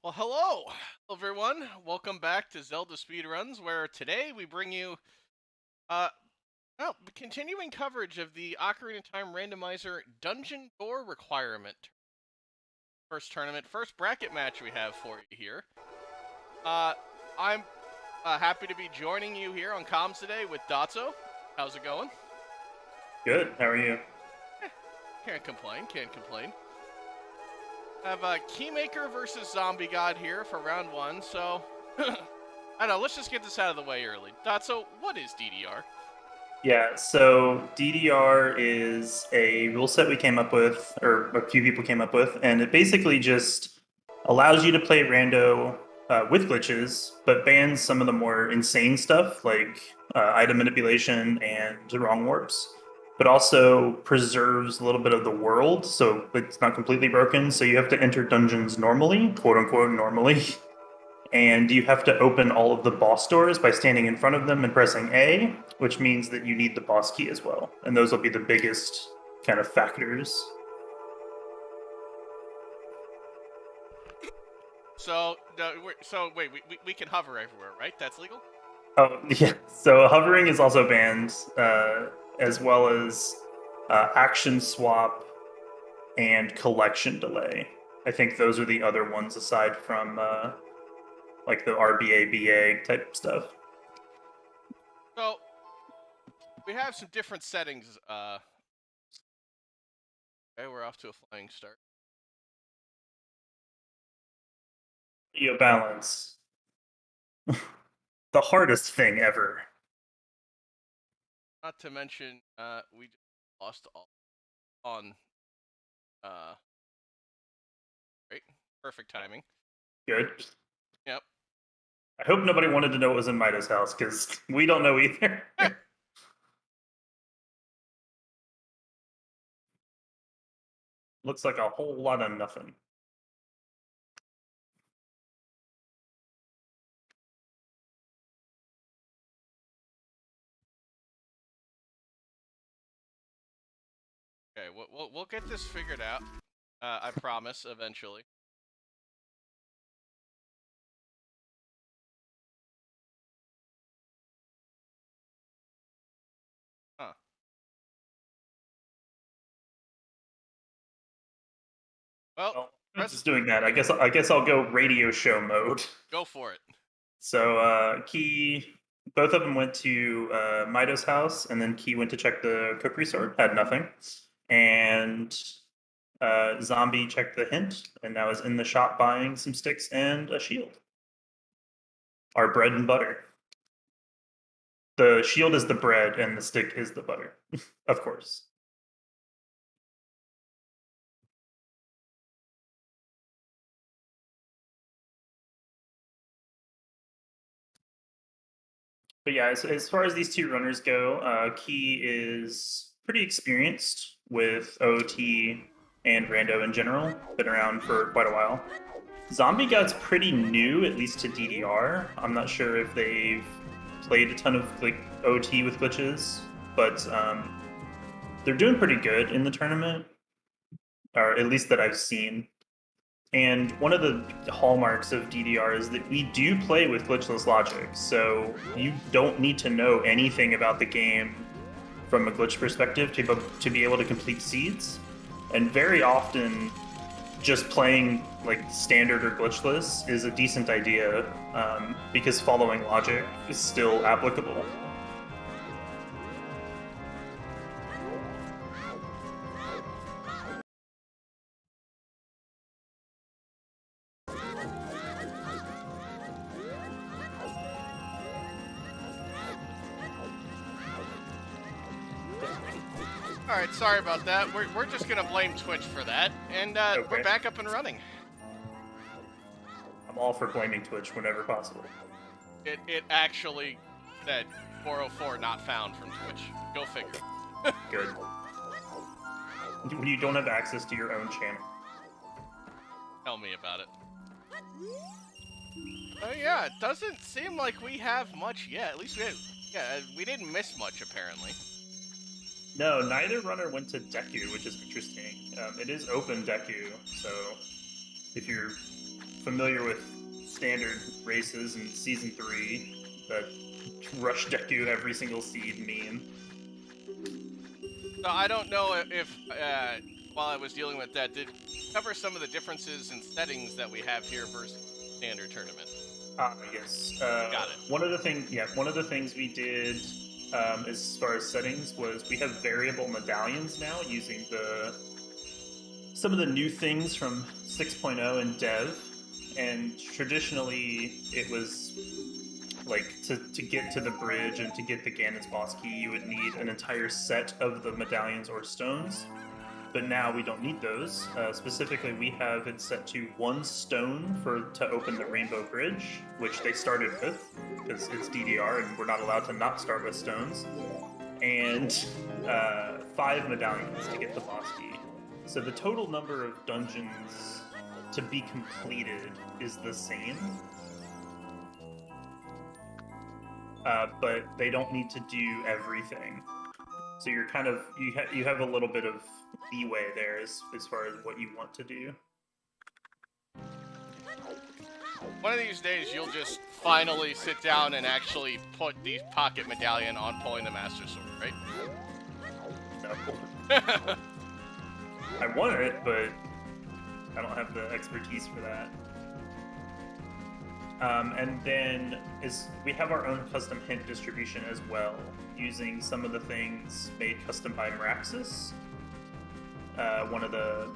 Well, hello, everyone. Welcome back to Zelda Speedruns, where today we bring you, uh, continuing coverage of the Ocarina of Time Randomizer Dungeon Door Requirement. First tournament, first bracket match we have for you here. I'm happy to be joining you here on comms today with Dotso. How's it going? Good. How are you? Can't complain, can't complain. Have Keymakr versus Zombie God here for round one, so I don't know, let's just get this out of the way early. Dotso, what is DDR? Yeah, so DDR is a rule set we came up with, or a few people came up with, and it basically just allows you to play rando with glitches, but bans some of the more insane stuff like item manipulation and wrong warps, but also preserves a little bit of the world, so it's not completely broken. So you have to enter dungeons normally, quote unquote normally, and you have to open all of the boss doors by standing in front of them and pressing A, which means that you need the boss key as well. And those will be the biggest kind of factors. So, wait, we can hover everywhere, right? That's legal? Oh, yeah. So hovering is also banned, as well as action swap and collection delay. I think those are the other ones aside from like the RBA, BA type stuff. So, we have some different settings. Okay, we're off to a flying start. Video balance. The hardest thing ever. Not to mention, we just lost all on, great. Perfect timing. Good. Yep. I hope nobody wanted to know it was in Mida's house, because we don't know either. Looks like a whole lot of nothing. Okay, we'll get this figured out. I promise, eventually. Huh. Well, Press, just doing that. I guess I'll go radio show mode. go for it. So Key, both of them went to Mido's house, and then Key went to check the cookery store. Had nothing, and Zombie checked the hint, and now is in the shop buying some sticks and a shield. Our bread and butter. The shield is the bread, and the stick is the butter, of course. But yeah, as far as these two runners go, Key is pretty experienced with OT and Rando in general. Been around for quite a while. Zombie God's pretty new, at least to DDR. I'm not sure if they've played a ton of like OT with glitches, but they're doing pretty good in the tournament, or at least that I've seen. And one of the hallmarks of DDR is that we do play with glitchless logic, so you don't need to know anything about the game from a glitch perspective to be able to complete seeds. And very often, just playing like standard or glitchless is a decent idea, because following logic is still applicable. Alright, sorry about that. We're just gonna blame Twitch for that, and Okay. we're back up and running. I'm all for blaming Twitch whenever possible. It actually said 404 not found from Twitch. Go figure. Good. When you don't have access to your own channel. Tell me about it. Oh yeah, it doesn't seem like we have much yet. At least we didn't miss much apparently. No, neither runner went to Deku, which is interesting. It is open Deku, so if you're familiar with standard races in Season 3, the Rush Deku every single seed meme. So I don't know if while I was dealing with that, did cover some of the differences in settings that we have here versus standard tournament. Yes. Got it. One of the things we did as far as settings was we have variable medallions now using some of the new things from 6.0 and Dev, and traditionally it was like to get to the bridge and to get the Ganon's boss key, you would need an entire set of the medallions or stones. But now we don't need those. Specifically, we have it set to 1 stone to open the Rainbow Bridge, which they started with, because it's DDR and we're not allowed to not start with stones, and 5 medallions to get the boss key. So the total number of dungeons to be completed is the same, but they don't need to do everything. So you're kind of you have a little bit of leeway there as far as what you want to do. One of these days, you'll just finally sit down and actually put the pocket medallion on pulling the Master Sword, right? No. I want it, but I don't have the expertise for that. And then we have our own custom hint distribution as well, using some of the things made custom by Meraxis, one of the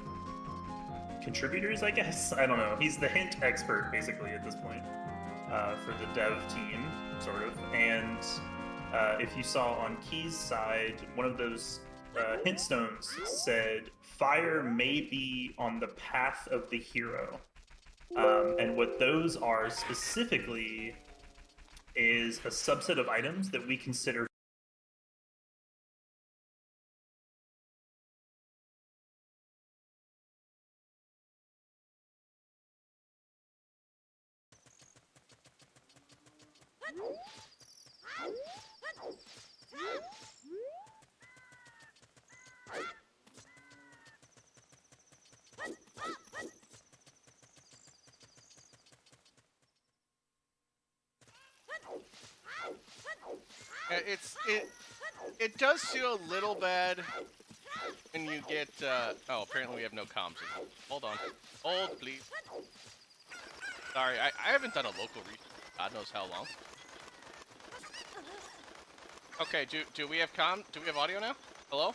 contributors, I guess. I don't know. He's the hint expert, basically, at this point, for the dev team, sort of. And if you saw on Key's side, one of those hint stones said, "Fire may be on the path of the hero." And what those are specifically is a subset of items that we consider It does feel a little bad when you get oh, apparently we have no comms. Hold on. Hold, please. Sorry, I haven't done a local reach God knows how long. Okay, do we have do we have audio now? Hello?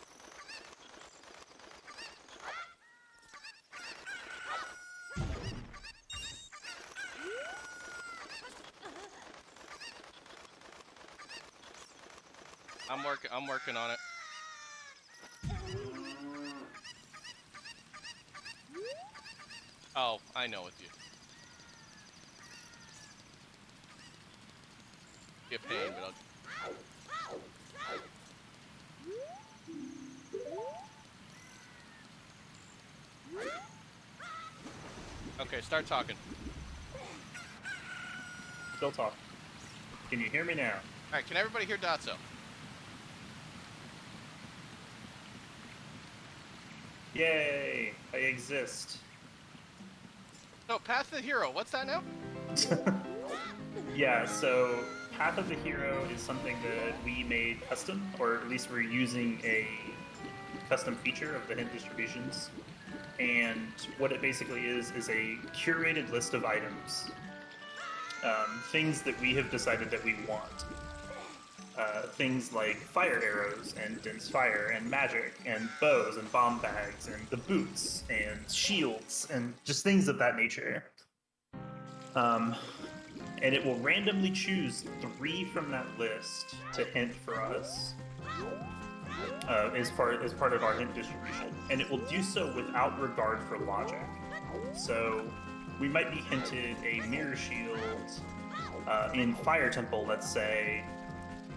I'm working on it. Oh, I know with you. Be a pain, but I'll... Okay, start talking. Still talk. Can you hear me now? Alright, can everybody hear Dotso? Yay! I exist. So, Path of the Hero, what's that now? Yeah, so Path of the Hero is something that we made custom, or at least we're using a custom feature of the hint distributions. And what it basically is a curated list of items. Things that we have decided that we want. Things like fire arrows and dense fire and magic and bows and bomb bags and the boots and shields and just things of that nature. And it will randomly choose 3 from that list to hint for us as part of our hint distribution. And it will do so without regard for logic. So we might be hinted a mirror shield in Fire Temple, let's say,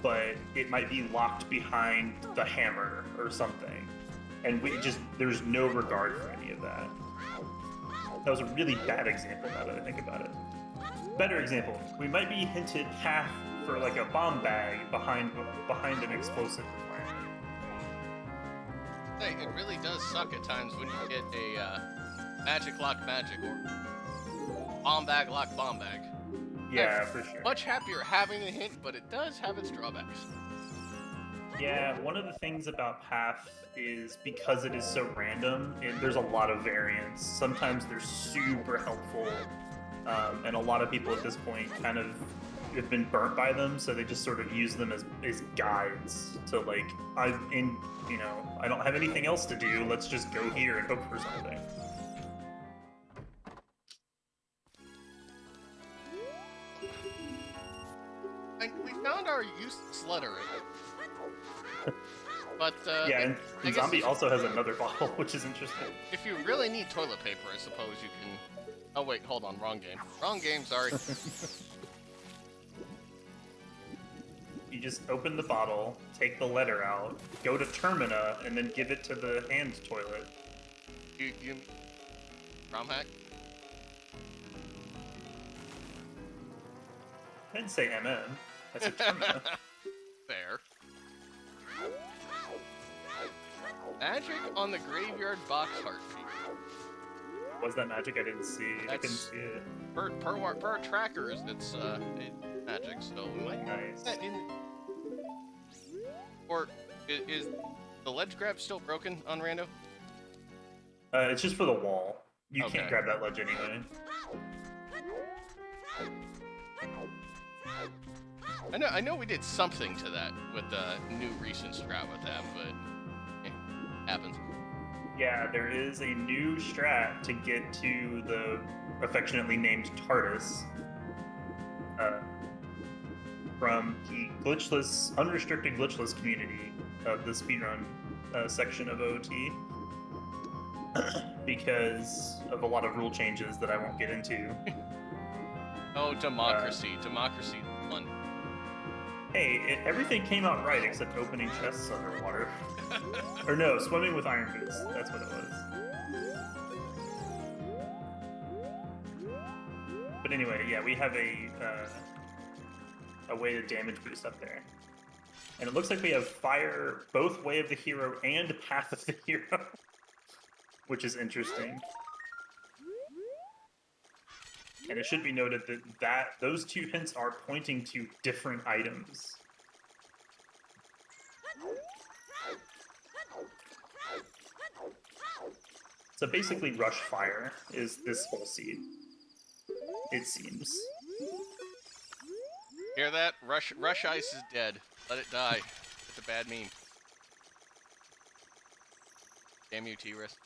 but it might be locked behind the hammer or something. And there's no regard for any of that. That was a really bad example now that I think about it. Better example, we might be hinted path for like a bomb bag behind an explosive requirement. Hey, it really does suck at times when you get a magic lock magic or bomb bag lock bomb bag. Yeah, for sure. Much happier having the hint, but it does have its drawbacks. Yeah, one of the things about Path is because it is so random, there's a lot of variance. Sometimes they're super helpful, and a lot of people at this point kind of have been burnt by them, so they just sort of use them as guides to like, I don't have anything else to do. Let's just go here and hope for something. We found our useless letter. But yeah, and Zombie also has another bottle, which is interesting. If you really need toilet paper, I suppose you can. Oh wait, hold on, wrong game. Wrong game, sorry. You just open the bottle, take the letter out, go to Termina, and then give it to the hand toilet. You ROM hack? I didn't say MM. I said Termina. Fair. Magic on the graveyard box heartbeat. Was that magic? I didn't see. I couldn't see it. Per trackers, it's magic, so we might Nice. put that in. Or is the ledge grab still broken on Rando? It's just for the wall. You Okay. can't grab that ledge anyway. I know we did something to that with the new recent strat with that, but happens. Yeah, there is a new strat to get to the affectionately named TARDIS from the glitchless, unrestricted glitchless community of the speedrun section of OT because of a lot of rule changes that I won't get into. Oh, democracy. Democracy won. Hey, everything came out right except opening chests underwater. Or no, swimming with iron boots. That's what it was. But anyway, yeah, we have a way to damage boost up there. And it looks like we have fire both Way of the Hero and Path of the Hero, which is interesting. And it should be noted that those two hints are pointing to different items. So basically, Rush Fire is this whole seed. It seems. Hear that? Rush Ice is dead. Let it die. It's a bad meme. Damn you, T-Risk.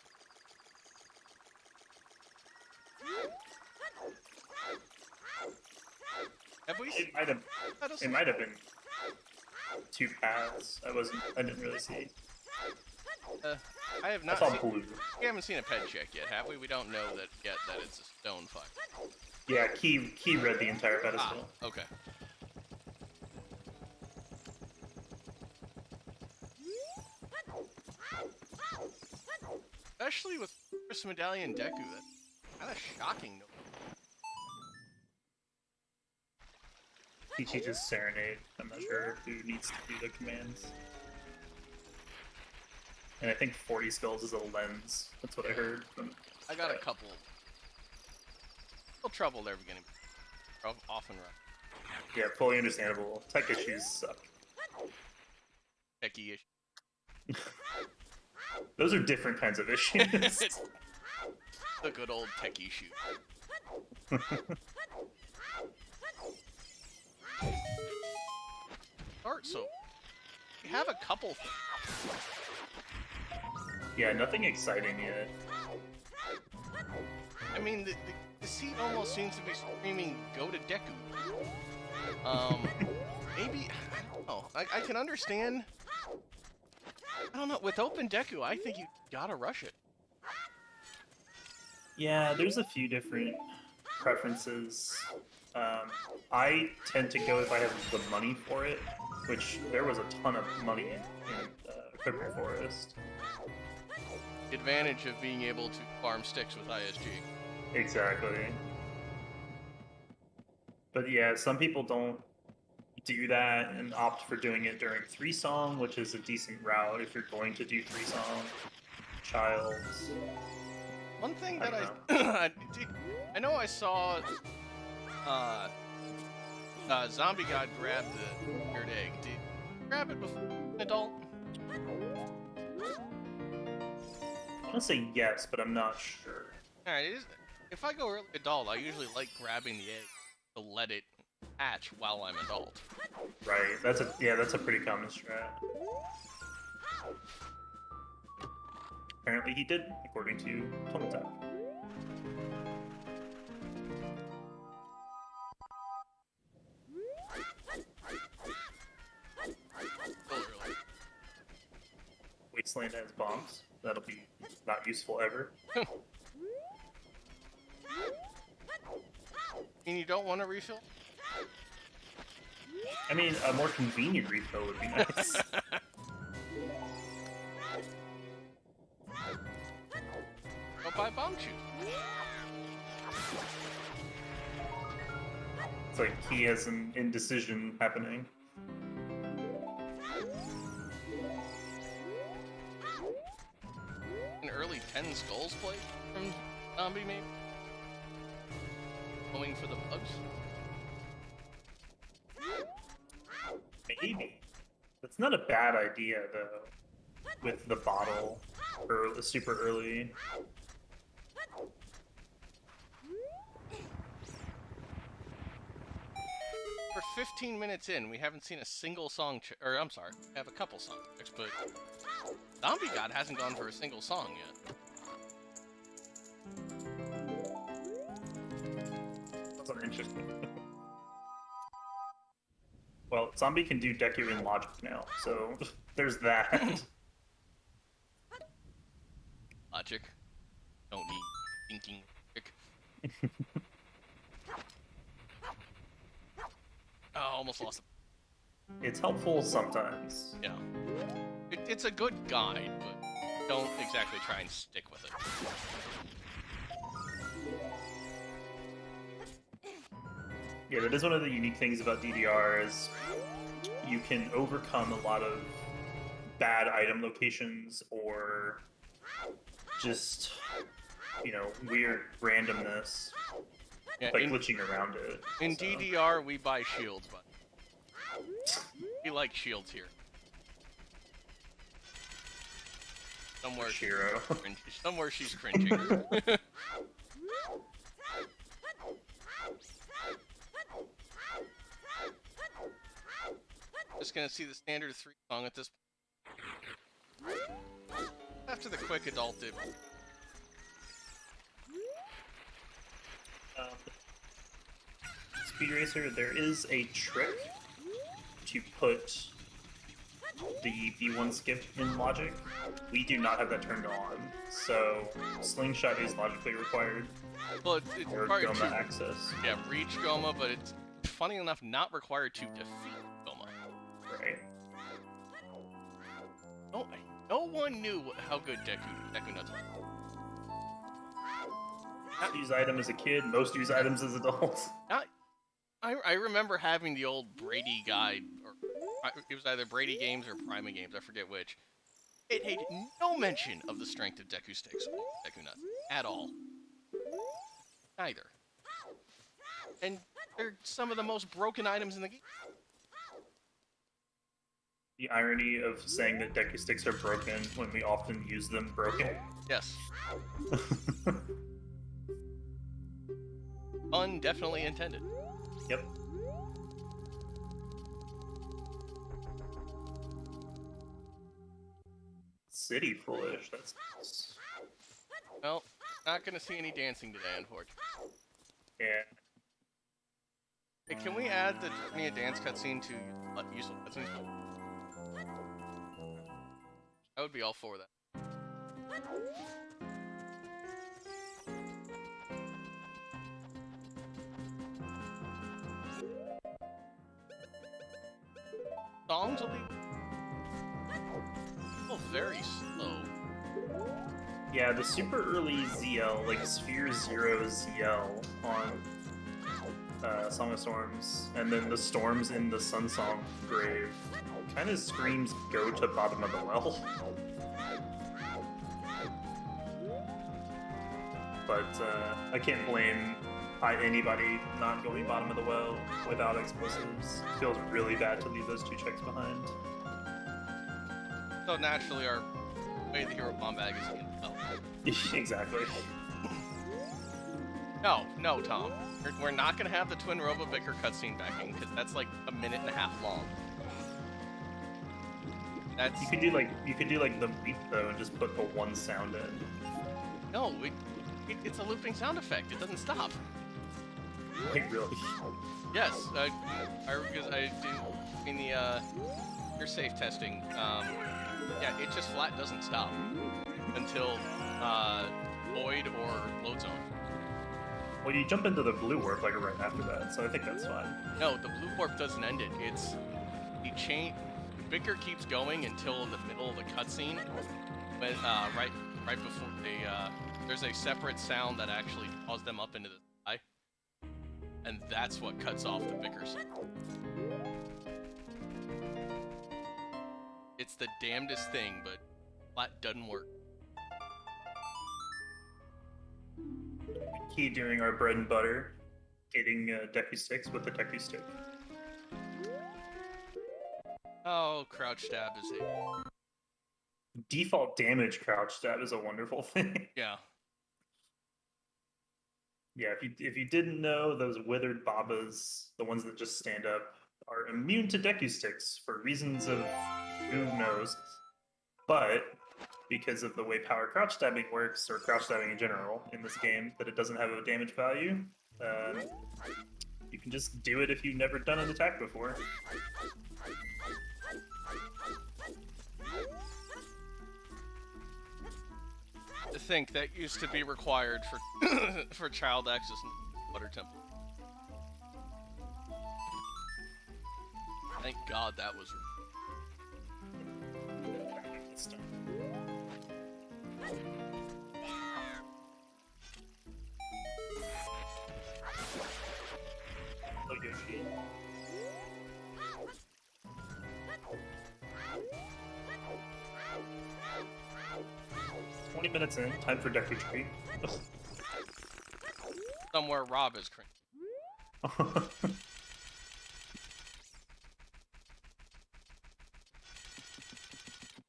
Have we? It might have been two paths. I didn't really see. I have I not saw seen. blue. We haven't seen a ped check yet, have we? We don't know that yet that it's a stone fight. Yeah, Key read the entire pedestal. Ah, okay. Especially with First Medallion Deku, that's kind of shocking. He teaches Serenade. I'm not sure who needs to do the commands. And I think 40 skulls is a lens. That's what I heard from. I got a couple. Little trouble there beginning. Off and run. Yeah, fully understandable. Tech issues suck. Techie issue. Those are different kinds of issues. The good old techie shoot. Alright, so we have a couple things. Yeah, nothing exciting yet. I mean, the seat almost seems to be screaming, "Go to Deku." Maybe, I don't know. I can understand. I don't know. With open Deku, I think you gotta rush it. Yeah, there's a few different preferences. I tend to go if I have the money for it, which there was a ton of money in Equipment Forest. The advantage of being able to farm sticks with ISG. Exactly. But yeah, some people don't do that and opt for doing it during 3-song, which is a decent route if you're going to do 3-song. Childs. One thing I that don't I know I saw Zombie God grab the weird egg. Did you grab it before an adult? I want to say yes, but I'm not sure. Alright, if I go early adult, I usually like grabbing the egg to let it hatch while I'm adult. Right. That's a pretty common strat. Apparently he did, according to Tomato. Wasteland has bombs. That'll be not useful ever. And you don't want to refill? I mean, a more convenient refill would be nice. Go buy bomb shoot. It's like he has an indecision happening. An early 10 skulls play from Zombie, maybe? Going for the bugs? Maybe. That's not a bad idea, though. With the bottle super early. We're 15 minutes in, we haven't seen a single song or I'm sorry, we have a couple song checks, but Zombie God hasn't gone for a single song yet. That's interesting. Well, Zombie can do Deku in Logic now, so there's that. Logic. Don't need thinking logic. Oh, almost lost it. It's helpful sometimes. Yeah. It's a good guide, but don't exactly try and stick with it. Yeah, that is one of the unique things about DDR is you can overcome a lot of bad item locations or just, you know, weird randomness Yeah, by glitching around it. in so. DDR, we buy shields, but we like shields here. Somewhere, Shiro. somewhere she's cringing. Just gonna see the standard 3 song at this point. After the quick adult dip. Speed Racer, there is a trick to put the B1 skip in Logic. We do not have that turned on, so Slingshot is logically required. Well, it's Or required Goma to access. yeah, reach Goma, but it's funny enough not required to defeat Goma. Right. No one knew how good Deku Nuts was. Most use item as a kid, most use items as adults. I remember having the old Brady guide, or it was either Brady Games or Prima Games, I forget which. It had no mention of the strength of Deku Sticks or Deku Nuts at all. Neither. And they're some of the most broken items in the game. The irony of saying that Deku Sticks are broken when we often use them broken. Yes. Pun definitely intended. Yep. City Foolish, that's nice. Well, not gonna see any dancing today, unfortunately. Yeah. Hey, can we add the Journey dance cutscene to useful cutscenes? I would be all for that. Songs will be very slow. Yeah, the super early ZL, like Sphere Zero ZL on Song of Storms, and then the storms in the Sun Song grave, kind of screams go to bottom of the well. but I can't blame anybody not going bottom of the well without explosives. It feels really bad to leave those 2 checks behind. So naturally, our way the hero bomb bag is getting felt. Exactly. No, Tom. We're not gonna have the Twin Robo Vicar cutscene backing because that's like a minute and a half long. That's You could do like the beat though and just put the 1 sound in. no, it's a looping sound effect. It doesn't stop. Like really? Yes, because I did in the your safe testing. Yeah, it just flat doesn't stop until void or load zone. Well, you jump into the blue warp like right after that, so I think that's fine. No, the blue warp doesn't end it. It's the chain. Vicar keeps going until the middle of the cutscene, but right before they there's a separate sound that actually draws them up into the sky, and that's what cuts off the Vicar sound. It's the damnedest thing, but flat doesn't work. Key doing our bread and butter, getting Deku sticks with the Deku stick. Oh, crouch stab is it. Default damage crouch stab is a wonderful thing. Yeah. Yeah, if you didn't know, those withered babas, the ones that just stand up, are immune to Deku sticks for reasons of who knows. But because of the way power crouch stabbing works, or crouch stabbing in general in this game, that it doesn't have a damage value, you can just do it if you've never done an attack before. To think that used to be required for for child access in Water Temple. Thank God that was. Oh, Yoshi. "20 minutes in, time for Deku Tree." Somewhere Rob is cringe.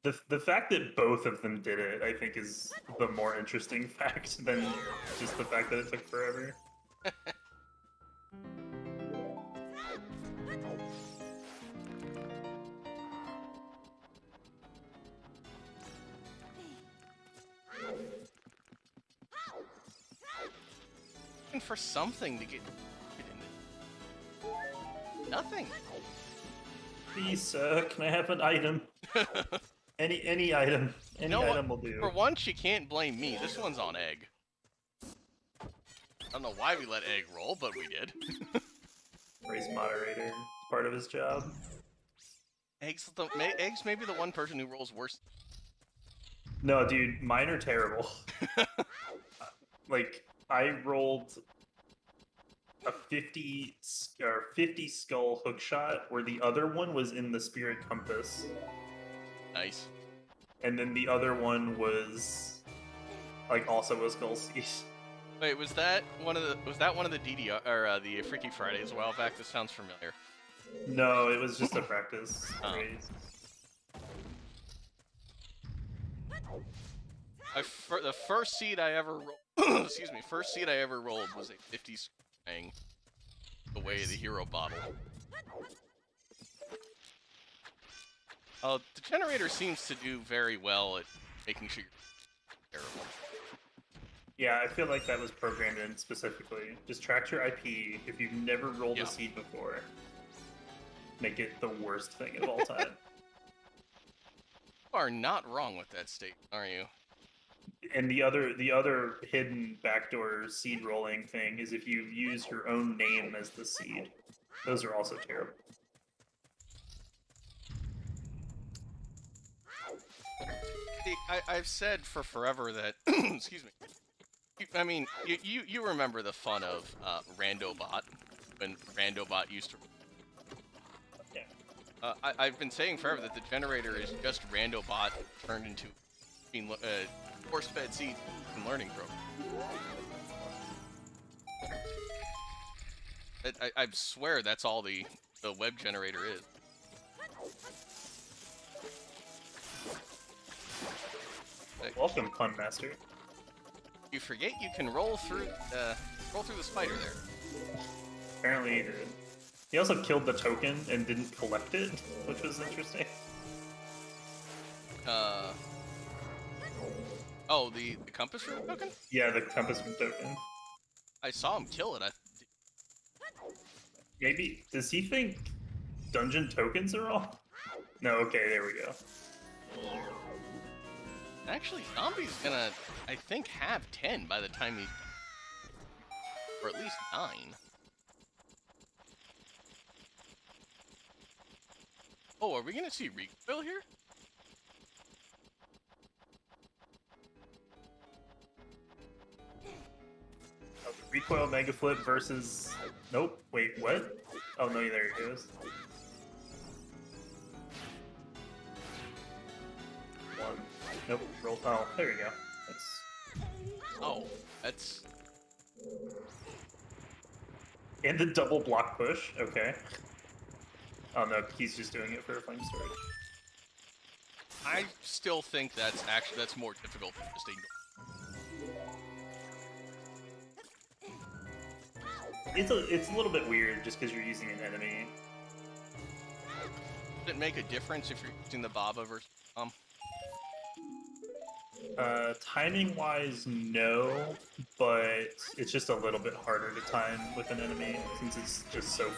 The fact that both of them did it, I think, is the more interesting fact than just the fact that it took forever. Looking for something to get in. Nothing. Please, can I have an item? Any item. Any item will do. For once, you can't blame me. This one's on Egg. I don't know why we let Egg roll, but we did. Race moderator. It's part of his job. Egg's maybe the one person who rolls worse. No, dude, mine are terrible. Like, I rolled a 50 skull hook shot, where the other one was in the spirit compass. Nice. And then the other one was like also a skull cease. Wait, was that one of the DDR or the Freaky Fridays a while back? This sounds familiar. No, it was just a practice race. The first seed I ever rolled, excuse me, first seed I ever rolled was a 50 scrang the way of the hero bottle. The generator seems to do very well at making sure you're terrible. Yeah, I feel like that was programmed in specifically. Just track your IP. If you've never rolled a seed before, make it the worst thing of all time. You are not wrong with that statement, are you? And the other hidden backdoor seed rolling thing is if you use your own name as the seed. Those are also terrible. I've said for forever that, excuse me, I mean, you remember the fun of Randobot, when Randobot used to... Yeah. I've been saying forever that the generator is just Randobot turned into force-fed seed and learning program. I swear that's all the web generator is. Welcome, Fun Master. You forget you can roll through the spider there. Apparently he did. He also killed the token and didn't collect it, which was interesting. Oh, the compass room token? Yeah, the compass room token. I saw him kill it. Maybe, does he think dungeon tokens are all? No, okay, there we go. Actually, Zombie's gonna, I think, have 10 by the time he... Or at least 9. Oh, are we gonna see recoil here? Oh, recoil mega flip versus... Nope, wait, what? Oh no, there he goes. One. Nope, roll. Oh, there we go. Oh, that's... And the double block push, okay. Oh no, he's just doing it for a flame storage. I still think that's more difficult than just ignore. It's a little bit weird just because you're using an enemy. Does it make a difference if you're using the Baba versus Timing-wise, no, but it's just a little bit harder to time with an enemy since it's just so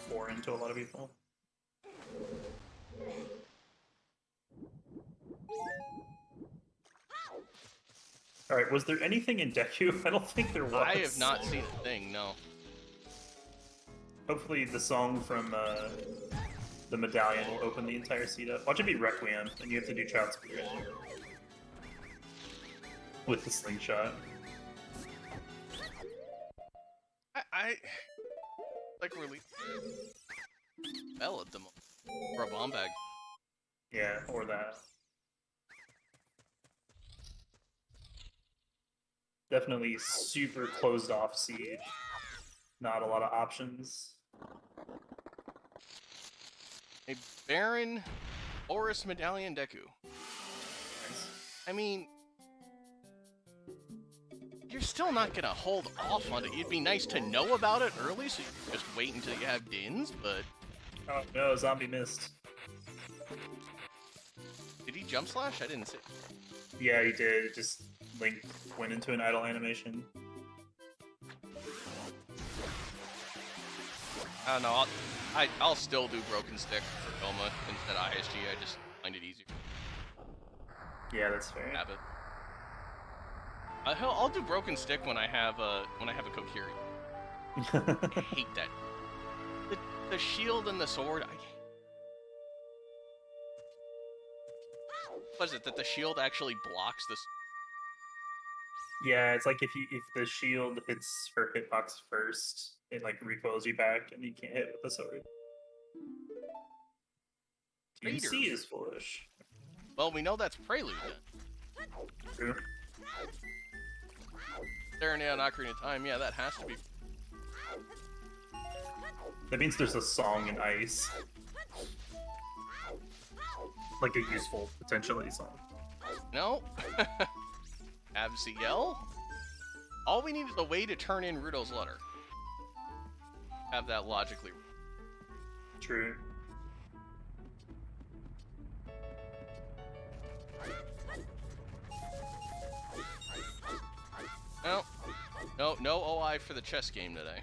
foreign to a lot of people. Alright, was there anything in Deku? I don't think there was. I have not seen a thing, no. Hopefully the song from the medallion will open the entire seat up. Watch it be Requiem, and you have to do Child Spirit with the slingshot. I like release spell at the moment. Or a bomb bag. Yeah, or that. Definitely super closed off siege. Not a lot of options. A Baron Horus Medallion Deku. Nice. I mean, you're still not gonna hold off on it. It'd be nice to know about it early, so you can just wait until you have dins, but... Oh no, zombie missed. Did he jump slash? I didn't see. Yeah, he did. It just Link went into an idle animation. I don't know, I'll still do Broken Stick for Goma instead of ISG. I just find it easier. Yeah, that's fair. Have it. I'll do Broken Stick when I have a Kokiri. I hate that. The shield and the sword. What is it that the shield actually blocks this? Yeah, it's like if the shield hits her hitbox first, it like recoils you back, and you can't hit with the sword. TNC is foolish. Well, we know that's Prelude then. True. Serenade on Ocarina of Time, yeah, that has to be. That means there's a song in Ice. Like a useful, potentially, song. No. Abziel? All we need is a way to turn in Rudo's letter. Have that logically. True. No OI for the chess game today.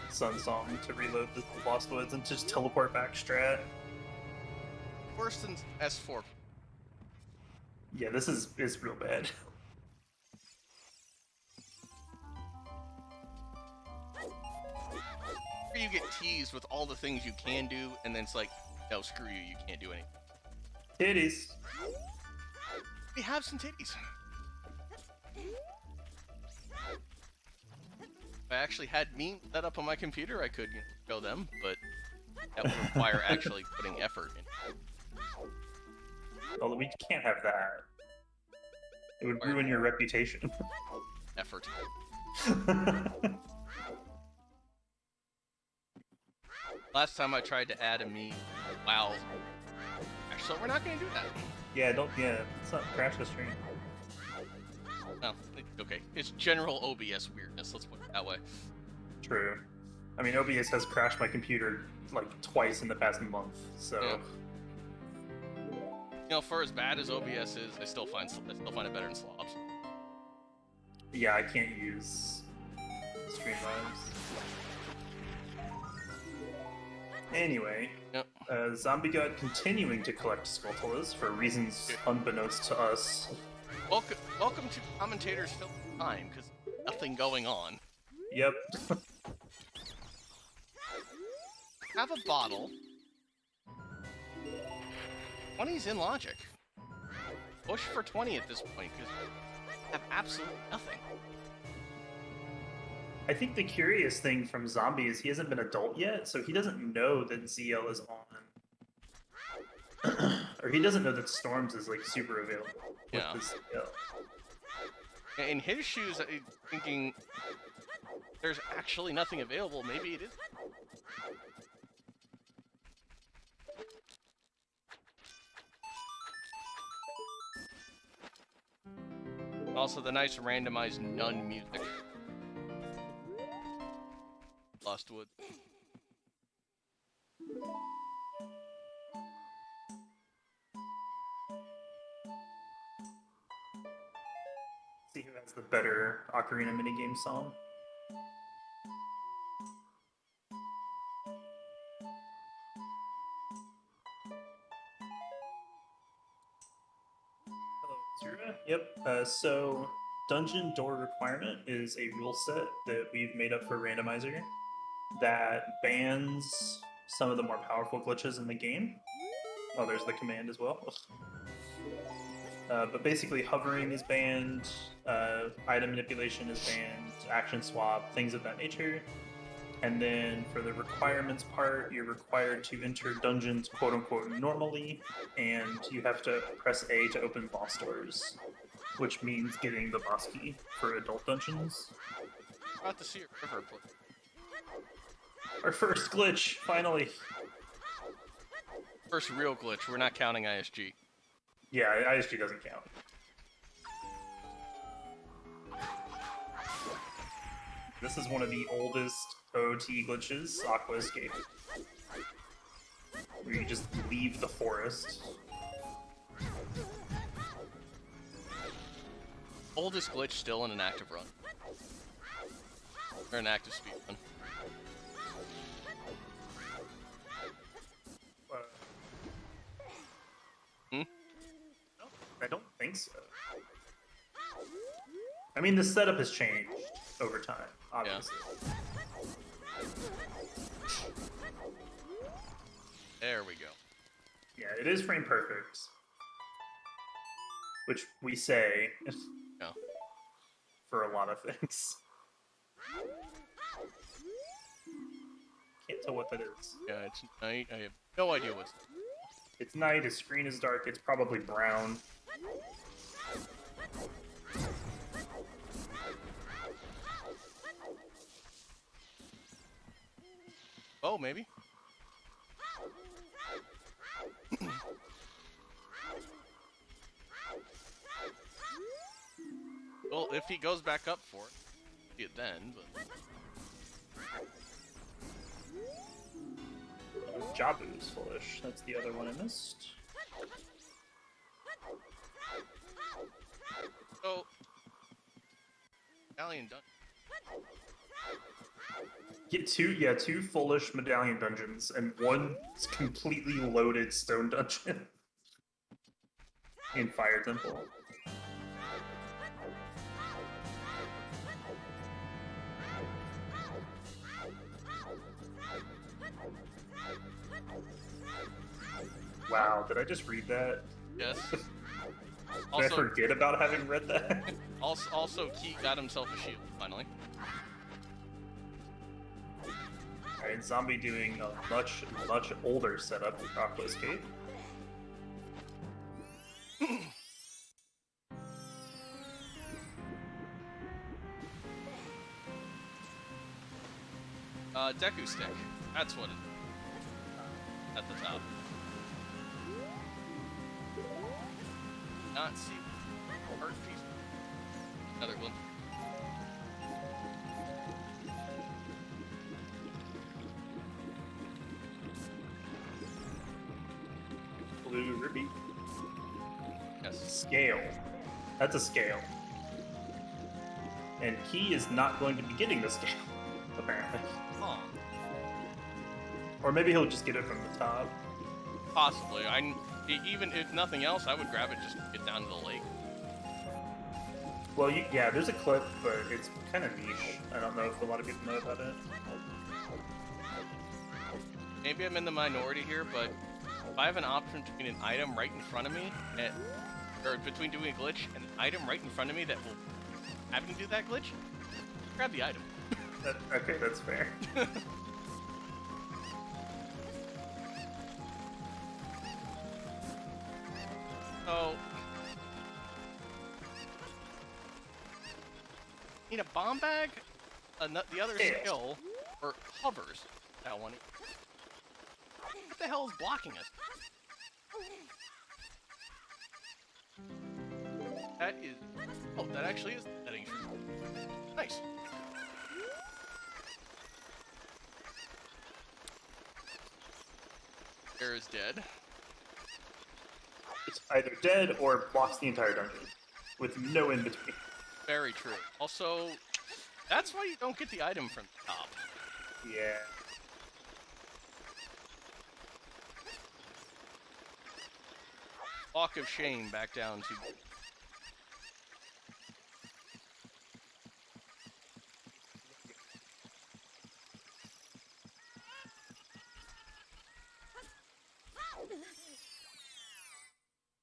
Sun Song to reload the Lost Woods and just teleport back strat. Worse than S4. Yeah, this is real bad. You get teased with all the things you can do, and then it's like, no, screw you, you can't do anything. Titties. We have some titties. If I actually had memes set up on my computer, I could show them, but that would require actually putting effort in. Although we can't have that. It would ruin your reputation. Effort. Last time I tried to add a meme, wow. Actually, we're not gonna do that. Yeah, let's not crash the stream. No, okay. It's general OBS weirdness, let's put it that way. True. I mean, OBS has crashed my computer like twice in the past month, so... Yeah. You know, for as bad as OBS is, I still find it better than Slobs. Yeah, I can't use Streamlabs. Anyway, yep. Zombie God continuing to collect Skulltulas for reasons unbeknownst to us. Welcome to Commentators Fill Time, because nothing going on. Yep. Have a bottle. 20's in logic. Push for 20 at this point, because have absolutely nothing. I think the curious thing from Zombie is he hasn't been adult yet, so he doesn't know that ZL is on. Or he doesn't know that Storms is like super available with Yeah. the ZL. In his shoes, I'm thinking there's actually nothing available. Maybe it is. Also, the nice randomized none music. Lost Wood. See who has the better Ocarina minigame song. Hello, Zura. Yep. So dungeon door requirement is a rule set that we've made up for Randomizer that bans some of the more powerful glitches in the game. Oh, there's the command as well. But basically, hovering is banned, item manipulation is banned, action swap, things of that nature. And then for the requirements part, you're required to enter dungeons quote-unquote normally, and you have to press A to open boss doors, which means getting the boss key for adult dungeons. About to see a river play. Our first glitch, finally. First real glitch. We're not counting ISG. Yeah, ISG doesn't count. This is one of the oldest OT glitches, Aqua Escape. Where you just leave the forest. Oldest glitch still in an active run. Or an active speed run. No, I don't think so. I mean, the setup has changed over time, obviously. Yeah. There we go. Yeah, it is frame perfect. Which we say Yeah. for a lot of things. Can't tell what that is. Yeah, it's night. I have no idea what's. It's night, his screen is dark, it's probably brown. Oh, maybe. Well, if he goes back up for it, see it then, but... Jabu's foolish. That's the other one I missed. So... Medallion done. Get two foolish medallion dungeons and one completely loaded stone dungeon in Fire Temple. Wow, did I just read that? Yes. Did Also, I forget about having read that? also, Key got himself a shield, finally. Alright, Zombie doing a much older setup for Aqua Escape. Deku stick. That's what it is. At the top. Not see art piece. Another one. Blue ruby. Yes. Scale. That's a scale. And Key is not going to be getting the scale, apparently. Huh. Or maybe he'll just get it from the top. Possibly. Even if nothing else, I would grab it just to get down to the lake. Well, yeah, there's a clip, but it's kind of niche. I don't know if a lot of people know about it. Maybe I'm in the minority here, but if I have an option between an item right in front of me, or between doing a glitch and an item right in front of me that will have me do that glitch, grab the item. Okay, that's fair. So, need a bomb bag, the other skill, or hovers. That one. What the hell is blocking us? That is. Oh, that actually is the setting. Nice. Bear is dead. It's either dead or blocks the entire dungeon, with no in between. Very true. Also, that's why you don't get the item from the top. Yeah. Walk of shame back down to.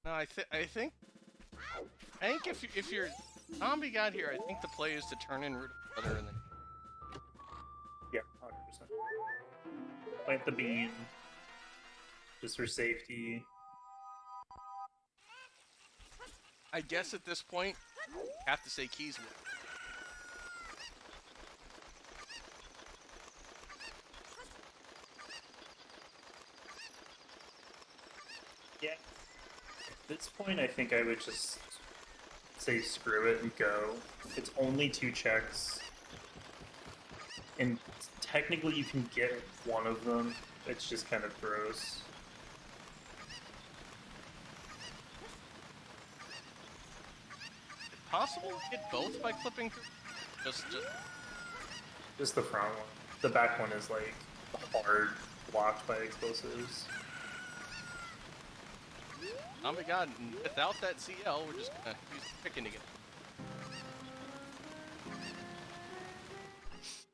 No, I think if your zombie got here, I think the play is to turn in root of brother and then. Yeah, 100%. Plant the bean, just for safety. I guess at this point, have to say keys with. Yeah. At this point, I think I would just say screw it and go. It's only 2 checks. And technically you can get one of them. It's just kind of gross. Possible to get both by clipping through? Just the front one. The back one is like hard blocked by explosives. Oh my god, without that CL, we're just gonna use the chicken to get.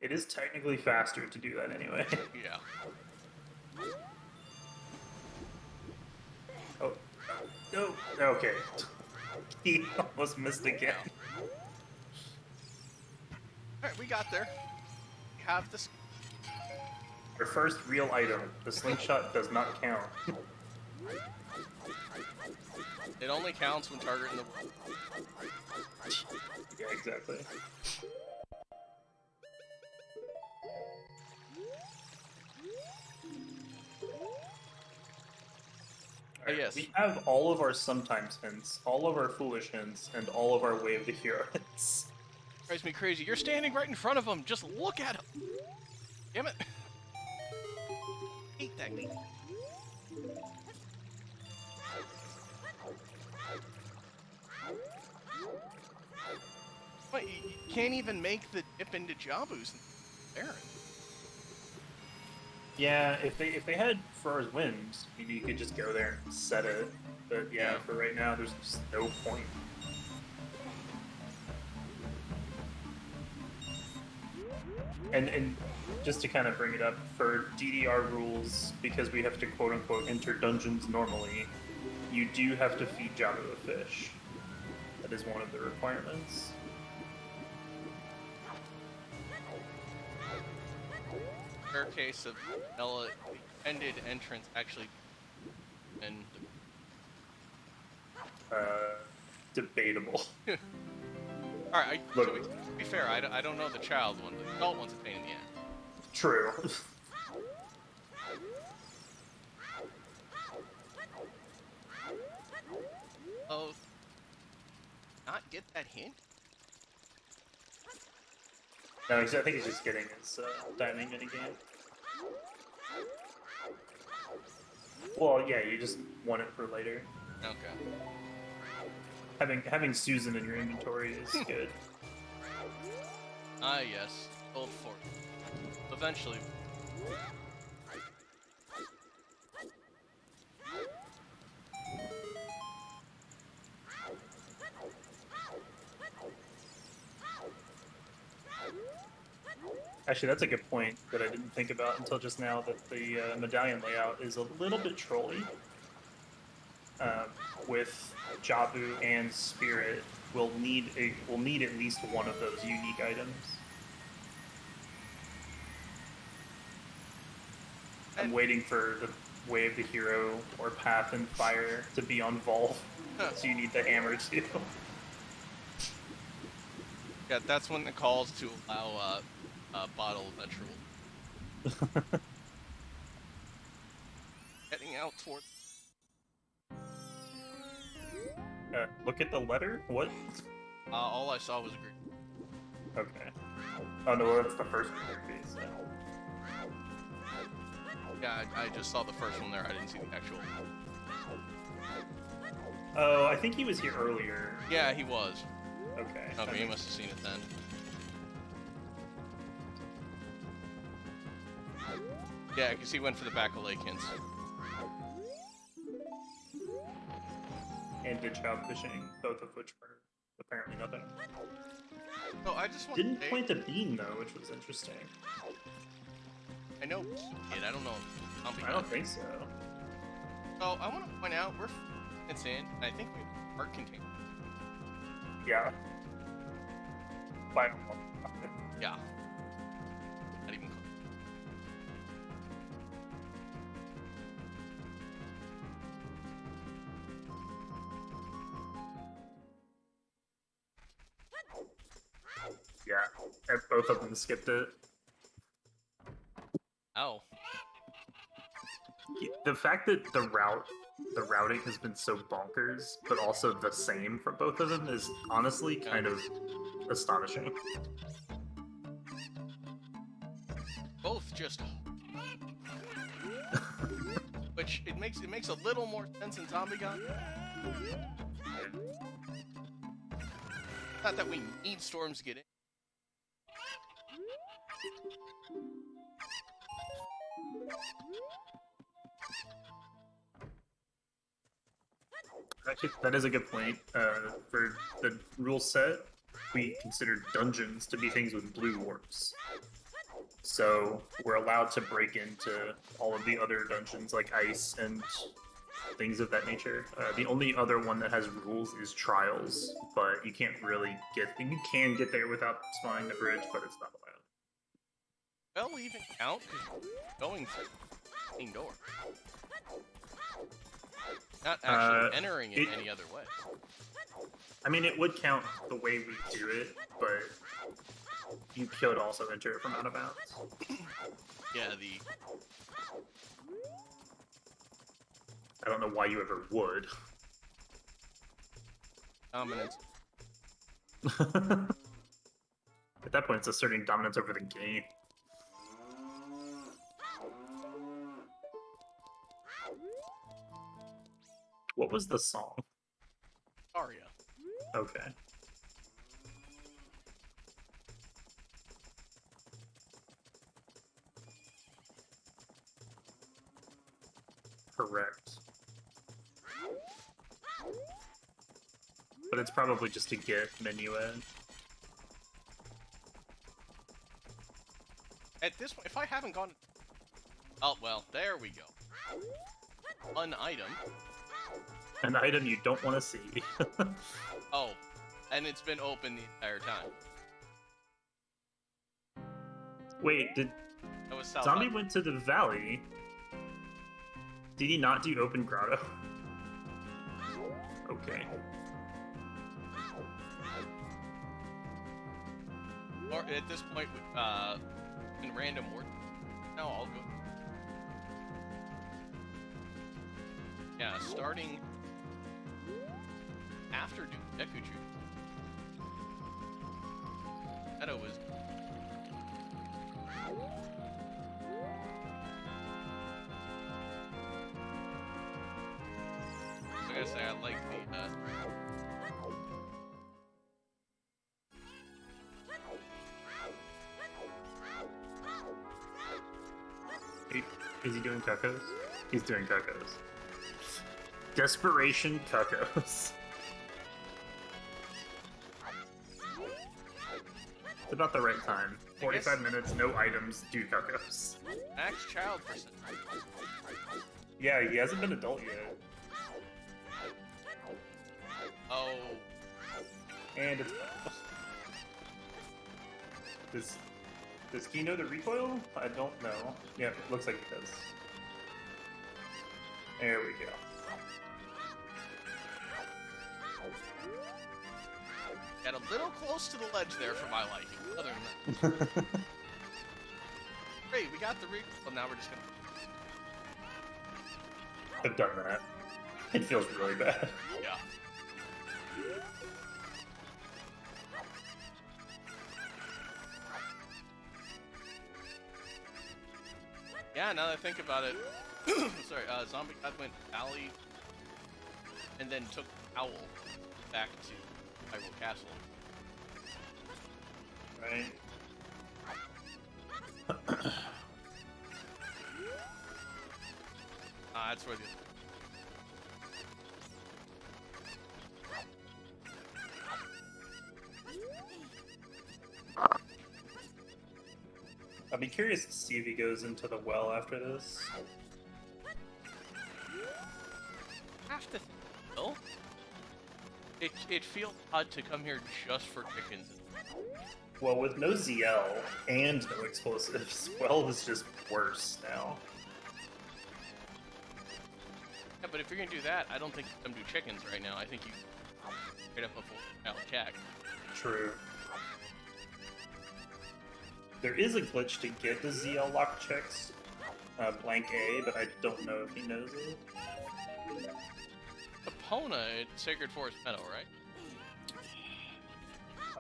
It is technically faster to do that anyway. Yeah. Oh, no. Okay. He almost missed again. Alright, we got there. We have this. Our first real item. The slingshot does not count. It only counts when targeting the. Yeah, exactly. Right, yes. We have all of our sometimes hints, all of our foolish hints, and all of our way of the hero hints. Drives me crazy. You're standing right in front of him. Just look at him. Damn it. Hate that guy. What? You can't even make the dip into Jabu's Baron. Yeah, if they had Far's Winds, you could just go there and set it. But yeah, for right now, there's just no point. And just to kind of bring it up, for DDR rules, because we have to quote-unquote enter dungeons normally, you do have to feed Jabu a fish. That is one of the requirements. Rare case of Ella, the ended entrance actually, and Debatable. all right. To be fair, I don't know the child one. The adult one's a pain in the ass. True. Oh, not get that hint? No, I think he's just getting his timing in a game. Well, yeah, you just want it for later. Okay. Having Susan in your inventory is good. Ah, yes. Old fort. Eventually. Actually, that's a good point that I didn't think about until just now, that the medallion layout is a little bit trolly. With Jabu and Spirit, we'll need at least one of those unique items. I'm waiting for the Way of the Hero or Path and Fire to be on Vol, so you need the hammer too. Yeah, that's when it calls to allow bottle eventual. Heading out toward. Look at the letter? What? All I saw was green. Okay. Oh no, that's the first one here, please. Yeah, I just saw the first one there. I didn't see the actual. Oh, I think he was here earlier. Yeah, he was. Okay. Okay, he must have seen it then. Yeah, because he went for the back of Lake hints. And did trout fishing, both of which were apparently nothing. Oh, I just want Didn't plant a bean though, which was interesting. I know kid. I don't know. I don't think so. So I want to point out it's in. And I think we have a heart container. Yeah. Final one. Yeah. Not even close. Yeah, and both of them skipped it. Oh. The fact that the routing has been so bonkers, but also the same for both of them is honestly kind of astonishing. Both just. Which it makes a little more sense in Zombie Gun. Not that we need storms to get in. Actually, that is a good point. For the rule set, we consider dungeons to be things with blue warps. So we're allowed to break into all of the other dungeons like ice and things of that nature. The only other one that has rules is trials, but you can't really you can get there without spawning the bridge, but it's not allowed. Well, we even count because you're going through the main door. Not actually entering it any other way. I mean, it would count the way we do it, but you could also enter it from out of bounds. Yeah, I don't know why you ever would. dominance. At that point, it's asserting dominance over the game. What was the song? Aria. Okay. Correct. But it's probably just to get menu in. At this point, if I haven't gone... Oh, well, there we go. An item. An item you don't want to see. Oh, and it's been open the entire time. Wait, did That was South Zombie Hut. went to the valley? Did he not do open grotto? Okay. Or at this point, in random work. Now I'll go. Yeah, starting after Dekuchu. Edo was. I gotta say, I like the. Is he doing cuckoos? He's doing cuckoos. Desperation cuckoos. It's about the right time. 45 minutes, no items, do cuckoos. Max child percent. Yeah, he hasn't been adult yet. Oh. And it's... Does he know the recoil? I don't know. Yeah, it looks like he does. There we go. Got a little close to the ledge there for my liking. Other than that. Great, we got the recoil. Well, now we're just gonna... I've done that. It feels really bad. Yeah. Yeah, now that I think about it, sorry, Zombie God went Valley, and then took Owl back to Hyrule Castle. Right. That's where the... I'd be curious to see if he goes into the well after this. Have to... Well, it feels odd to come here just for chickens. Well, with no ZL and no explosives, well is just worse now. Yeah, but if you're gonna do that, I don't think you come do chickens right now. I think you straight up a full attack. True. There is a glitch to get the ZL lock checks, blank A, but I don't know if he knows it. Epona, it's Sacred Forest Meadow, right?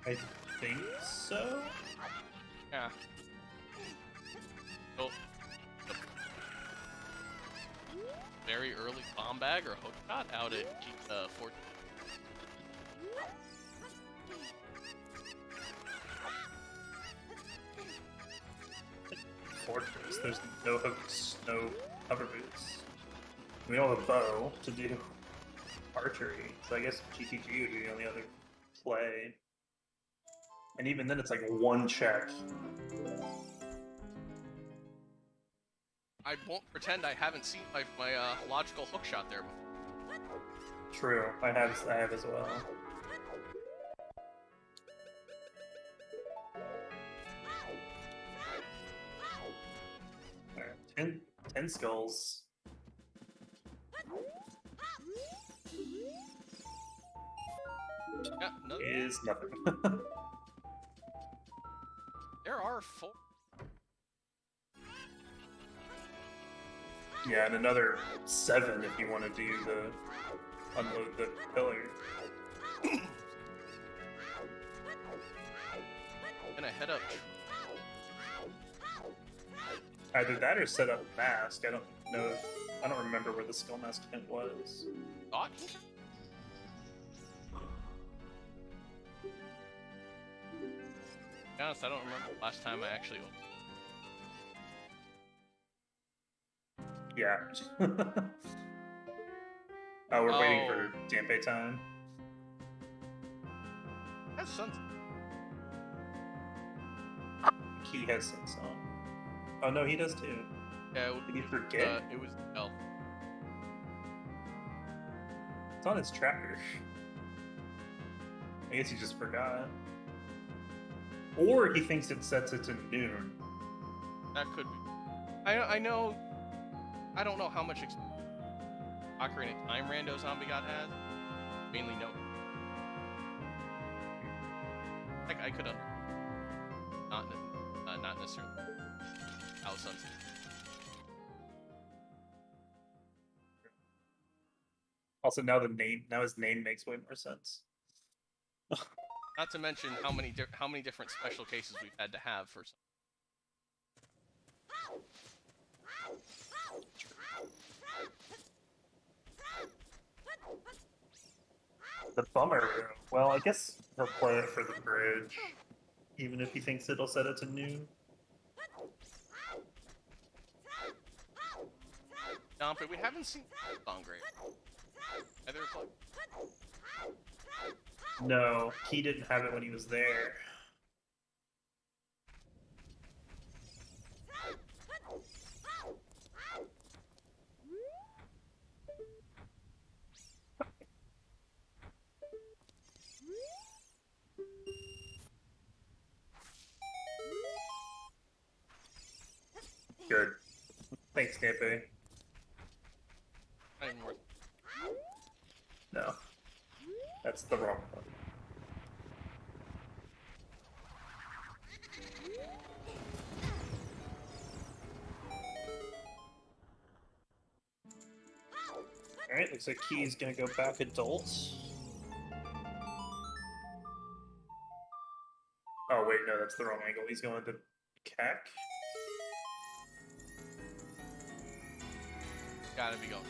I think so? Yeah. Oh. Very early bomb bag or hook shot out at Fort. Fortress. There's no hooks, no hover boots. We don't have a bow to do archery, so I guess GTG would be the only other play. And even then, it's like one check. I won't pretend I haven't seen my logical hook shot there before. True, I have as well. Alright, 10 skulls. Yeah, no, Is nothing. there are 4. Yeah, and another 7 if you want to do the unload the pillar. Gonna head up. Either that or set up mask. I don't know. I don't remember where the skull mask hint was. Thought? To be honest, I don't remember the last time I actually. Yeah. Oh, we're waiting for Dampe time. That's something. He has sing song. Oh no, he does too. Yeah, Did he forget? It was L. It's on his tracker. I guess he just forgot. Or he thinks it sets it to noon. That could be. I know. I don't know how much Ocarina of Time Rando Zombie God has. Mainly no. Like I could not necessarily. Out. sense. Also, now his name makes way more sense. Not to mention how many different special cases we've had to have for some. The bummer room. Well, I guess he'll play it for the bridge, even if he thinks it'll set it to new. But we haven't seen Songgrave. Either of No, he didn't have it when he was there. Good. Thanks, Nepe. not even worth. No. That's the wrong one. Alright, looks like Key's gonna go back adult. Oh wait, no, that's the wrong angle. He's going to CAC. Gotta be going.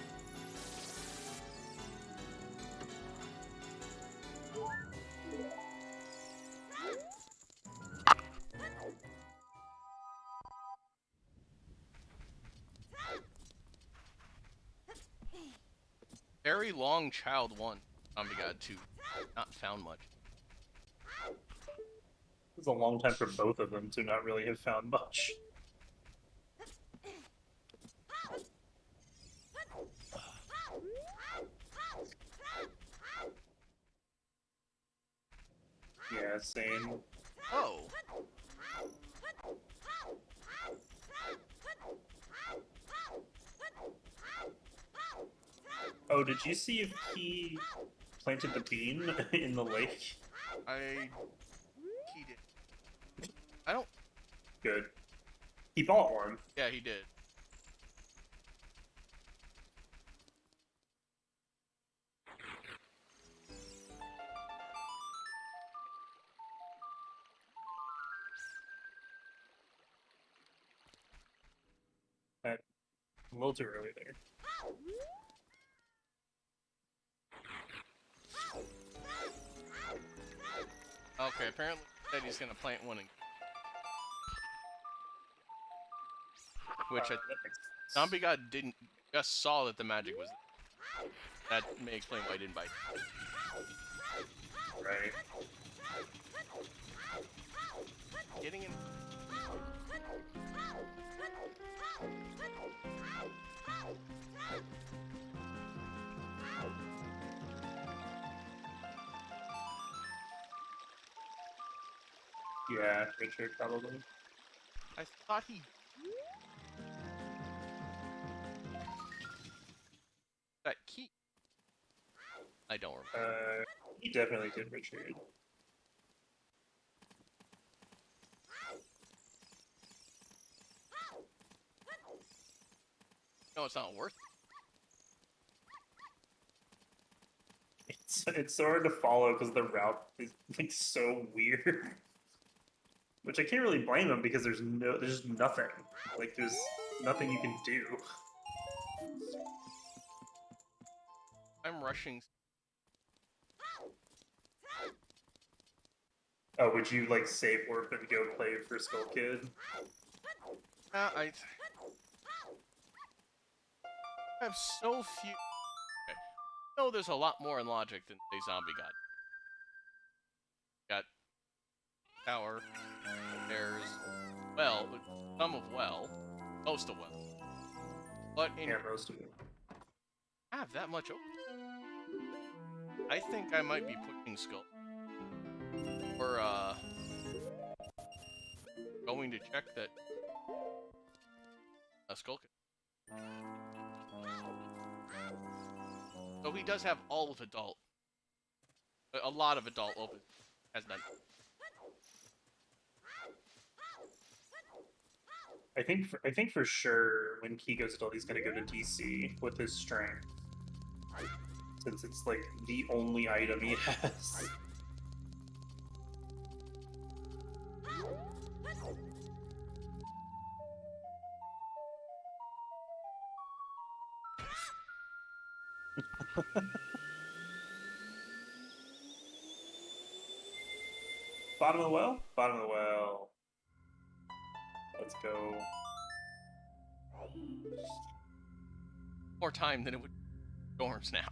Very long child 1. Zombie God 2. Not found much. It was a long time for both of them to not really have found much. Yeah, same. Oh. Oh, did you see if he planted the bean in the lake? He did. I don't. Good. He bought one. Yeah, he did. A little too early there. Okay, apparently he said he's gonna plant one. Which Zombie God didn't. Just saw that the magic was. That may explain why he didn't bite. Right. Getting in. Yeah, Richard probably. I thought he. That key. I don't remember. He definitely did Richard. No, it's not worth it. It's so hard to follow because the route is like so weird. Which I can't really blame him because there's nothing. Like there's nothing you can do. I'm rushing. Oh, would you like save work and go play for Skull Kid? I have so few. Okay. No, there's a lot more in logic than a Zombie God. Got tower. There's well, some of well, most of well. But in Yeah, most of it. I have that much open. I think I might be pushing Skull. Or going to check that Skull Kid. So he does have all of adult. A lot of adult open. Has none. I think for sure when Key goes adult, he's gonna go to DC with his strength, since it's like the only item he has. Bottom of the well? Bottom of the well. Let's go. More time than it would storms now.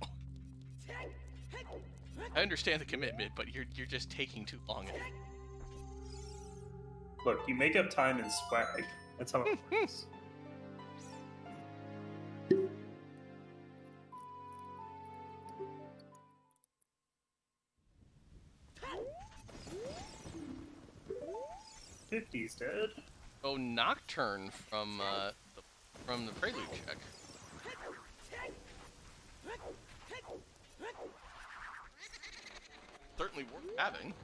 I understand the commitment, but you're just taking too long. Look, you make up time in swag. That's how it works. '50's dead. Oh, Nocturne from the Prelude check. Certainly worth having.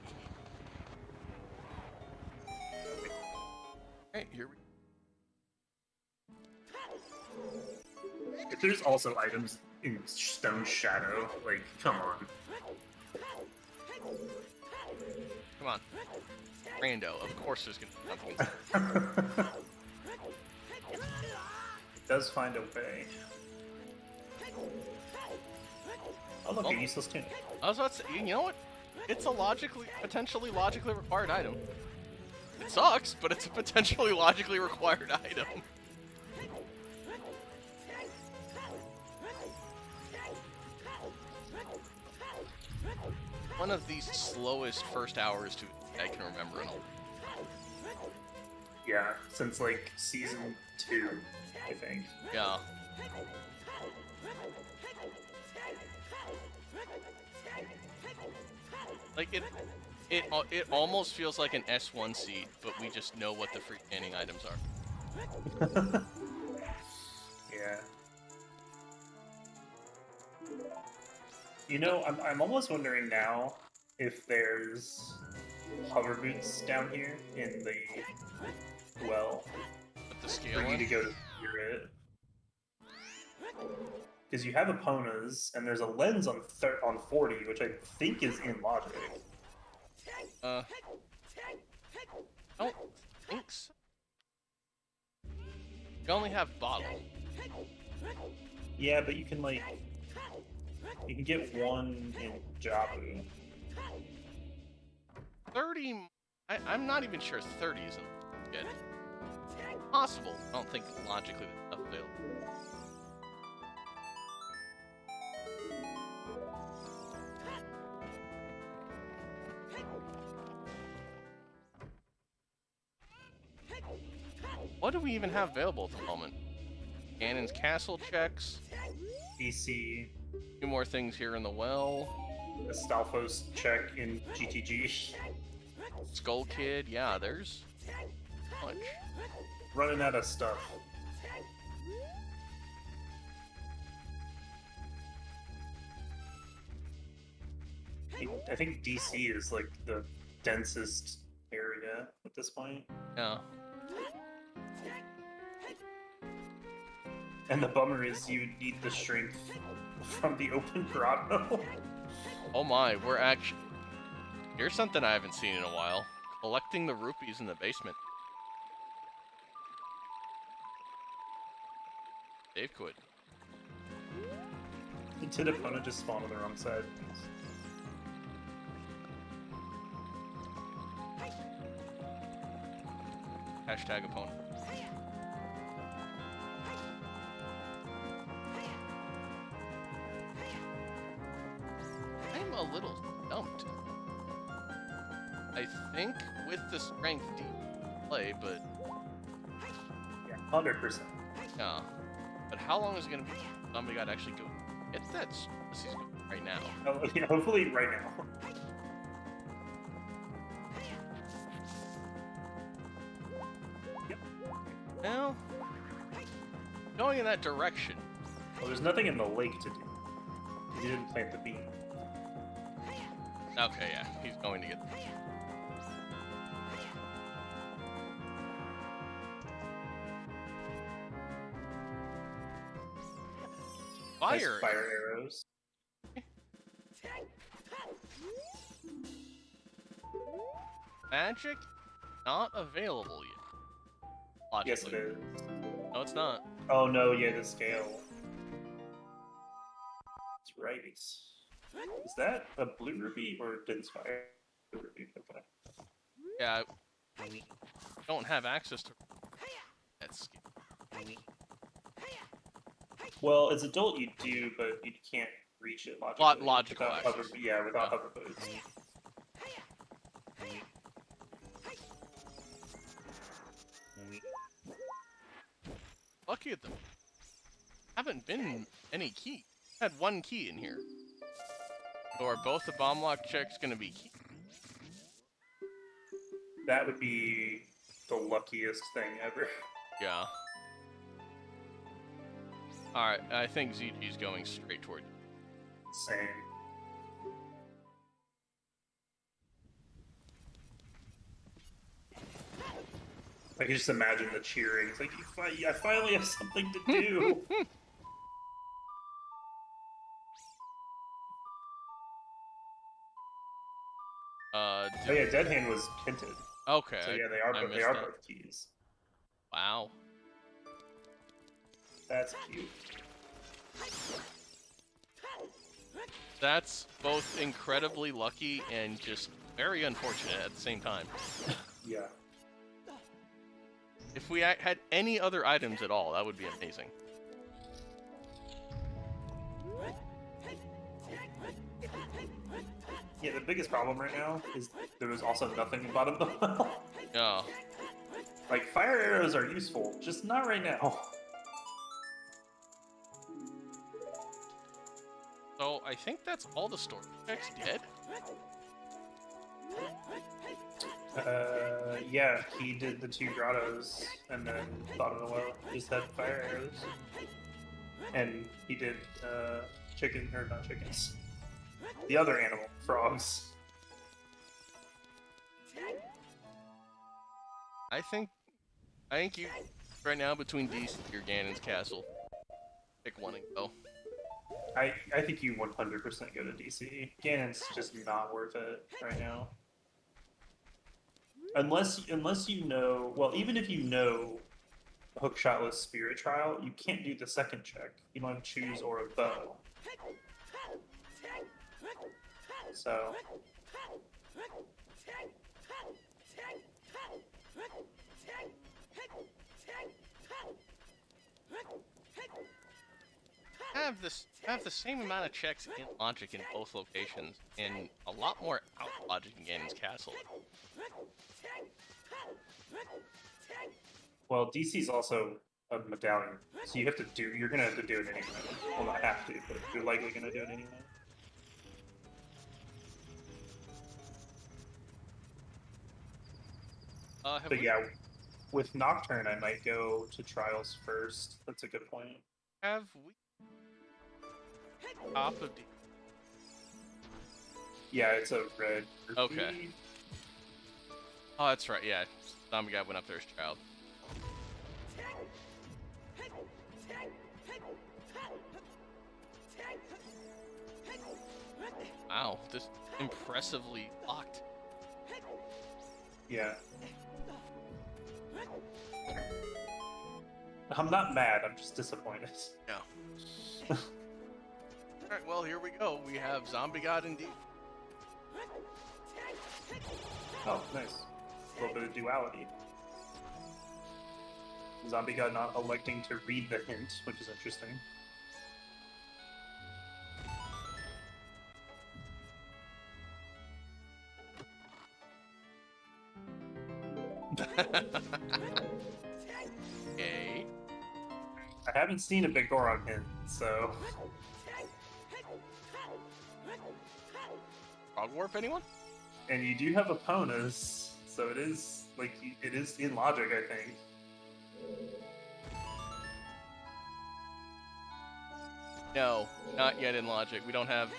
Alright, here we If there's also items in Stone Shadow, like, come on. Come on. Rando, of course there's gonna be something. It does find a way. Oh look, Well, a useless tunic. I was about to say, you know what? It's a potentially logically required item. It sucks, but it's a potentially logically required item. One of the slowest first hours I can remember in a Yeah, since like season 2, I think. Yeah. Like it almost feels like an S1 seed, but we just know what the freestanding items are. Yeah. You know, I'm almost wondering now if there's hover boots down here in the well. But the scale For you to go to hear it. Because you have Epona's, and there's a lens on 40, which I think is in logic. I don't think so. You only have bottle. Yeah, but you can like you can get one in Jabu. 30. I'm not even sure 30 isn't good. Possible. I don't think logically that's available. What do we even have available at the moment? Ganon's Castle checks. DC. Two more things here in the well. Astolfo's check in GTG. Skull Kid, yeah, there's much. Running out of stuff. I think DC is like the densest area at this point. Yeah. And the bummer is you need the strength from the open grotto. Oh my, we're actually... Here's something I haven't seen in a while. Collecting the rupees in the basement. Dave quit. Did Epona just spawn on the wrong side? Hashtag opponent. I'm a little stumped. I think with the strength D play, but... Yeah, 100%. Yeah. But how long is it going to be somebody got to actually go get that season right now? Oh, yeah, hopefully right now. Well, going in that direction. Well, there's nothing in the lake to do. You didn't plant the bean. Okay, yeah, he's going to get... Nice Fire. fire arrows. Magic not available yet. Yes, Logically. it is. No, it's not. Oh no, yeah, the scale. That's right. Is that a blue ruby or Dinspire ruby? Okay. Yeah, we don't have access to that skill. Well, as adult you do, but you can't reach it logically. Logical without access. without Yeah. hover boots. Lucky at them. Haven't been any key. Had one key in here. So are both the bomb lock checks gonna be key? That would be the luckiest thing ever. Yeah. Alright, I think ZG's going straight toward you. Same. I can just imagine the cheering. It's like, I finally have something to do. Oh yeah, Dead Hand was hinted. Okay. So yeah, they are both keys. Wow. That's cute. That's both incredibly lucky and just very unfortunate at the same time. Yeah. If we had any other items at all, that would be amazing. Yeah, the biggest problem right now is there was also nothing in bottom of the well. Yeah. Like, fire arrows are useful, just not right now. So I think that's all the storage checks dead. Yeah, he did the 2 grottos, and then bottom of the well just had fire arrows. And he did, chicken, or not chickens. The other animal, frogs. I think you right now between DC or Ganon's castle. Pick one and go. I think you 100% go to DC. Ganon's just not worth it right now. Unless you know, well, even if you know Hookshotless Spirit Trial, you can't do the second check. You don't have to choose or a bow. So. Have the same amount of checks in logic in both locations, and a lot more out logic in Ganon's castle. Well, DC's also a medallion, so you have to do. You're gonna have to do it anyway. Well, not have to, but you're likely gonna do it anyway. But yeah, with Nocturne, I might go to Trials first. That's a good point. Have we top of D? Yeah, it's a red. Okay. Oh, that's right. Yeah, zombie guy went up there as child. Wow, this impressively locked. Yeah. I'm not mad, I'm just disappointed. Yeah. Alright, well, here we go. We have Zombie God indeed. Oh, nice. A little bit of duality. Zombie God not electing to read the hint, which is interesting. Okay. I haven't seen a big Goron hint, so... Frog Warp, anyone? And you do have Eponas, so it is, like, it is in logic, I think. No, not yet in logic. We don't have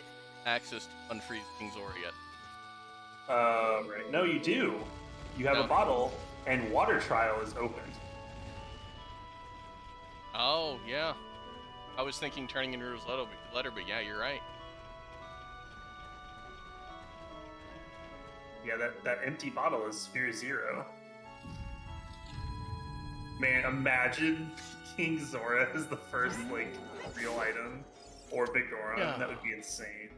access to unfreeze King Zora yet. Right. No, you do. You have No. a bottle, and Water Trial is opened. Oh, yeah. I was thinking turning into his letter, but yeah, you're right. Yeah, that empty bottle is Sphere Zero. Man, imagine King Zora as the first, like, real item. Or Big Goron. Yeah. That would be insane.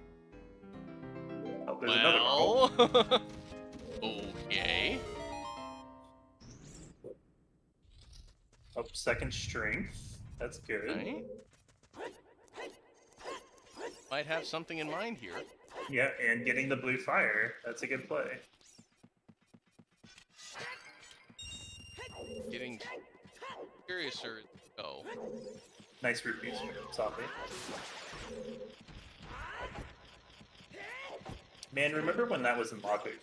Oh, there's another bottle. Okay. Oh, second strength. That's good. Right. Might have something in mind here. Yeah, and getting the blue fire. That's a good play. Getting curiouser. Oh. Nice root piece, softly. Man, remember when that was in logic?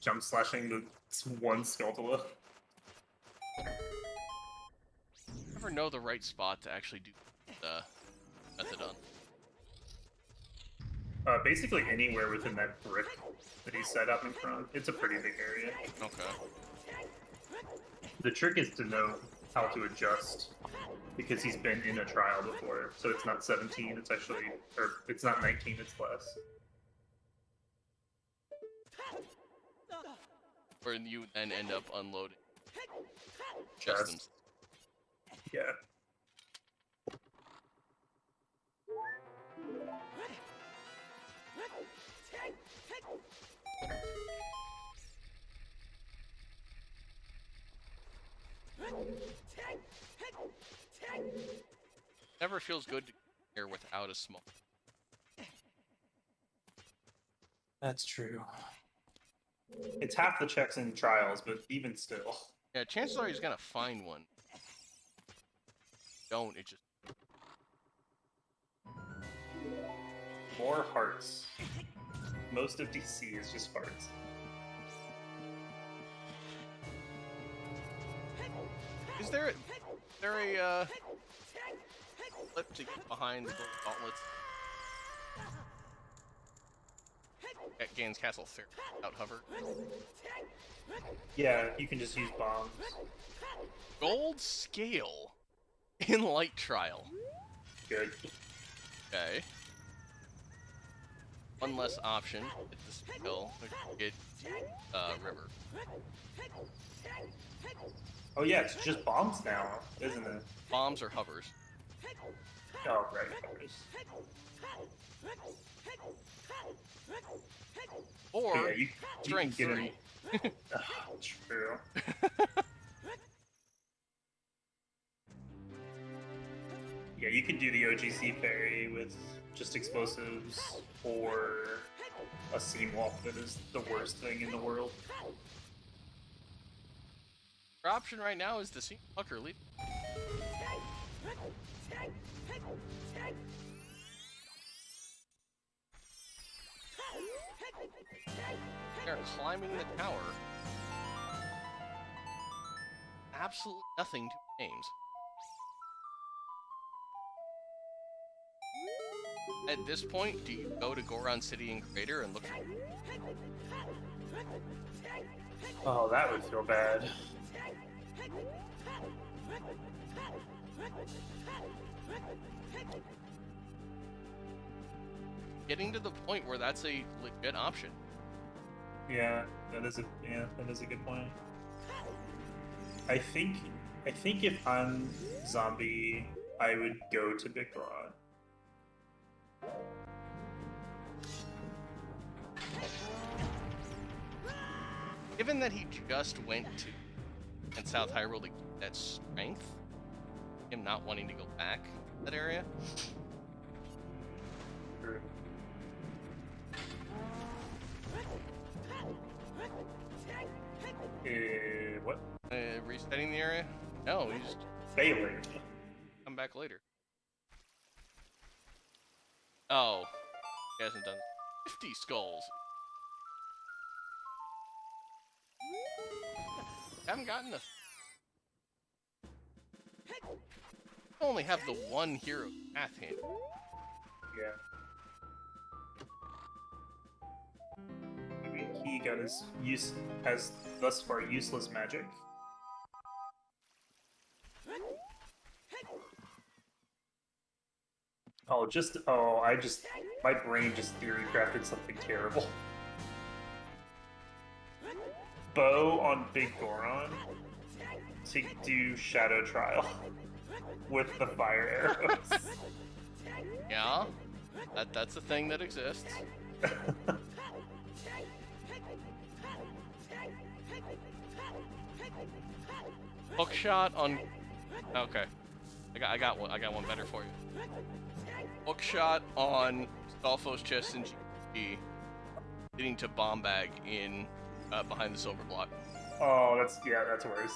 Jump slashing the one Skulltula. Never know the right spot to actually do the method on. Basically anywhere within that brick that he set up in front. It's a pretty big area. Okay. The trick is to know how to adjust, because he's been in a trial before, so it's not 17, it's actually, or it's not 19, it's less. Where you then end up unloading. Just. Yeah. Never feels good to here without a smoke. That's true. It's half the checks in trials, but even still. Yeah, chances are he's gonna find one. Don't, it just... More hearts. Most of DC is just hearts. Is there a flip to get behind the gauntlets at Gaines Castle Fair without hover? Yeah, you can just use bombs. Gold scale in light trial. Good. Okay. One less option. Get the skill. Get river. Oh yeah, it's just bombs now, isn't it? Bombs or hovers. Oh, right. Or yeah, you strength can get 3. Oh, true. Yeah, you can do the OGC parry with just explosives or a seam walk that is the worst thing in the world. Our option right now is to see Pucker lead. They're climbing the tower. Absolutely nothing to names. At this point, do you go to Goron City and Crater and look for... Oh, that would feel bad. Getting to the point where that's a legit option. Yeah, that is a good point. I think if I'm zombie, I would go to Big Rod. Given that he just went to in South Hyrule to get that strength, him not wanting to go back to that area. True. What? Resetting the area? No, he's just Failing. come back later. Oh, he hasn't done 50 skulls. Haven't gotten the. Only have the one hero path hand. Yeah. Maybe he got his has thus far useless magic. My brain just theory crafted something terrible. Bow on Big Goron to do Shadow Trial with the fire arrows. Yeah, that's a thing that exists. Hookshot on. Okay, I got one better for you. Hookshot on Stalfo's chest in GP, leading to bomb bag in behind the silver block. Oh, that's worse.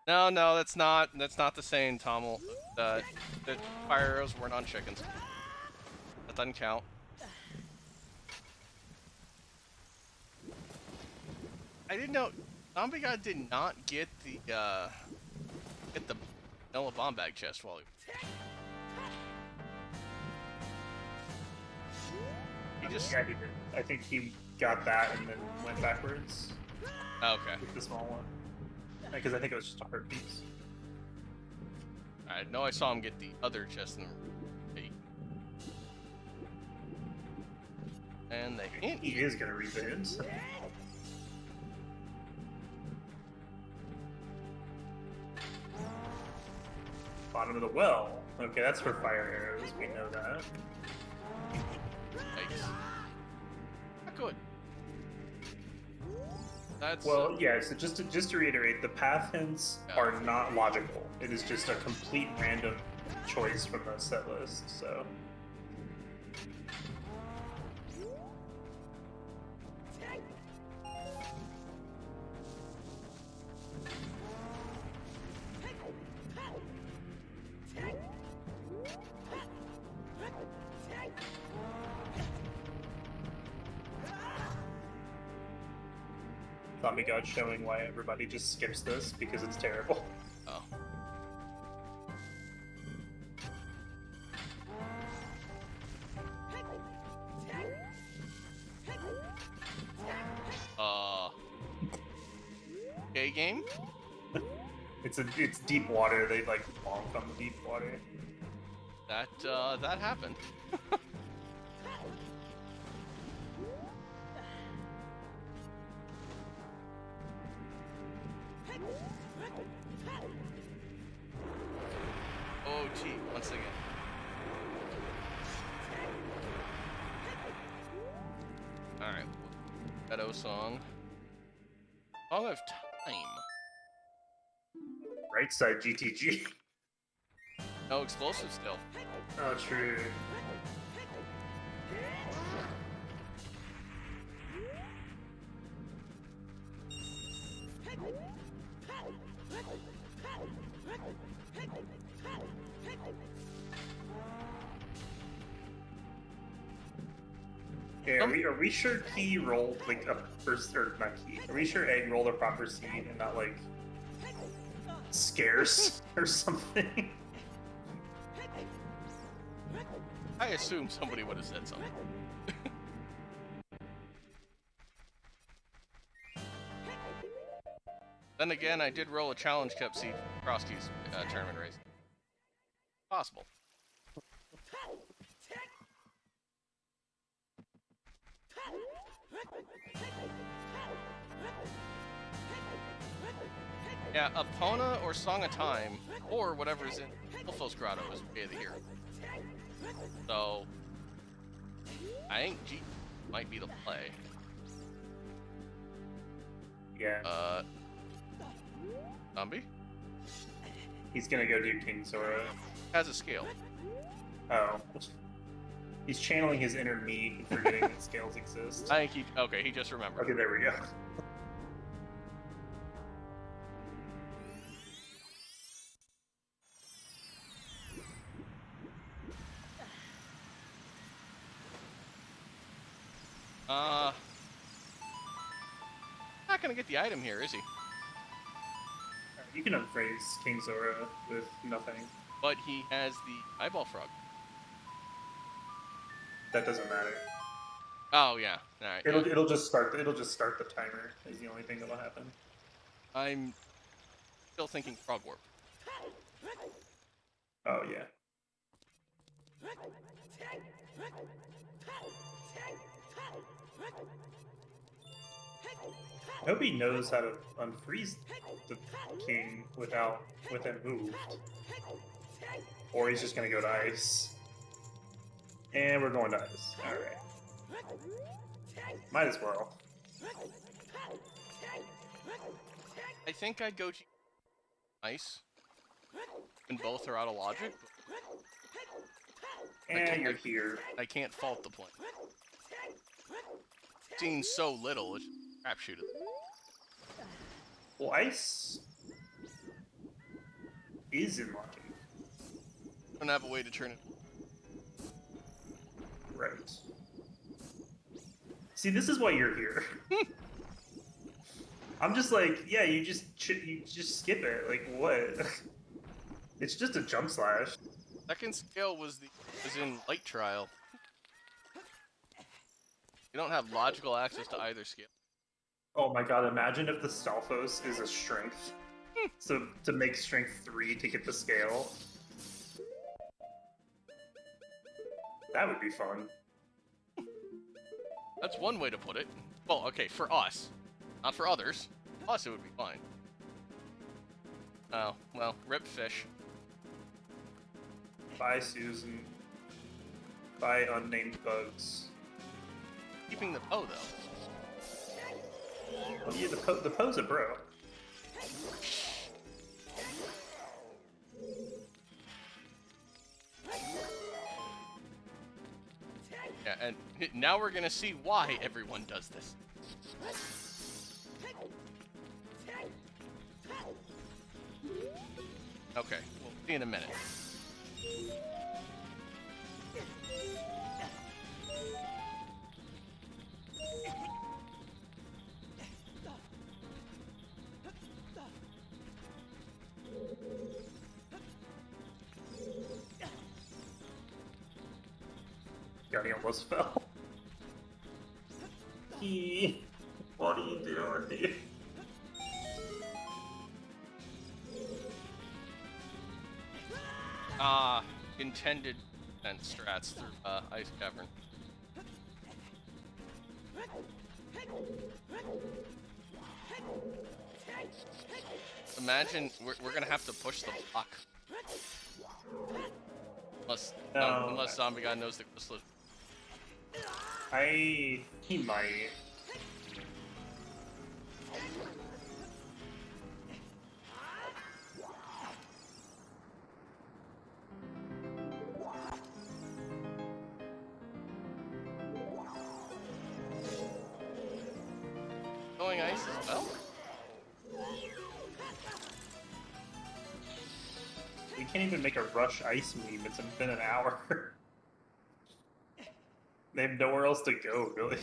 No, that's not the same, Tommel. The fire arrows weren't on chickens. That doesn't count. I didn't know Zombie God did not get the vanilla bomb bag chest while he just. Yeah, he did. I think he got that and then went backwards. Okay. With the small one. Because I think it was just a heart piece. I know I saw him get the other chest in the and they hint. He is gonna reboot. Bottom of the well. Okay, that's for fire arrows. We know that. Yikes. Not good. That's well, yeah. So just to reiterate, the path hints are not logical. It is just a complete random choice from the set list. So. Zombie God showing why everybody just skips this because it's terrible. Oh. Okay, game? It's deep water. They like bonk on the deep water. That happened. OT once again. Alright. Meadow song. Song of Time. Right side GTG. No explosive still. Oh, true. Yeah, are we sure Key rolled like a first, or not Key? Are we sure Egg rolled a proper seed and not like scarce or something? I assume somebody would have said something. Then again, I did roll a challenge cup seed for Frosty's tournament race. Possible. Yeah, Epona or Song of Time, or whatever's in Ulfos Grotto is way of the hero. So, I think G might be the play. Yeah. Zombie? He's gonna go do King Sora. Has a scale. Oh. He's channeling his inner me, forgetting that scales exist. I think he just remembered. Okay, there we go. Not gonna get the item here, is he? You can unphrase King Zora with nothing. But he has the eyeball frog. That doesn't matter. Oh yeah. All right. It'll Yeah. it'll just start the timer. Is the only thing that'll happen. I'm still thinking frog warp. Oh yeah. I hope he knows how to unfreeze the king with him moved. Or he's just gonna go to ice. And we're going to ice. Alright. Might as well. I think I'd go to ice when both are out of logic. And you're here. I can't fault the plan. Seen so little, it's crapshoot. Well, ice is in locking. Don't have a way to turn it. Right. See, this is why you're here. I'm just like, yeah, you just skip it. Like what? It's just a jump slash. Second scale was in light trial. You don't have logical access to either scale. Oh my god! Imagine if the Stalfos is a strength. So to make strength 3 to get the scale. That would be fun. That's one way to put it. Well, okay, for us. Not for others. For us, it would be fine. Oh, well, rip fish. Bye, Susan. Bye, unnamed bugs. Keeping the Poe, though. Oh yeah, the Poe's a bro. Yeah, and now we're gonna see why everyone does this. Okay, we'll see in a minute. God, he almost fell. What are you doing, dude? Intended defense strats through Ice Cavern. Imagine we're gonna have to push the block. Unless Zombie God knows the crystal. He might. Going ice as well? We can't even make a rush ice meme. It's been an hour. They have nowhere else to go, really.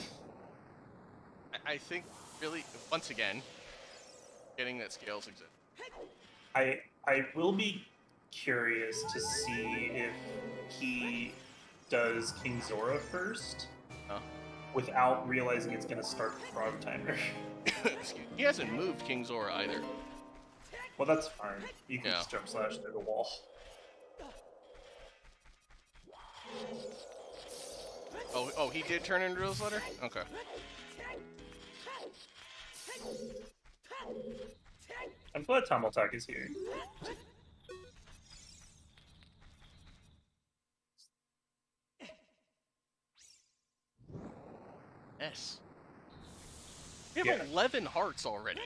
I think, really, once again, getting that scales exist. I will be curious to see if he does King Zora first, without realizing it's going to start the frog timer. He hasn't moved King Zora either. Well, that's fine. You can just jump slash through the wall. Oh, he did turn into a letter? Okay. I'm glad Tomaltak is here. Yes. We have 11 hearts already.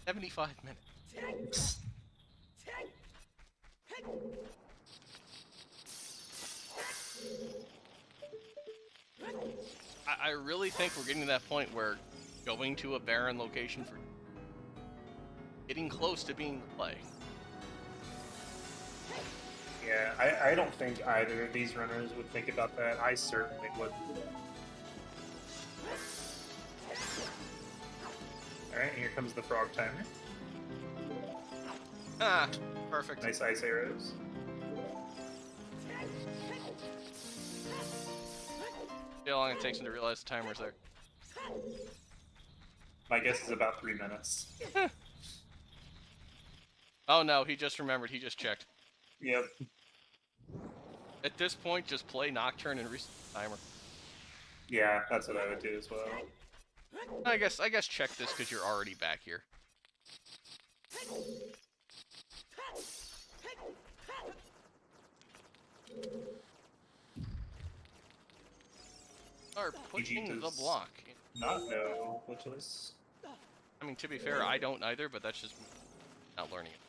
75 minutes. I really think we're getting to that point where going to a barren location for getting close to being the play. Yeah, I don't think either of these runners would think about that. I certainly wouldn't. Alright, here comes the frog timer. Ah, perfect. Nice ice arrows. how long it takes him to realize the timer's there. My guess is about 3 minutes. Oh no, he just remembered. He just checked. Yep. At this point, just play Nocturne and reset the timer. Yeah, that's what I would do as well. I guess check this because you're already back here. Are pushing the block. Not know glitchless. I mean, to be fair, I don't either, but that's just not learning it.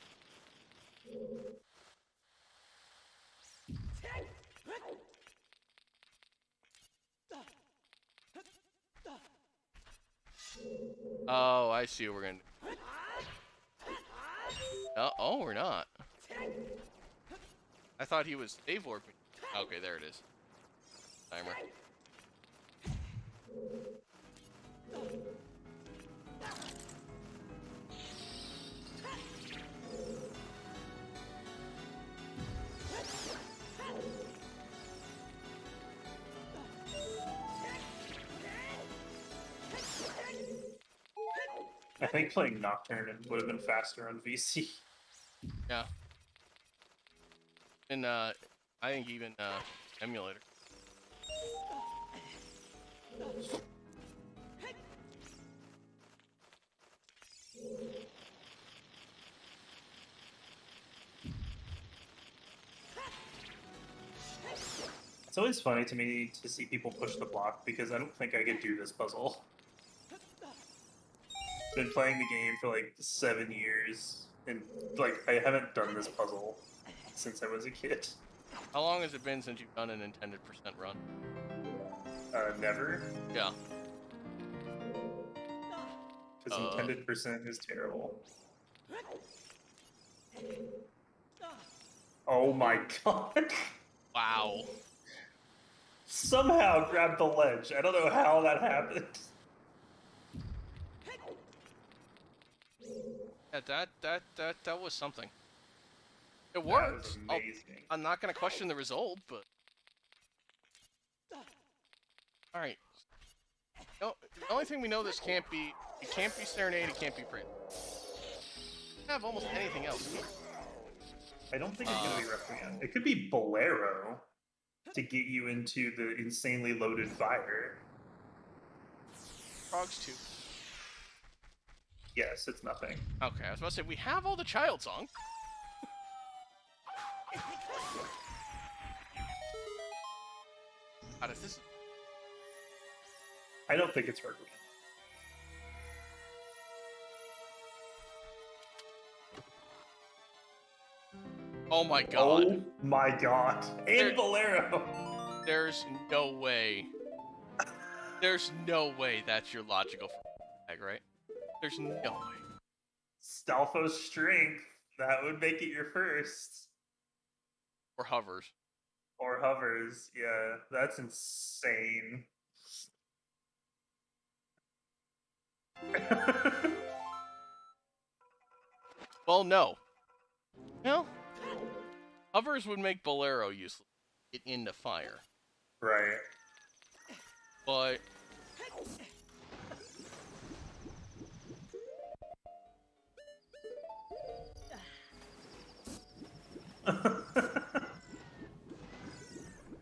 Oh, I see what we're gonna do. Oh, we're not. I thought he was save warping. Okay, there it is. Timer. I think playing Nocturne would have been faster on VC. Yeah. And I think even emulator. It's always funny to me to see people push the block because I don't think I could do this puzzle. Been playing the game for like 7 years, and like I haven't done this puzzle since I was a kid. How long has it been since you've done an intended percent run? Never. Yeah. Because intended percent is terrible. Oh my god. Wow. Somehow grabbed the ledge. I don't know how that happened. Yeah, that was something. It That worked. was amazing. I'm not gonna question the result, but all right. No, the only thing we know this can't be. It can't be Serenade. It can't be Prince. Have almost anything else. I don't think it's gonna be Requiem. It could be Bolero to get you into the insanely loaded fire. Frogs too. Yes, it's nothing. Okay, I was about to say we have all the child song. God, if this. I don't think it's Requiem. Oh my god. Oh my god. And Bolero! There's no way. There's no way that's your logical flag, right? There's no way. Stalfo's Strength. That would make it your first. Or hovers. Or hovers. Yeah, that's insane. Well, no. No. Hovers would make Bolero useless. Get into fire. Right. But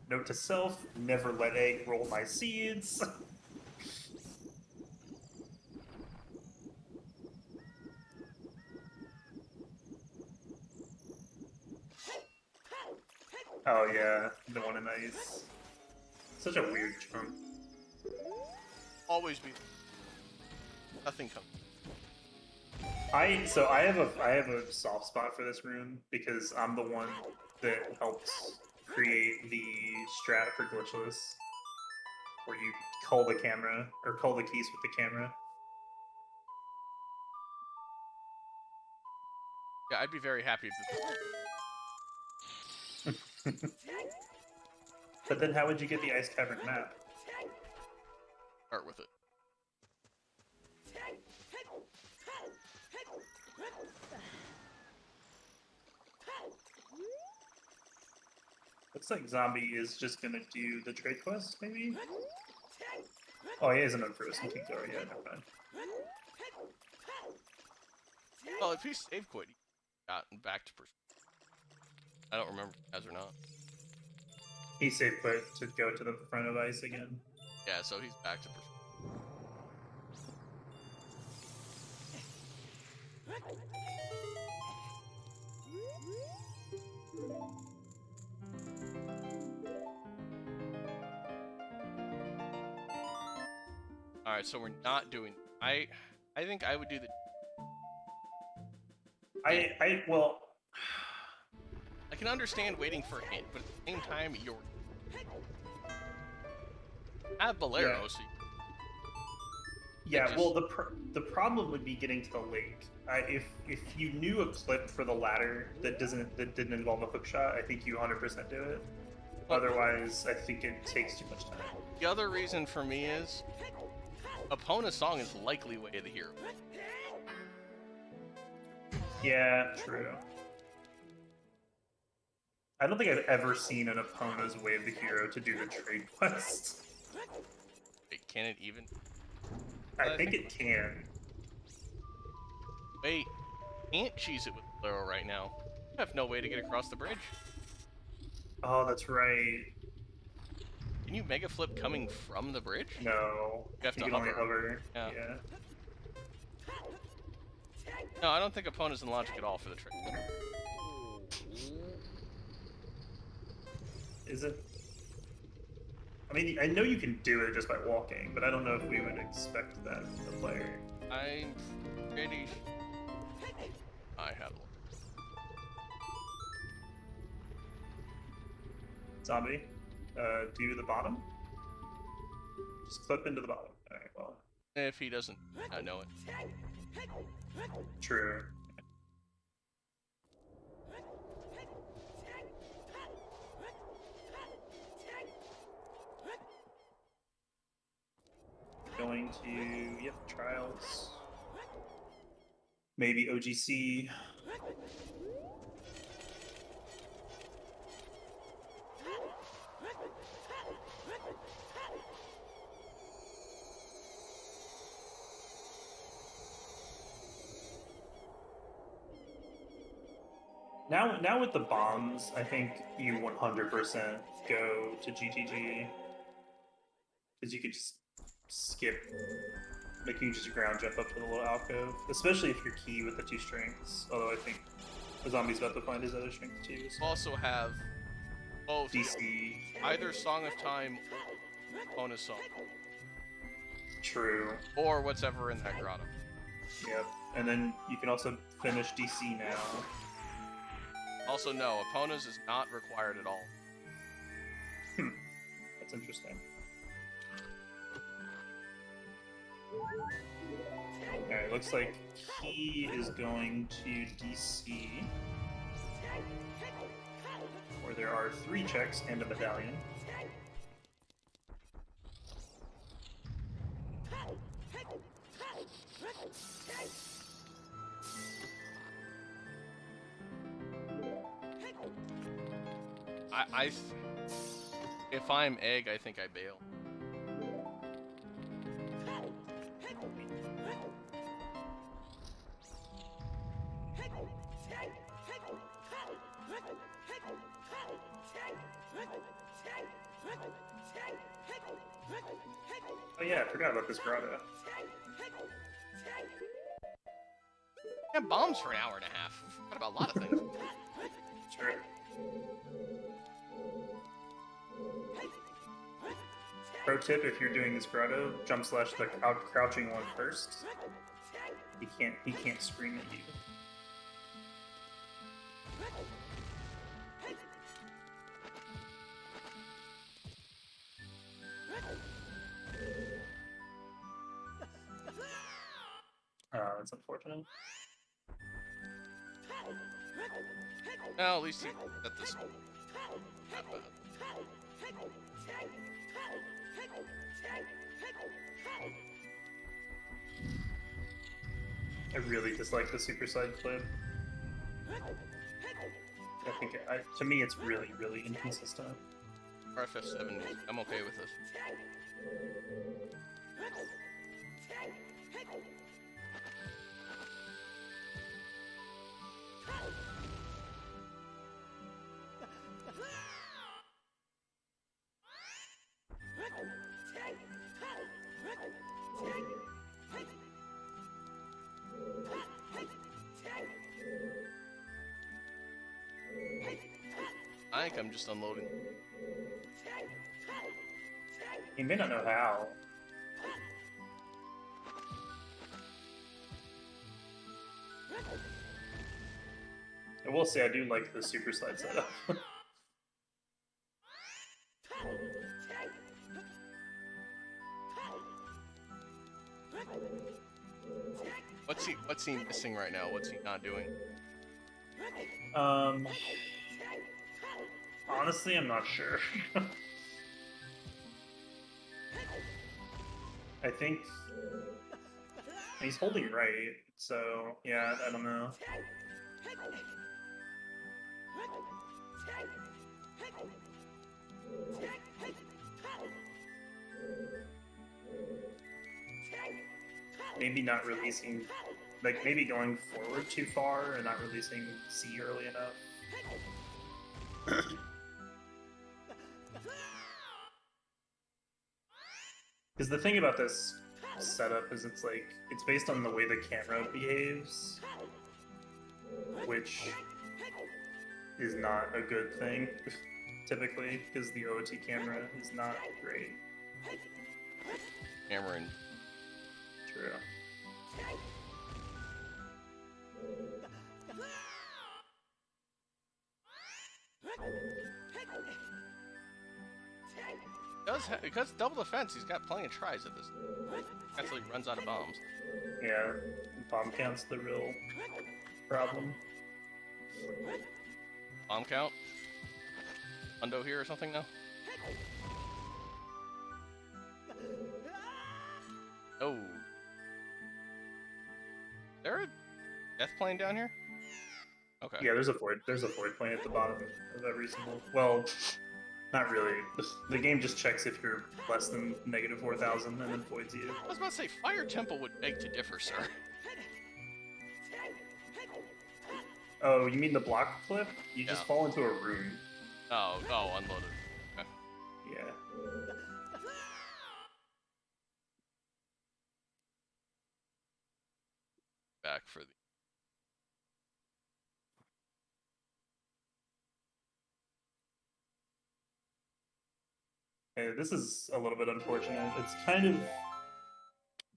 Note to self, never let egg roll my seeds. Oh yeah, the one in ice. Such a weird jump. always be. Nothing comes. I have a soft spot for this room because I'm the one that helped create the strat for glitchless, where you cull the camera or cull the keys with the camera. Yeah, I'd be very happy if this. But then how would you get the Ice Cavern map? Start with it. Looks like Zombie is just gonna do the trade quest, maybe? Oh, he has an unfrozen kick over. Yeah, never mind. Well, if he save quit, he got back to I don't remember if he has or not. He safe quit to go to the front of ice again. Yeah, so he's back to Alright, so we're not doing... I think I would do the... Well... I can understand waiting for a hint, but at the same time, you're... Have Bolero, Yeah. so... Yeah, just... well, the problem would be getting to the lake. If you knew a clip for the ladder that didn't involve a hook shot, I think you 100% do it. Otherwise, I think it takes too much time. The other reason for me is... Epona's song is likely Way of the Hero. Yeah, true. I don't think I've ever seen an Epona's Way of the Hero to do the trade quest. Wait, can it even? I think it can. Wait, can't cheese it with Bolero right now. I have no way to get across the bridge. Oh, that's right. Can you mega flip coming from the bridge? No. You have to can only hover. Yeah. Yeah. No, I don't think Epona's in logic at all for the trick. Is it? I mean, I know you can do it just by walking, but I don't know if we would expect that from the player. I'm pretty... I have a look. Zombie, do the bottom. Just clip into the bottom. Alright, well. If he doesn't know it. True. Going to, yep, trials. Maybe OGC. Now with the bombs, I think you 100% go to GTG. Because you could just skip, like you just ground jump up to the little alcove. Especially if you're key with the 2 strengths. Although I think the zombie's about to find his other strength too. You also have both DC. either Song of Time or Epona's song. True. Or whatever in that grotto. Yep. And then you can also finish DC now. Also, no, Epona's is not required at all. That's interesting. Alright, looks like he is going to DC. Where there are 3 checks and a medallion. If I'm Egg, I think I bail. Oh yeah, I forgot about this grotto. Yeah, bombs for an hour and a half. I forgot about a lot of things. Sure. Pro tip, if you're doing this grotto, jump slash the crouching one first. He can't scream at you. That's unfortunate. No, at least he got this one. Not bad. I really dislike the super side flip. I think, to me, it's really, really inconsistent. RFF7, I'm okay with this. tank, I'm just unloading. He may not know how. I will say I do like the super slide setup. What's he missing right now? What's he not doing? Honestly, I'm not sure. I think he's holding right, so yeah, I don't know. Maybe not releasing, like maybe going forward too far and not releasing C early enough. Because the thing about this setup is it's based on the way the camera behaves, which is not a good thing, typically, because the OT camera is not great. Cameron. True. Because double defense, he's got plenty of tries at this. Until he runs out of bombs. Yeah, bomb count's the real problem. Bomb count? Undo here or something now? Oh. There a death plane down here? Okay. Yeah, there's a void plane at the bottom of every single. Well, not really. The game just checks if you're less than -4,000 and then voids you. I was about to say, Fire Temple would beg to differ, sir. Oh, you mean the block clip? You just fall into a room. Oh, unloaded. Okay. Yeah. Back for the... This is a little bit unfortunate. It's kind of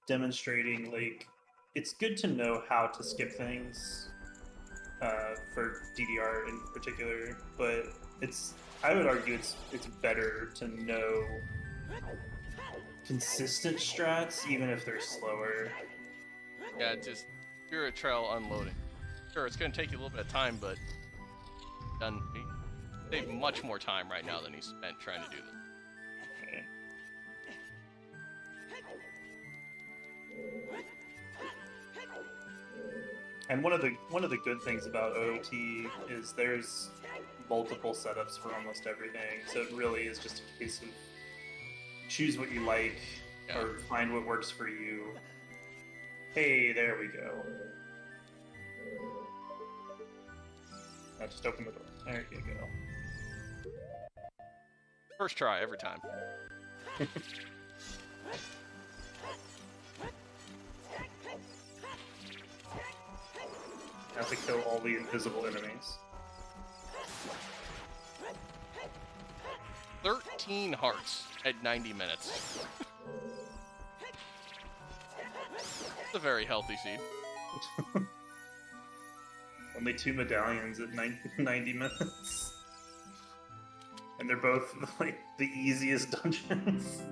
demonstrating, like, it's good to know how to skip things for DDR in particular, but I would argue it's better to know consistent strats, even if they're slower. Yeah, just Spirit Trail unloading. Sure, it's going to take you a little bit of time, but he saved much more time right now than he spent trying to do this. Okay. And one of the good things about OOT is there's multiple setups for almost everything, so it really is just a case of choose what you like or find what works for you. Hey, there we go. Now just open the door. There you go. First try every time. Have to kill all the invisible enemies. 13 hearts at 90 minutes. It's a very healthy seed. Only 2 medallions at 90 minutes. And they're both, like, the easiest dungeons.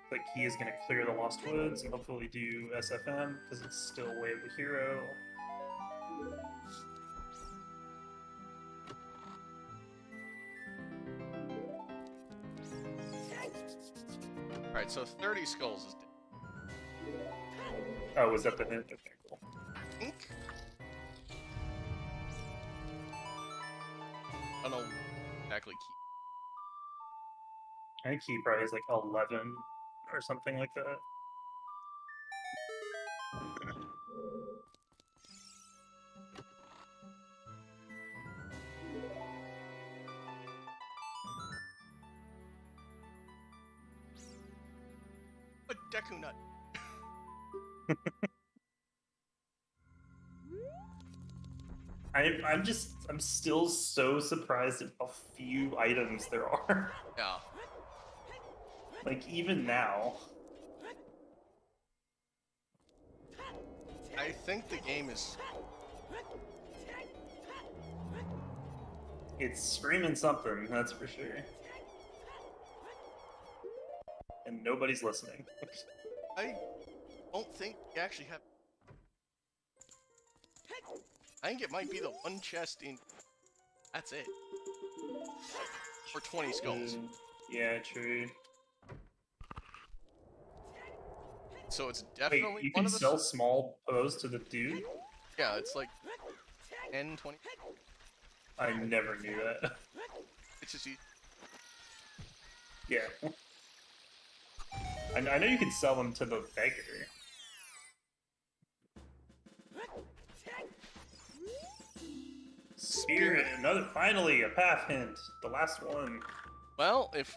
Like, he is going to clear the Lost Woods and hopefully do SFM, because it's still Way of the Hero. Alright, so 30 skulls is dead. Oh, was that the hint? Okay, cool. I think? I don't know exactly. I think he probably has like 11 or something like that. Deku Nut. I'm still so surprised at how few items there are. Yeah. Like, even now. I think the game is... It's screaming something, that's for sure. And nobody's listening. I don't think we actually have... I think it might be the one chest in... That's it. For 20 skulls. Yeah, true. So it's Wait, definitely you one can of the... sell small bows to the dude? Yeah, it's like 10, 20... I never knew that. It's just... Yeah. I know you can sell them to the beggar. Spirit, finally, a path hint. The last one. Well, if...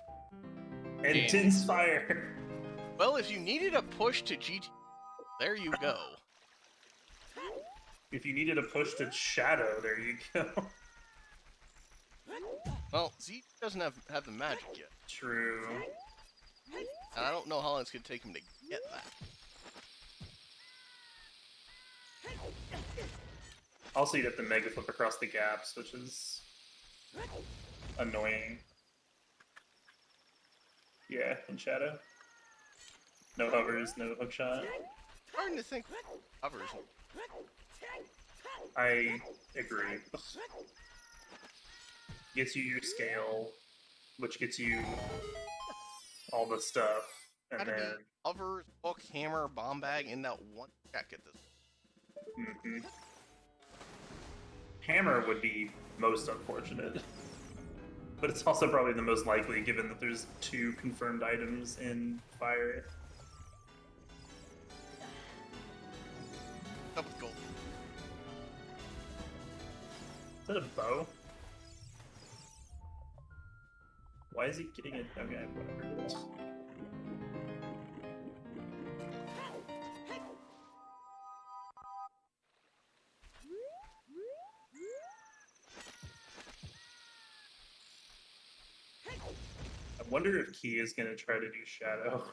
And Din's Fire. Well, if you needed a push to GT... There you go. If you needed a push to Shadow, there you go. Well, Z doesn't have the magic yet. True. And I don't know how long it's going to take him to get that. Also, you'd have to Mega Flip across the gaps, which is annoying. Yeah, in Shadow. No hovers, no hookshot. Starting to think hovers. I agree. Gets you your scale, which gets you all the stuff, and Gotta then... be hovers, hook, hammer, bomb bag in that one check at this. Hammer would be most unfortunate. But it's also probably the most likely, given that there's 2 confirmed items in Fire. Up with gold. Is that a bow? Why is he getting it? Okay, whatever. I wonder if Key is going to try to do Shadow.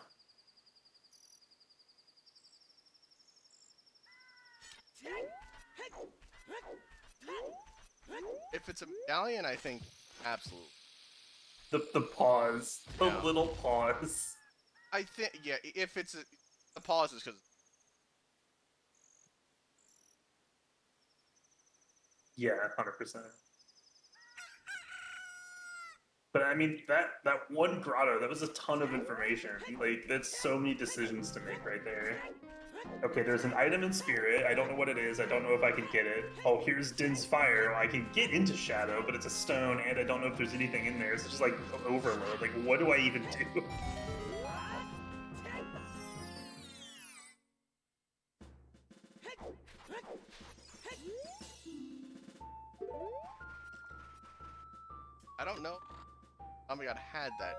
If it's a medallion, I think absolutely. The pause. The little pause. I think, yeah, if it's the pause is because... Yeah, 100%. But I mean, that one grotto, that was a ton of information. Like, that's so many decisions to make right there. Okay, there's an item in Spirit. I don't know what it is. I don't know if I can get it. Oh, here's Din's Fire. I can get into Shadow, but it's a stone, and I don't know if there's anything in there. It's just like overload. Like, what do I even do? I don't know. Oh my god, had that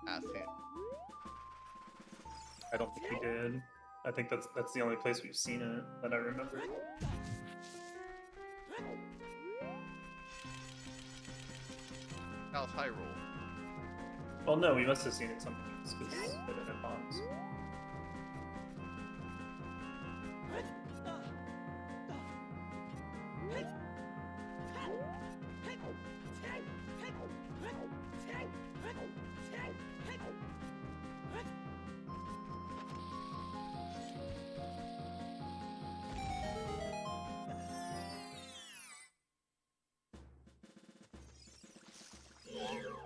path hint. I don't think we did. I think that's the only place we've seen it that I remember. South Hyrule. Well, no, we must have seen it sometimes because it had bombs.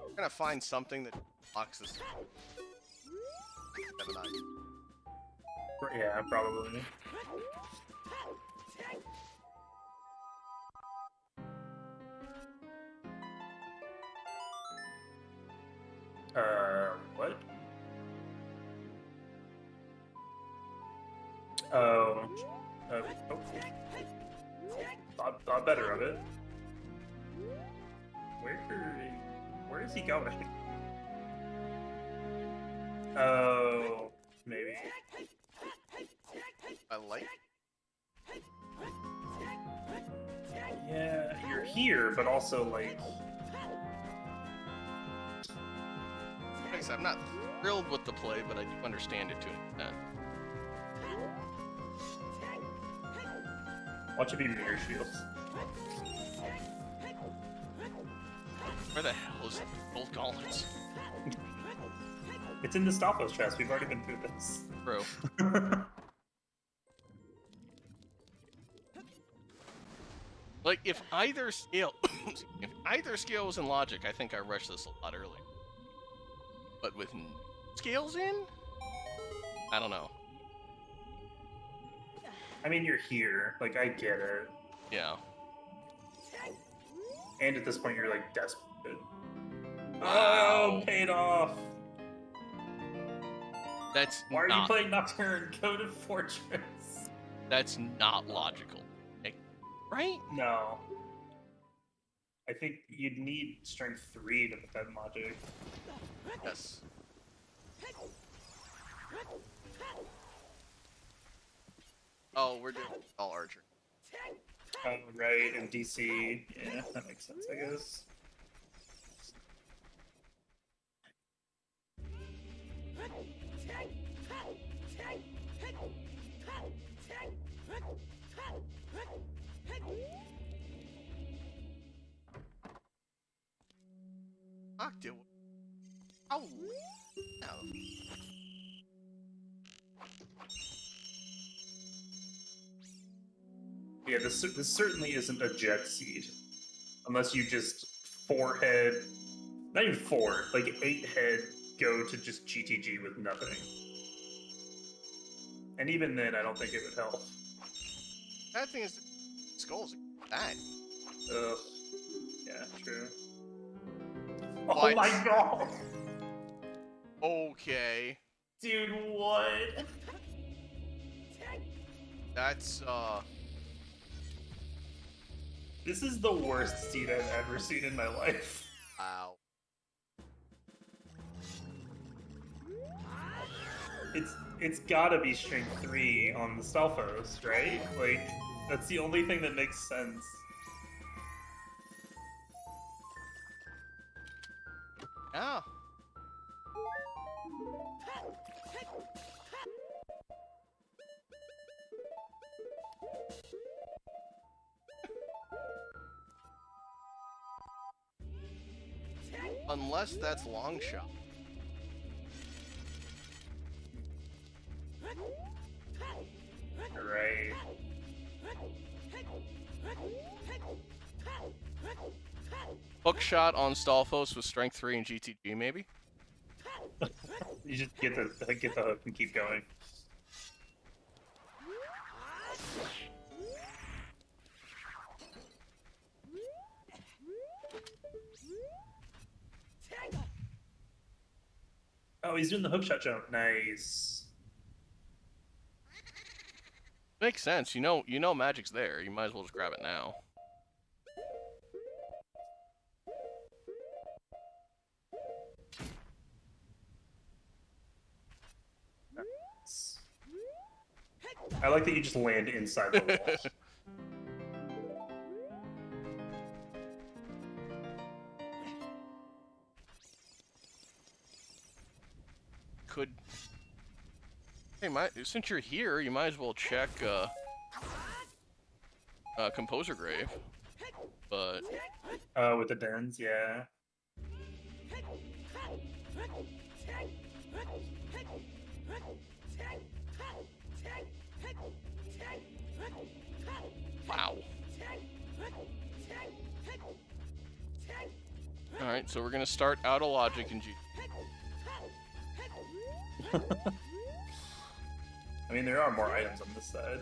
I'm gonna find something that blocks this. Yeah, probably. What? Oh. Thought better of it. Where is he going? Oh. maybe. I like. Yeah, you're here, but also like. Like I said, I'm not thrilled with the play, but I do understand it to an extent. Watch it be mirror shields. Where the hell is Gold Gauntlets? It's in the Stalfos chest. We've already been through this. Bro. Like, if either scale was in logic, I think I rushed this a lot earlier. But with scales in? I don't know. I mean, you're here. Like, I get it. Yeah. And at this point, you're like desperate. Wow. Oh, paid off. That's Why are not, you playing Nocturne? Go to Fortress. That's not logical. Right? No. I think you'd need Strength 3 to put that in logic. Yes. Oh, we're doing all archer. Oh, right, and DC. Yeah, that makes sense, I guess. Octo. Ow. No. Yeah, this certainly isn't a jet seed. Unless you just 4-head, not even 4, like 8-head go to just GTG with nothing. And even then, I don't think it would help. Bad thing is, skulls that. Ugh. Yeah, true. What? Oh my god! Okay. Dude, what? That's, This is the worst seed I've ever seen in my life. Wow. It's gotta be Strength 3 on the Stalfos, right? Like, that's the only thing that makes sense. Yeah. Unless that's long shot. Right. Hook shot on Stalfos with strength 3 and GTG, maybe? You just get the hook and keep going. Oh, he's doing the hookshot jump. Nice. Makes sense. You know magic's there. You might as well just grab it now. I like that you just land inside the wall. Could... Hey, since you're here, you might as well check, Composer Grave. But... With the dens, yeah. Wow. Alright, so we're gonna start out of logic in G. I mean, there are more items on this side.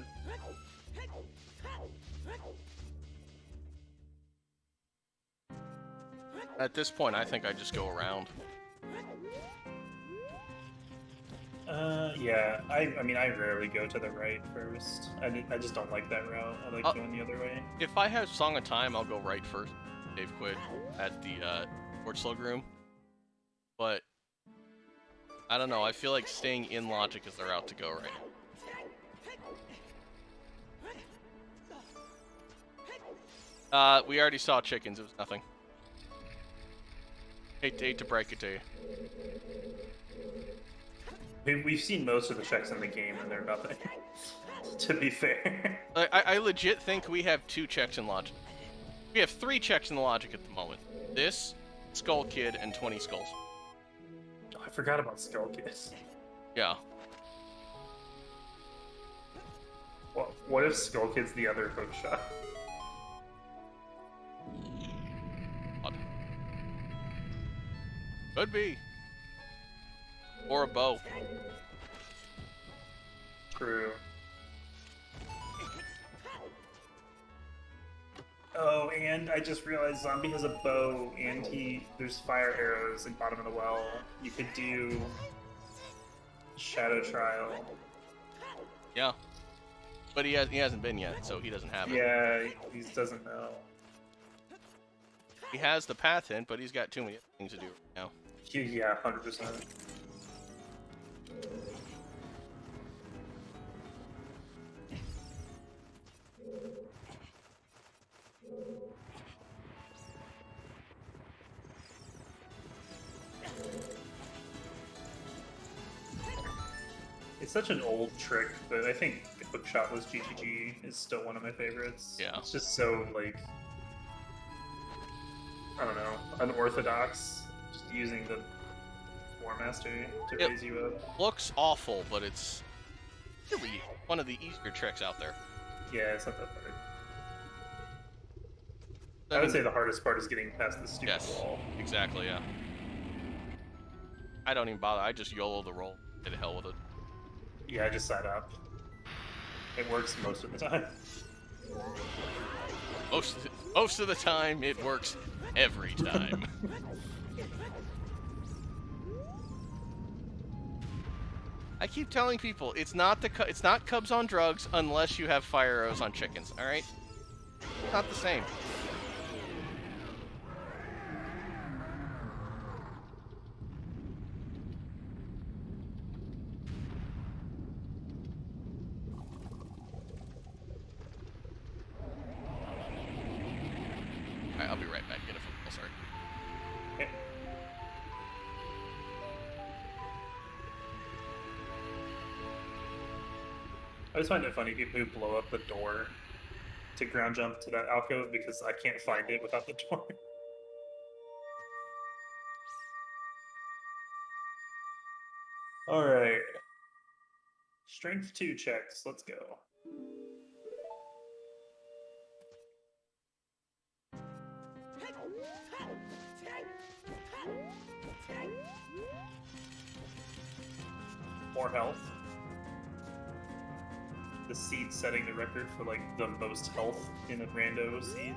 At this point, I think I just go around. Yeah. I mean, I rarely go to the right first. I just don't like that route. I like going the other way. If I have Song of Time, I'll go right first. Dave quit at the Torch Slug room. But I don't know. I feel like staying in logic is the route to go right now. We already saw chickens. It was nothing. Hate to break it to you. We've seen most of the checks in the game, and they're nothing. To be fair. I legit think we have 2 checks in logic. We have 3 checks in the logic at the moment. This, Skull Kid, and 20 skulls. Oh, I forgot about Skull Kids. Yeah. Well, what if Skull Kid's the other hook shot? Odd. Could be. Or a bow. True. Oh, and I just realized Zombie has a bow, and there's fire arrows in bottom of the well. You could do Shadow Trial. Yeah. But he hasn't been yet, so he doesn't have it. Yeah, he doesn't know. He has the path hint, but he's got too many things to do right now. Yeah, 100%. It's such an old trick, but I think the hookshot was GGG is still one of my favorites. Yeah. It's just so, like, I don't know, unorthodox, just using the War Master to raise you up. Looks awful, but it's really one of the easier tricks out there. Yeah, it's not that hard. I would say the hardest part is getting past the stupid wall. Exactly, yeah. I don't even bother. I just YOLO the roll. Get the hell with it. Yeah, I just side up. It works most of the time. Most of the time, it works every time. I keep telling people it's not Cubs on drugs unless you have fire arrows on chickens. All right, it's not the same. Alright, I'll be right back. Get a phone call, sorry. Okay. I just find it funny people who blow up the door to ground jump to that alcove because I can't find it without the door. Alright. Strength 2 checks. Let's go. More health. The seed setting the record for like the most health in a rando seed.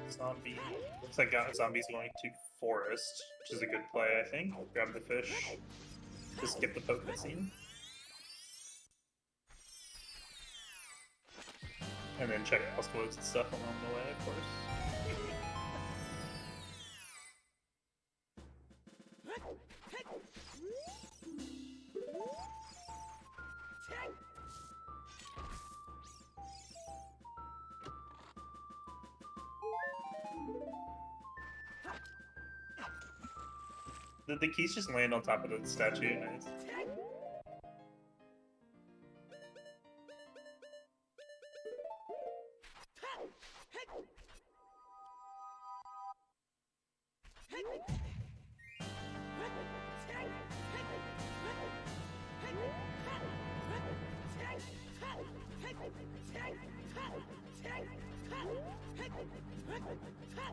Zombie. Looks like zombie's going to forest, which is a good play, I think. Grab the fish. Just skip the poke scene. And then check house woods and stuff along the way, of course. The keys just land on top of the statue. Nice.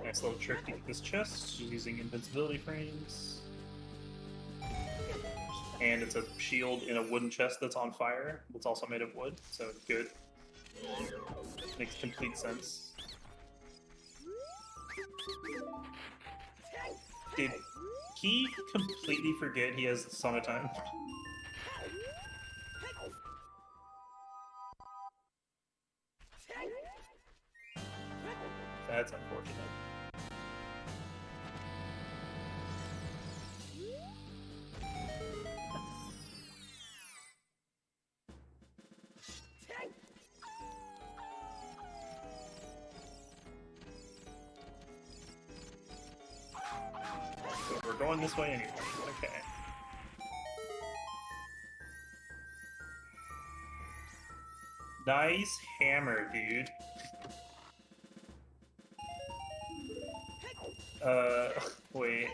Nice little trick to get this chest using invincibility frames. and it's a shield in a wooden chest that's on fire. It's also made of wood, so good. Makes complete sense. Did he completely forget he has Song of Time? That's unfortunate. But we're going this way anyway. Okay. Nice hammer, dude. Wait.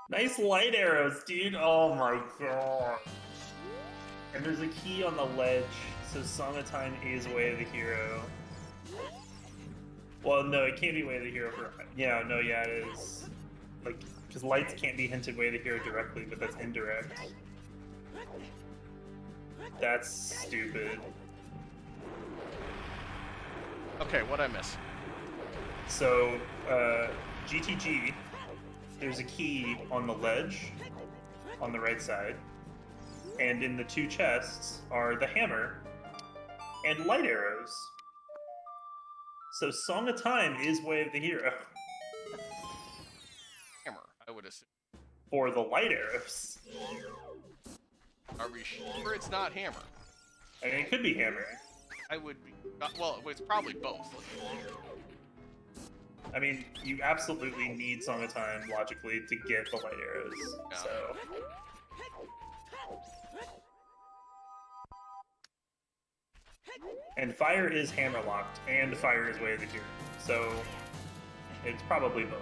Nice light arrows, dude. Oh my god. And there's a key on the ledge, so Song of Time is Way of the Hero. Well, no, it can't be Way of the Hero for... Yeah, no, yeah, it is. Like, because lights can't be hinted Way of the Hero directly, but that's indirect. That's stupid. Okay, what'd I miss? So, GTG, there's a key on the ledge on the right side, and in the two chests are the hammer and light arrows. So Song of Time is Way of the Hero. Hammer, I would assume. For the light arrows. Are we sure it's not hammer? I mean, it could be hammer. I would be... well, it's probably both. I mean, you absolutely need Song of Time, logically, to get the light arrows, Yeah. so... And fire is hammer-locked, and fire is Way of the Hero, so... It's probably both,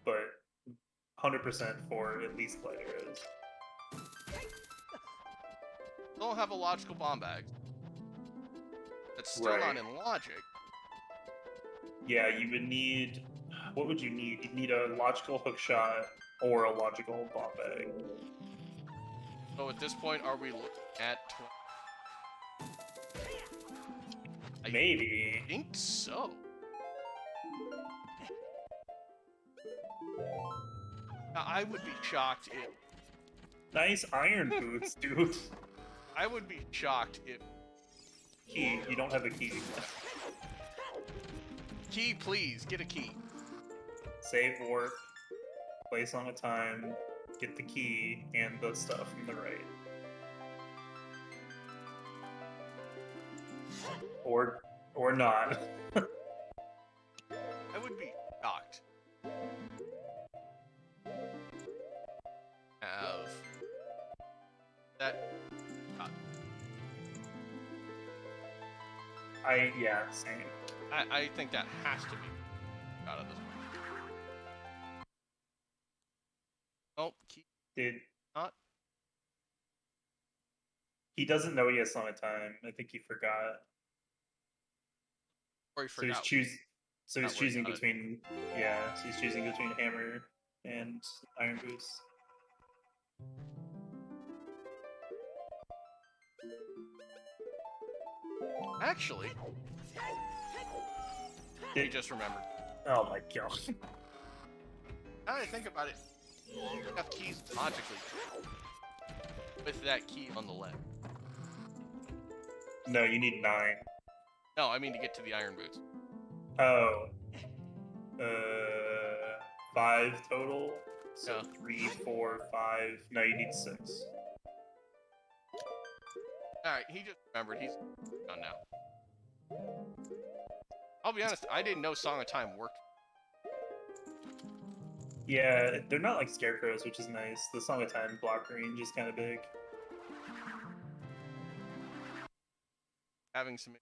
but 100% for at least light arrows. Don't have a logical bomb bag. That's still Right. not in logic. Yeah, you would need... What would you need? You'd need a logical hookshot or a logical bomb bag. So at this point, are we looking at... Maybe. I think so. Now, I would be shocked if... Nice iron boots, dude. I would be shocked if... Key. You don't have a key. Key, please, get a key. Save warp. Play Song of Time. Get the key and the stuff from the right. Or not. I would be shocked. Have... that... Yeah, same. I think that has to be out of this one. Oh, key Did not. he doesn't know he has Song of Time. I think he forgot. Or he So he's forgot. So he's Not worried choosing about it. between so he's choosing between hammer and iron boots. Actually, he just remembered. Oh my god. Now that I think about it, you have keys logically with that key on the left. No, you need 9. No, I mean to get to the iron boots. Oh. 5 total. So Yeah. 3, 4, 5. No, you need 6. Alright, he just remembered. He's done now. I'll be honest, I didn't know Song of Time worked. Yeah, they're not like scarecrows, which is nice. The Song of Time block range is kind of big. Having some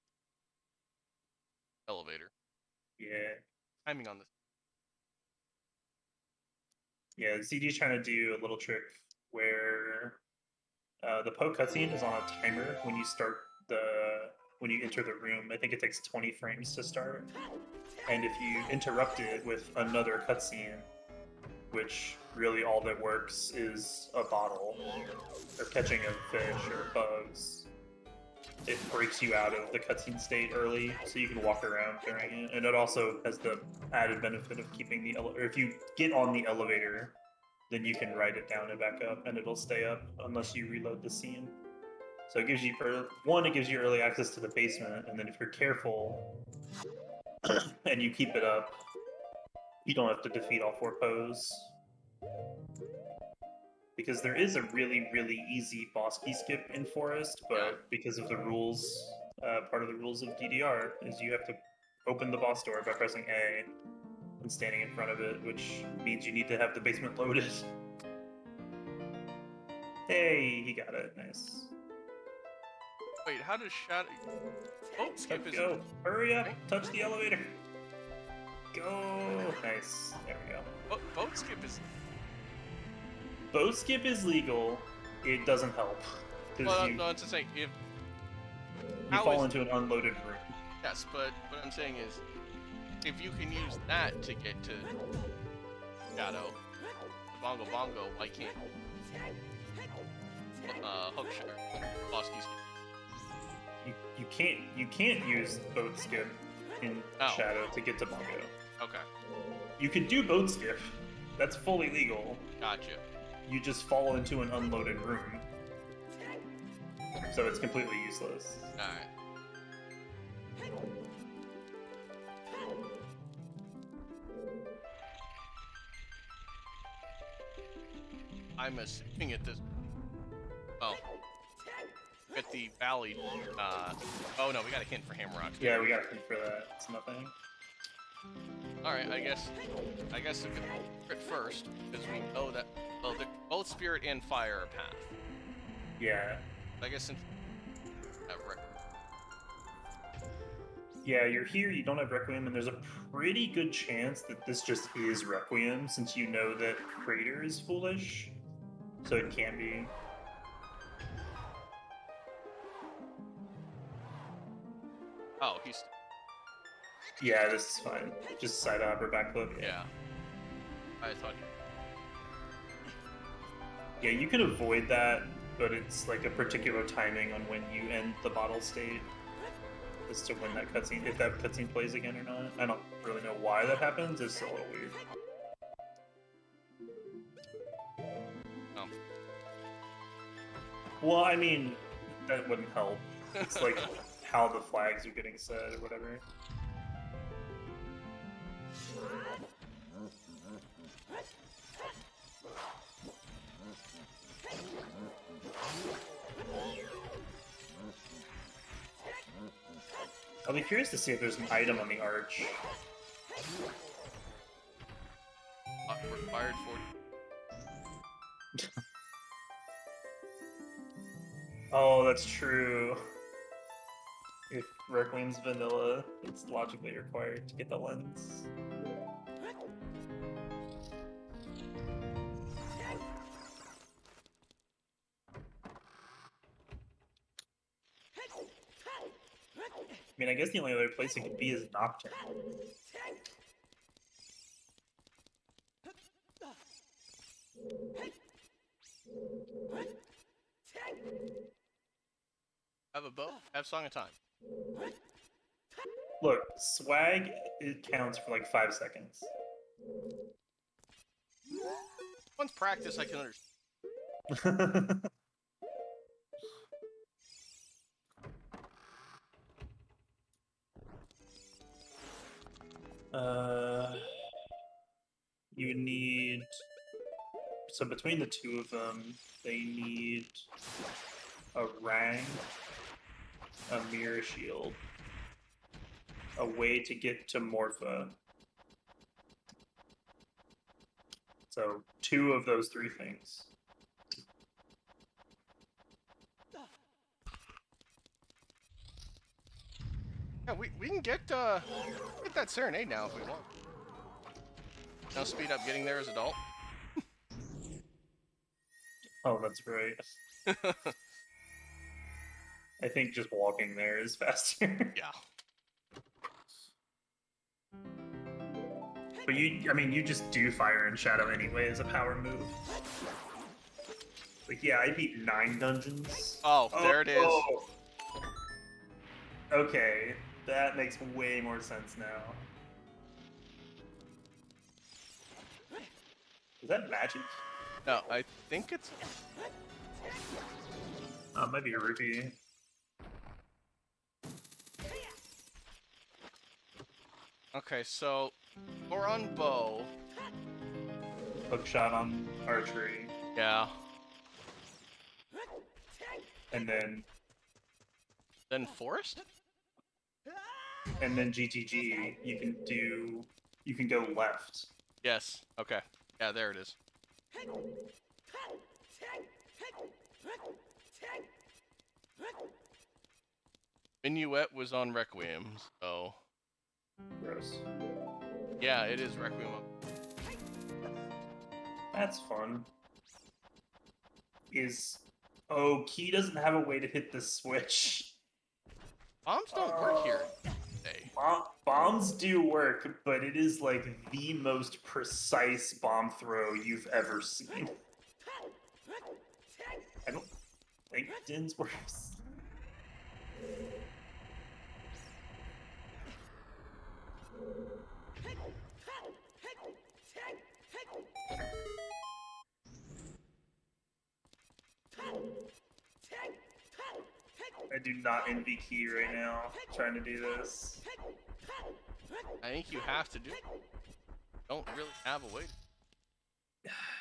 elevator. Yeah. Timing on this. Yeah, the CD's trying to do a little trick where the Poe cutscene is on a timer when you start when you enter the room. I think it takes 20 frames to start. And if you interrupt it with another cutscene, which really all that works is a bottle, or catching a fish or bugs. It breaks you out of the cutscene state early, so you can walk around during it, and it also has the added benefit of keeping the elevator. If you get on the elevator, then you can ride it down and back up, and it'll stay up unless you reload the scene. So it gives you it gives you early access to the basement, and then if you're careful and you keep it up, you don't have to defeat all 4 pose. Because there is a really, really easy boss key skip in Forest, but because of the rules, part of the rules of DDR is you have to open the boss door by pressing A and standing in front of it, which means you need to have the basement loaded. Hey, he got it. Nice. Wait, how does Shadow... Oh, skip is... Go. Hurry up. Touch the elevator. Go. Nice. There we go. Boat skip is... Boat skip is legal. It doesn't help. Well, no, it's just saying, if... You fall into an unloaded room. Yes, but what I'm saying is, if you can use that to get to Shadow, Bongo Bongo, why can't Hookshot, boss key skip? You can't use boat skip in Shadow to get to Bongo. Okay. You can do boat skip. That's fully legal. Gotcha. You just fall into an unloaded room. So it's completely useless. Alright. I'm assuming at this... Oh. At the valley, oh no, we got a hint for Hammer Rocks. Yeah, we got a hint for that. It's nothing. Alright, I guess we could crit first, because we know that, well, both Spirit and Fire are path. Yeah. I guess since... Yeah, you're here, you don't have Requiem, and there's a pretty good chance that this just is Requiem, since you know that Crater is foolish. So it can't be. Oh, he's... Yeah, this is fine. Just side hop or backflip. Yeah. I thought... Yeah, you can avoid that, but it's like a particular timing on when you end the bottle state as to when that cutscene, if that cutscene plays again or not. I don't really know why that happens. It's a little weird. Oh. Well, I mean, that wouldn't help. It's like how the flags are getting set or whatever. I'll be curious to see if there's an item on the arch. Required 40. Oh, that's true. If Requiem's vanilla, it's logically required to get the lens. I mean, I guess the only other place it could be is Nocturne. Have a bow, have Song of Time. Look, swag, it counts for like 5 seconds. Once practice, I can understand. You need... So between the two of them, they need a Rang, a Mirror Shield, a way to get to Morpha. So 2 of those 3 things. Yeah, we can get that Serenade now if we want. Now speed up getting there as adult. Oh, that's right. I think just walking there is faster. Yeah. But you just do Fire and Shadow anyway as a power move. Like, yeah, I beat 9 dungeons. Oh, there it is. Oh. Okay, that makes way more sense now. Is that magic? No, I think it's... It might be a rupee. Okay, so we're on bow. Hookshot on archery. Yeah. And then forest? GTG, you can go left. Yes. Okay. Yeah, there it is. Minuet was on Requiem, so... Gross. Yeah, it is Requiem. That's fun. Oh, Key doesn't have a way to hit the switch. Bombs don't work here today. Bombs do work, but it is like the most precise bomb throw you've ever seen. I don't think Din's works. I do not envy Key right now, trying to do this. I think you have to do it. Don't really have a way.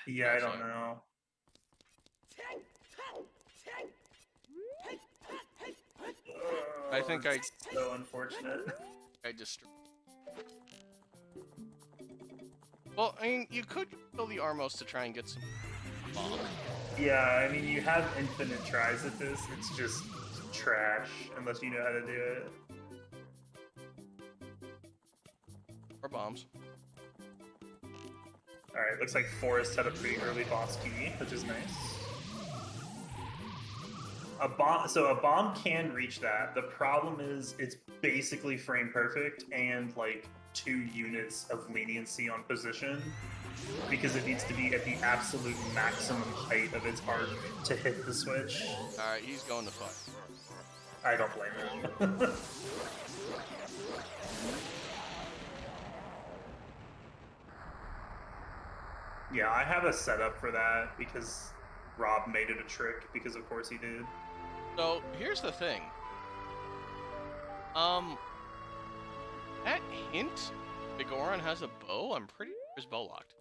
Yeah, I don't know. I think so unfortunate. I just... Well, I mean, you could kill the Armos to try and get some bombs. Yeah, I mean, you have infinite tries at this. It's just trash unless you know how to do it. Or bombs. Alright, looks like Forest had a pretty early boss key, which is nice. A bomb can reach that. The problem is it's basically frame perfect and like 2 units of leniency on position because it needs to be at the absolute maximum height of its arc to hit the switch. Alright, he's going to fuck. I don't blame him. Yeah, I have a setup for that because Rob made it a trick because of course he did. So, here's the thing. That hint, Vigoron has a bow, I'm pretty sure it's bow locked.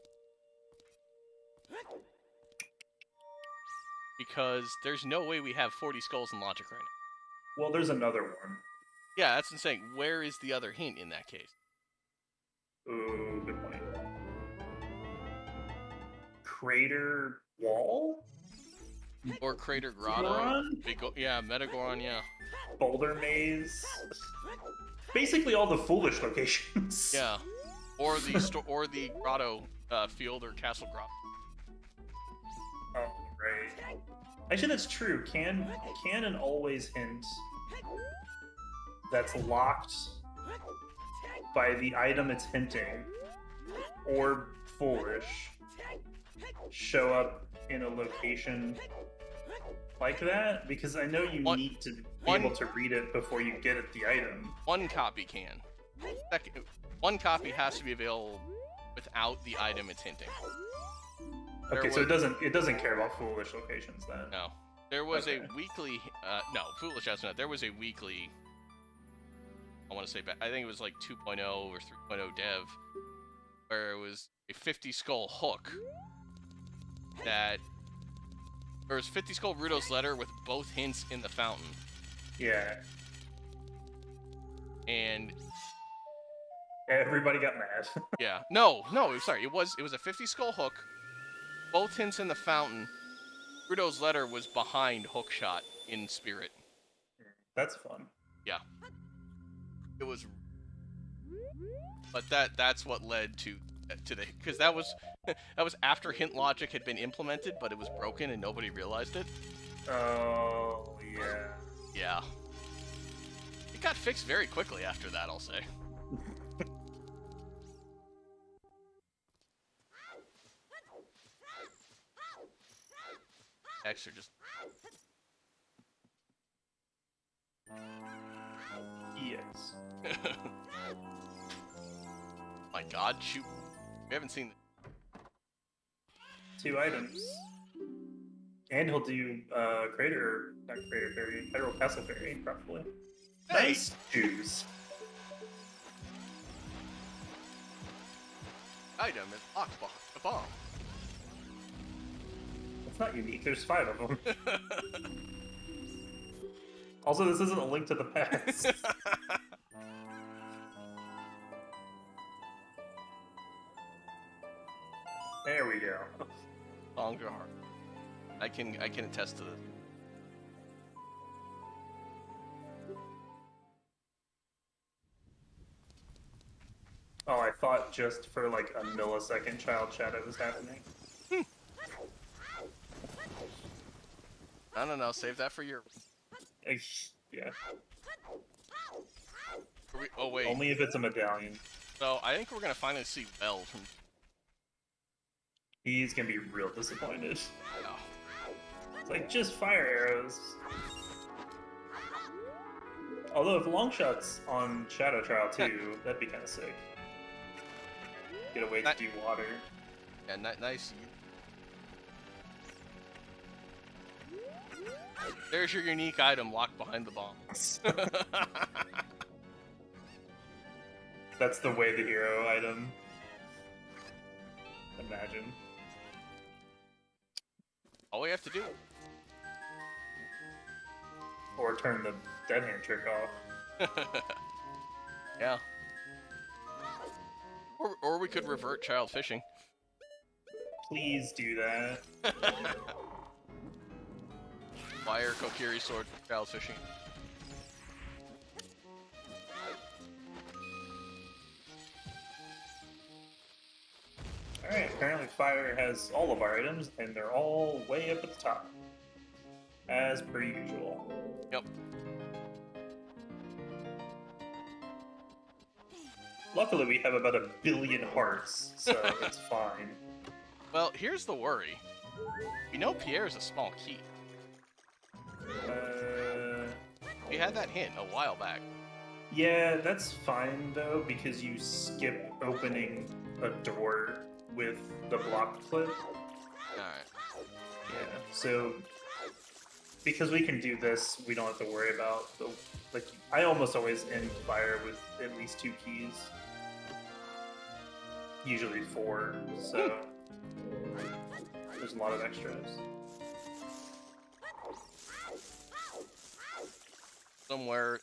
Because there's no way we have 40 skulls in logic right now. Well, there's another one. Yeah, that's insane. Where is the other hint in that case? Ooh, good point. Crater Wall? Or Crater Grotto? Yeah, Metagoron, yeah. Boulder Maze? Basically all the foolish locations. Yeah. Or the Grotto field or Castle Grotto. Oh, right. Actually, that's true. Can an always hint that's locked by the item it's hinting or foolish show up in a location like that? Because I know you need to be able to read it before you get at the item. One copy can. One copy has to be available without the item it's hinting. Okay, so it doesn't care about foolish locations then. No. There was a weekly no, foolish has not. There was a weekly, I want to say, I think it was like 2.0 or 3.0 dev, where it was a 50 skull hook that there was 50 skull Rudo's letter with both hints in the fountain. Yeah. And everybody got mad. yeah. No, sorry. It was a 50 skull hook, both hints in the fountain. Rudo's letter was behind Hookshot in spirit. That's fun. Yeah. It was, but that's what led to the, because that was after hint logic had been implemented, but it was broken and nobody realized it. Oh yeah. Yeah. It got fixed very quickly after that, I'll say. X are just. Yes. My God, shoot! We haven't seen. 2 items. And he'll do not Crater Fairy, Federal Castle Fairy, probably. Hey! Nice shoes. Item is locked behind the bomb. It's not unique. There's 5 of them. Also, this isn't a Link to the Past. There we go. Longer heart. I can attest to this. Oh, I thought just for like a millisecond child shadow was happening. No. Save that for your. Yeah. Oh wait. Only if it's a medallion. So I think we're gonna finally see Bell from. He's gonna be real disappointed. Oh. It's like just fire arrows. Although if long shots on Shadow Trial too, that'd be kind of sick. Get a way to do water. Yeah, nice. There's your unique item locked behind the bomb. That's the way the hero item. Imagine. All we have to do. Or turn the dead hand trick off. Yeah. Or we could revert child fishing. Please do that. Fire Kokiri sword for child fishing. Alright, apparently fire has all of our items, and they're all way up at the top. As per usual. Yep. Luckily, we have about 1 billion hearts, so it's fine. Well, here's the worry. We know Pierre's a small key. We had that hint a while back. Yeah, that's fine though, because you skip opening a door with the block clip. Alright. Yeah, so because we can do this, we don't have to worry about the like. I almost always end fire with at least 2 keys, usually 4. So there's a lot of extras. Somewhere,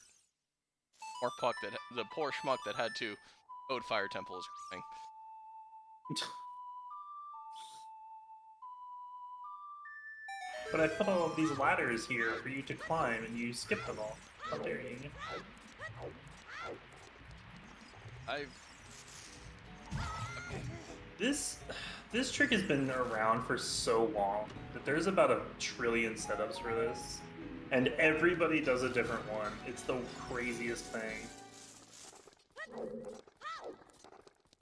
or Puck that the poor schmuck that had to code Fire Temple is crying. But I put all of these ladders here for you to climb, and you skip them all. How dare you? This trick has been around for so long that there's about 1 trillion setups for this, and everybody does a different one. It's the craziest thing.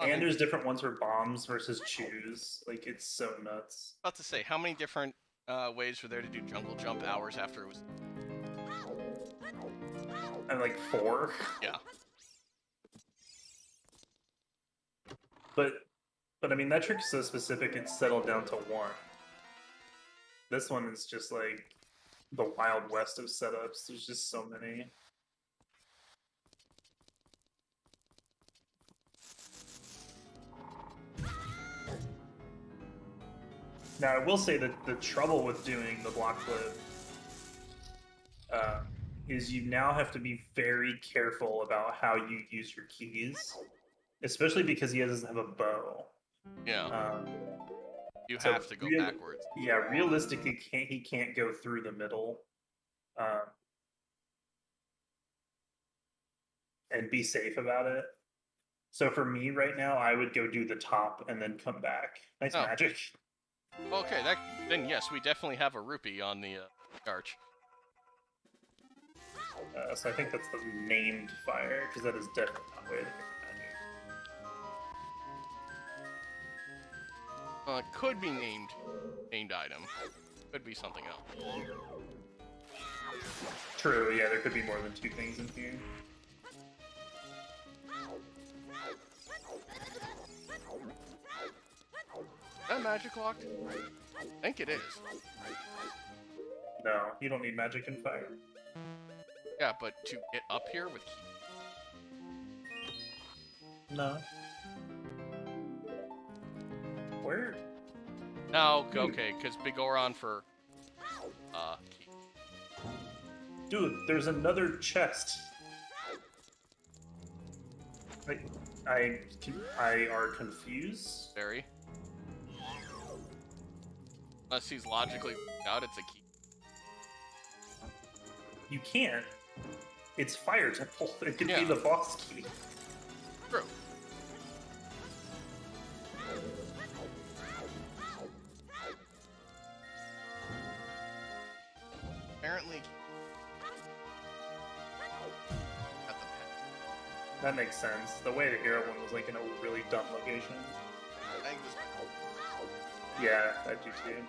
And there's different ones for bombs versus chews. Like, it's so nuts. About to say, how many different ways were there to do jungle jump hours after it was? And like 4. Yeah. But I mean, that trick's so specific, it's settled down to 1. This one is just like the Wild West of setups. There's just so many. Now, I will say that the trouble with doing the block flip is you now have to be very careful about how you use your keys, especially because he doesn't have a bow. Yeah. You so have to go backwards. Yeah, realistically, he can't go through the middle and be safe about it. So for me right now, I would go do the top and then come back. Nice magic. Okay, then yes, we definitely have a rupee on the arch. So I think that's the named fire, because that is definitely not way to Could be named item. Could be something else. True, yeah, there could be more than 2 things in here. Is that magic locked? I think it is. No, you don't need magic and fire. Yeah, but to get up here with key. No. Where? No, okay, because Big Oron for key. Dude, there's another chest. I are confused. Very. Unless he's logically out, it's a key. You can't. It's Fire Temple. It could be Yeah. the boss key. True. Apparently. At the pen. That makes sense. The way the hero one was like in a really dumb location. I think this. Yeah, I do too.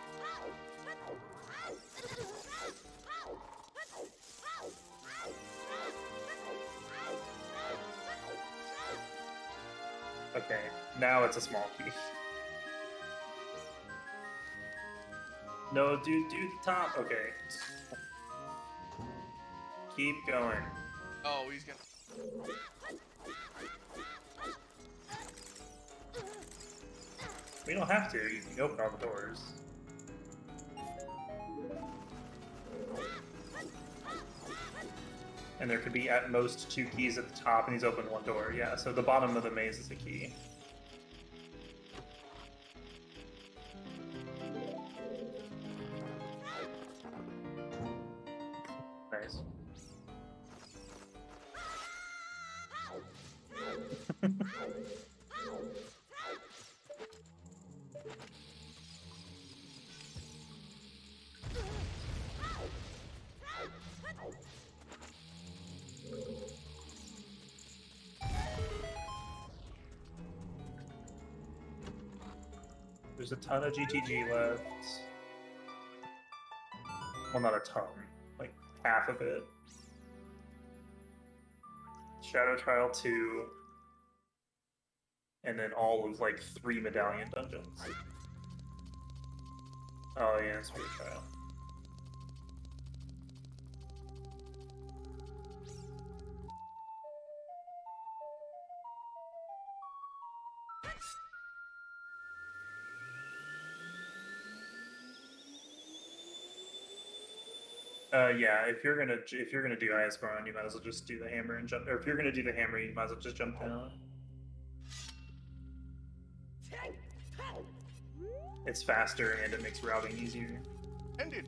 Okay, now it's a small key. No, dude, do the top. Okay. Keep going. Oh, he's gonna. We don't have to. You can open all the doors. And there could be at most 2 keys at the top, and he's opened 1 door. Yeah, so the bottom of the maze is a key. Nice. There's a ton of GTG left. Well, not a ton. Like, half of it. Shadow Trial 2. And then all of, like, 3 medallion dungeons. Oh, yeah, Spirit Trial. Yeah. If you're gonna do ISBR, you might as well just do the hammer and jump. Or if you're gonna do the hammer, you might as well just jump down. It's faster and it makes routing easier. Ended.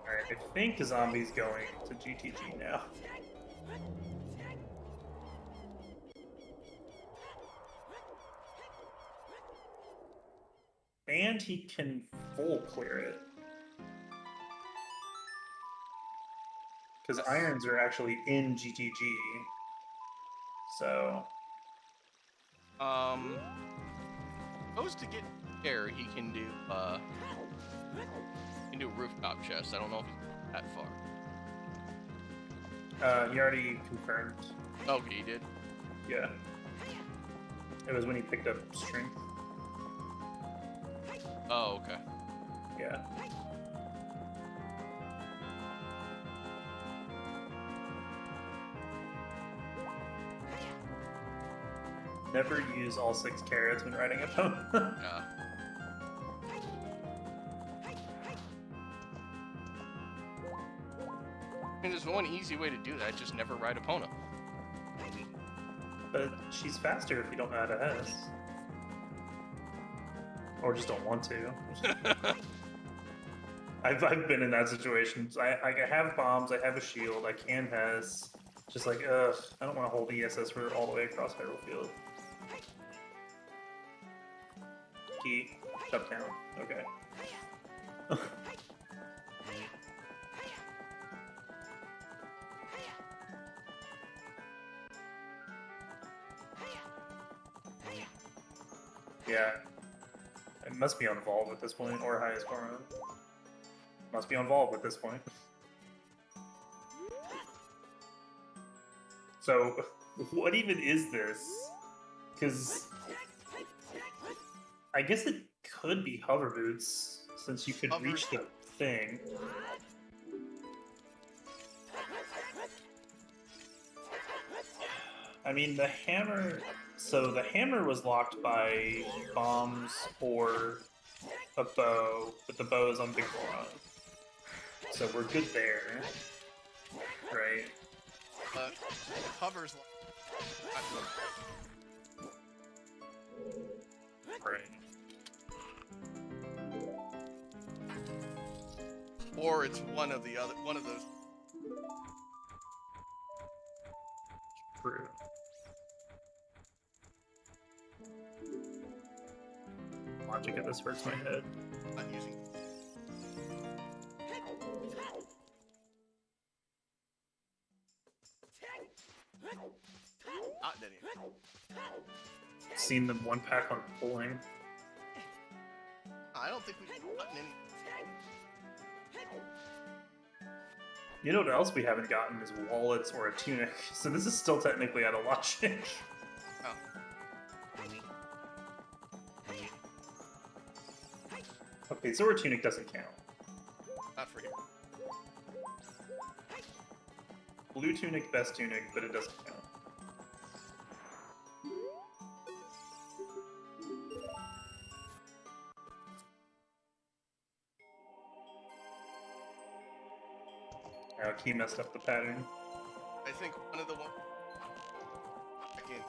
Alright, I think the zombie's going to GTG now. And he can full clear it. Because irons are actually in GTG. So. Supposed to get there, he can do rooftop chest. I don't know if he's that far. He already confirmed. Okay, he did. Yeah. It was when he picked up strength. Oh, okay. Yeah. Never use all 6 carrots when riding a pony. Yeah. I mean, there's one easy way to do that. Just never ride Epona. But she's faster if you don't know how to S. Or just don't want to. I've been in that situation. I have bombs, I have a shield, I can Hess. Just like, ugh, I don't want to hold ESS for all the way across Hyrule Field. Key. Jump down. Okay. Yeah. It must be on Volve at this point, or highest Corona. Must be on Volve at this point. So, what even is this? Because I guess it could be hover boots, since you could reach the thing. I mean, the hammer... So the hammer was locked by bombs or a bow, but the bow is on Big Goron. So we're good there. Right? Hovers. Right. Or it's one of those. True. Logic of this hurts my head. Not using. Not dead yet. Seen them one pack on pulling. I don't think we've gotten any. You know what else we haven't gotten is wallets or a tunic. So this is still technically out of logic. Oh. Okay, so our tunic doesn't count. Not for you. Blue tunic, best tunic, but it doesn't count. Now Key messed up the pattern. I think one of the ones. I can't.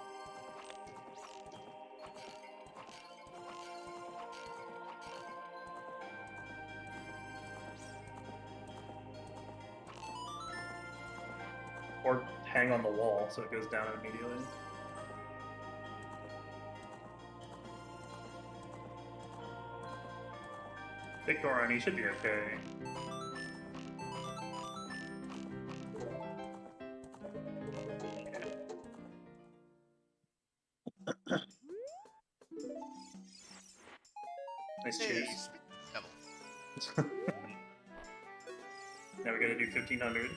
Or hang on the wall so it goes down immediately. Big Goron, he should be okay. Nice cheers. Devil. Now we gotta do 1500.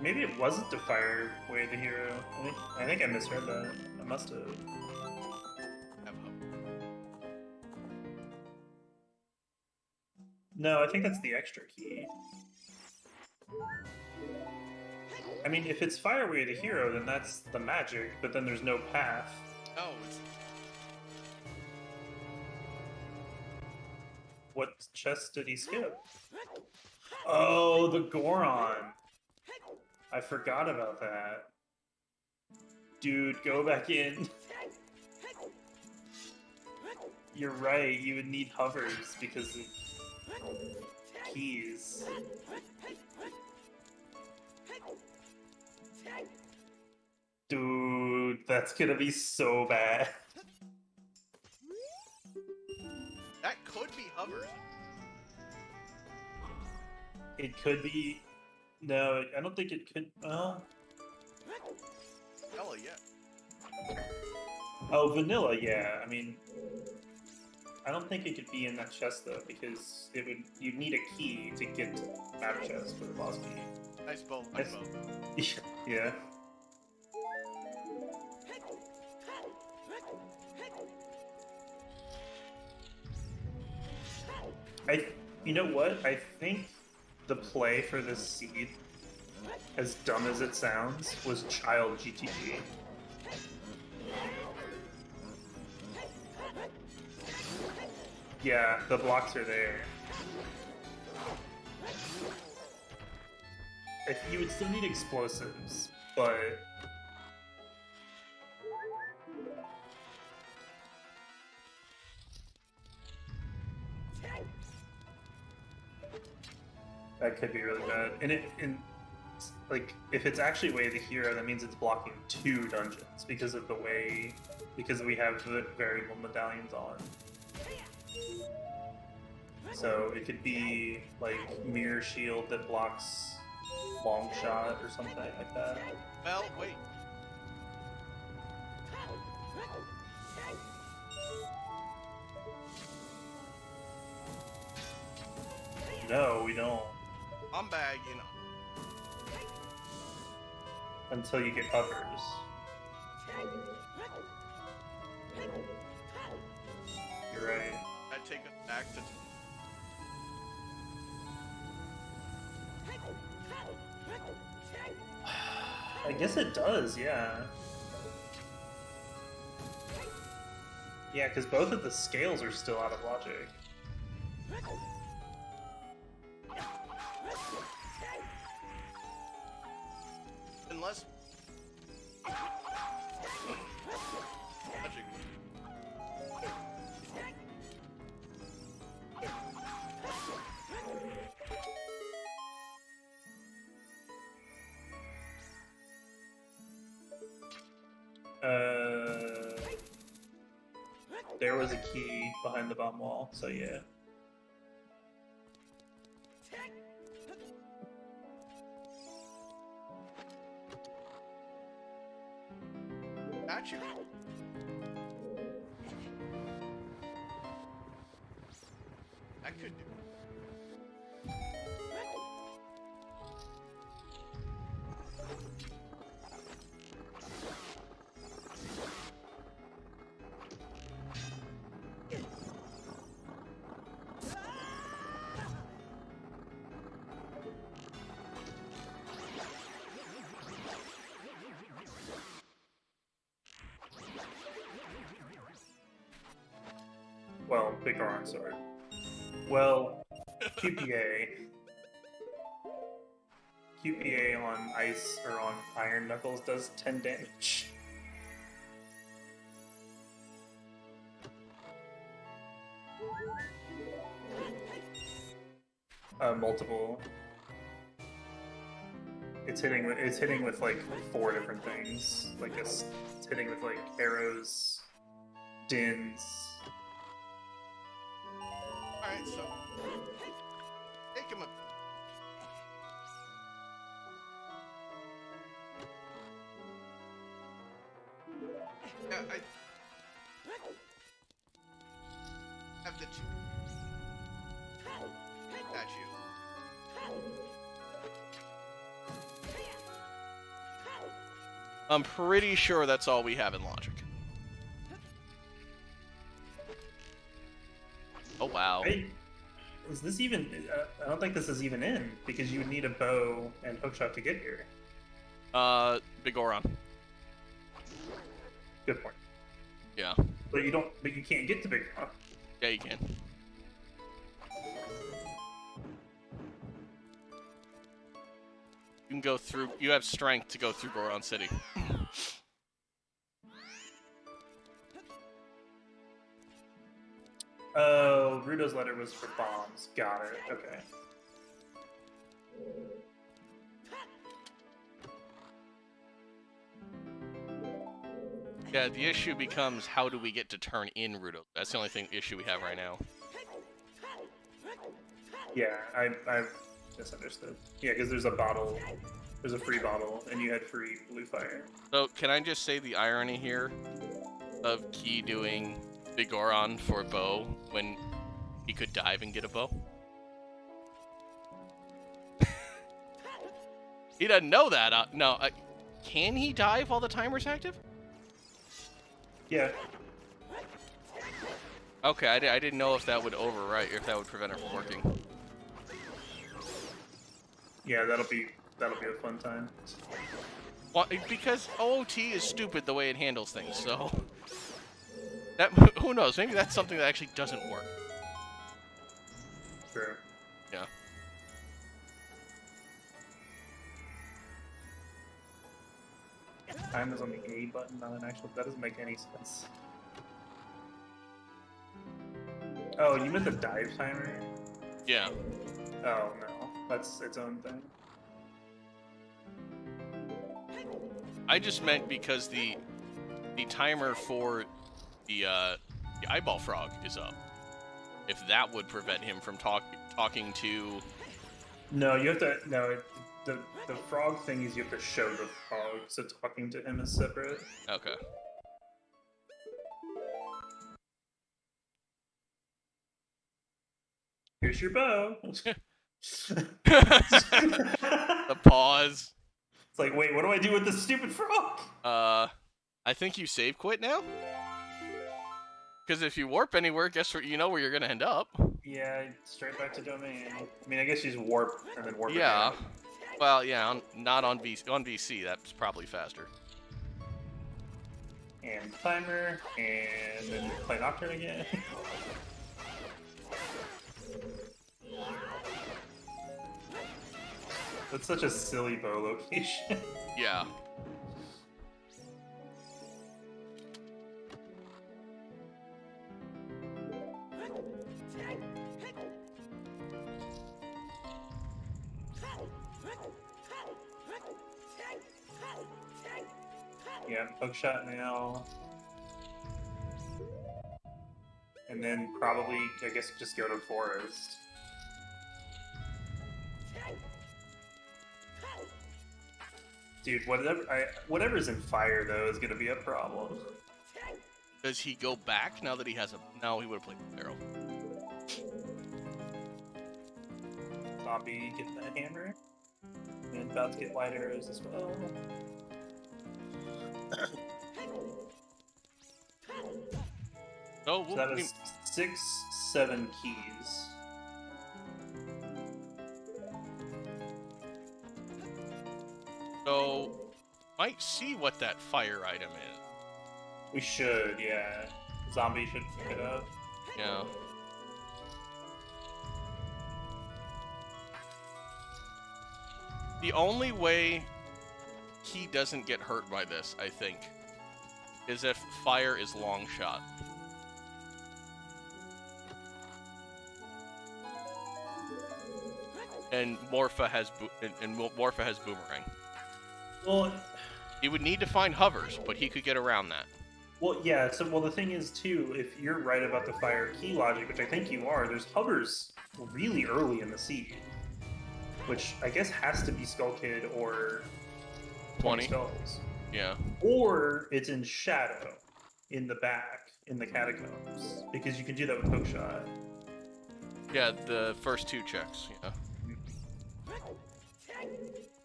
Maybe it wasn't to fire away the hero. I think I misread that. I must have. Have hope. No, I think that's the extra key. I mean, if it's fire away the hero, then that's the magic, but then there's no path. Oh, it's. What chest did he skip? Oh, the Goron! I forgot about that. Dude, go back in. You're right, you would need hovers because of keys. Dude, that's gonna be so bad. That could be hovers. It could be... No, I don't think it could... Well... Hell yeah. Oh, vanilla, yeah. I mean... I don't think it could be in that chest, though, because it would... You'd need a key to get to the map chest for the boss key. Nice bow, nice bow. Yeah. You know what? I think the play for this seed, as dumb as it sounds, was child GTG. Yeah, the blocks are there. You would still need explosives, but that could be really bad. And like if it's actually way the hero, that means it's blocking 2 dungeons because we have the variable medallions on. So it could be like mirror shield that blocks long shot or something like that. Well, wait. No, we don't. I'm bagging. Until you get covers. You're right. I take us back to. I guess it does, yeah. Yeah, because both of the scales are still out of logic. Unless. Logic. There was a key behind the bomb wall, so yeah. Got you. I could do. Well, big Goron sword. Well, QPA. QPA on ice or on iron knuckles does 10 damage. Multiple. It's hitting with like 4 different things. Like it's hitting with like arrows, dins. Alright, so. Take him a. Yeah, I. Have the 2. Got you. I'm pretty sure that's all we have in logic. Oh wow. Hey, is this even? I don't think this is even in because you would need a bow and hookshot to get here. Big Goron. Good point. Yeah. But you don't. But you can't get to Big Goron. Yeah, you can. You can go through. You have strength to go through Goron City. Oh, Rudo's letter was for bombs. Got it. Okay. Yeah, the issue becomes how do we get to turn in Rudo? That's the only issue we have right now. Yeah, I misunderstood. Yeah, because there's a bottle. There's a free bottle, and you had free blue fire. So, can I just say the irony here of Key doing Big Goron for bow when he could dive and get a bow? He doesn't know that. No, can he dive while the timer's active? Yeah. Okay, I didn't know if that would overwrite, if that would prevent it from working. Yeah, that'll be a fun time. Well, because OOT is stupid the way it handles things, so that who knows? Maybe that's something that actually doesn't work. True. Yeah. Time is on the A button, not an actual. That doesn't make any sense. Oh, you meant the dive timer? Yeah. Oh no, that's its own thing. I just meant because the timer for the eyeball frog is up. If that would prevent him from talking to. No, you have to. No, the frog thing is you have to show the frog, so talking to him is separate. Okay. Here's your bow. The pause. It's like, wait, what do I do with this stupid frog? I think you save quit now. Because if you warp anywhere, guess what? You know where you're gonna end up. Yeah, straight back to domain. I mean, I guess you just warp and then warp. Yeah. Again. Well, yeah, not on VC. On VC, that's probably faster. And timer, and then play Nocturne again. That's such a silly bow location. Yeah. Yeah, hookshot now. And then probably, I guess, just go to forest. Dude, whatever's in fire though is gonna be a problem. Does he go back now that he has a? No, he would have played barrel. Zombie getting that hammer, and about to get light arrows as well. So, So that is 6, 7 keys. So, might see what that fire item is. We should, yeah. Zombie should pick it up. Yeah. The only way he doesn't get hurt by this, I think, is if fire is long shot. And Morpha has Morpha has boomerang. Well, He would need to find hovers, but he could get around that. well, yeah. So, well, the thing is too, if you're right about the fire key logic, which I think you are, there's hovers really early in the seed, which I guess has to be Skull Kid or 20. Skulls, Yeah. or it's in Shadow, in the back, in the catacombs, because you can do that with hookshot. Yeah, the first two checks. Yeah.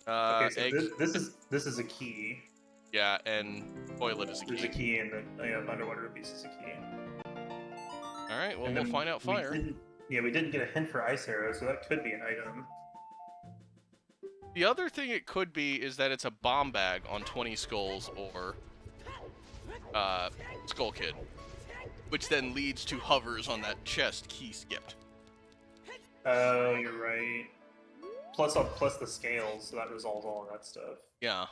Okay, so eggs. this is a key. Yeah, and toilet is a There's key. a key, and the underwater piece is a key. All right. Well, And we'll then find out fire. we didn't get a hint for ice arrow, so that could be an item. The other thing it could be is that it's a bomb bag on 20 skulls or Skull Kid, which then leads to hovers on that chest key skipped. Oh, you're right. Plus the scales, so that resolves all of that stuff. Yeah.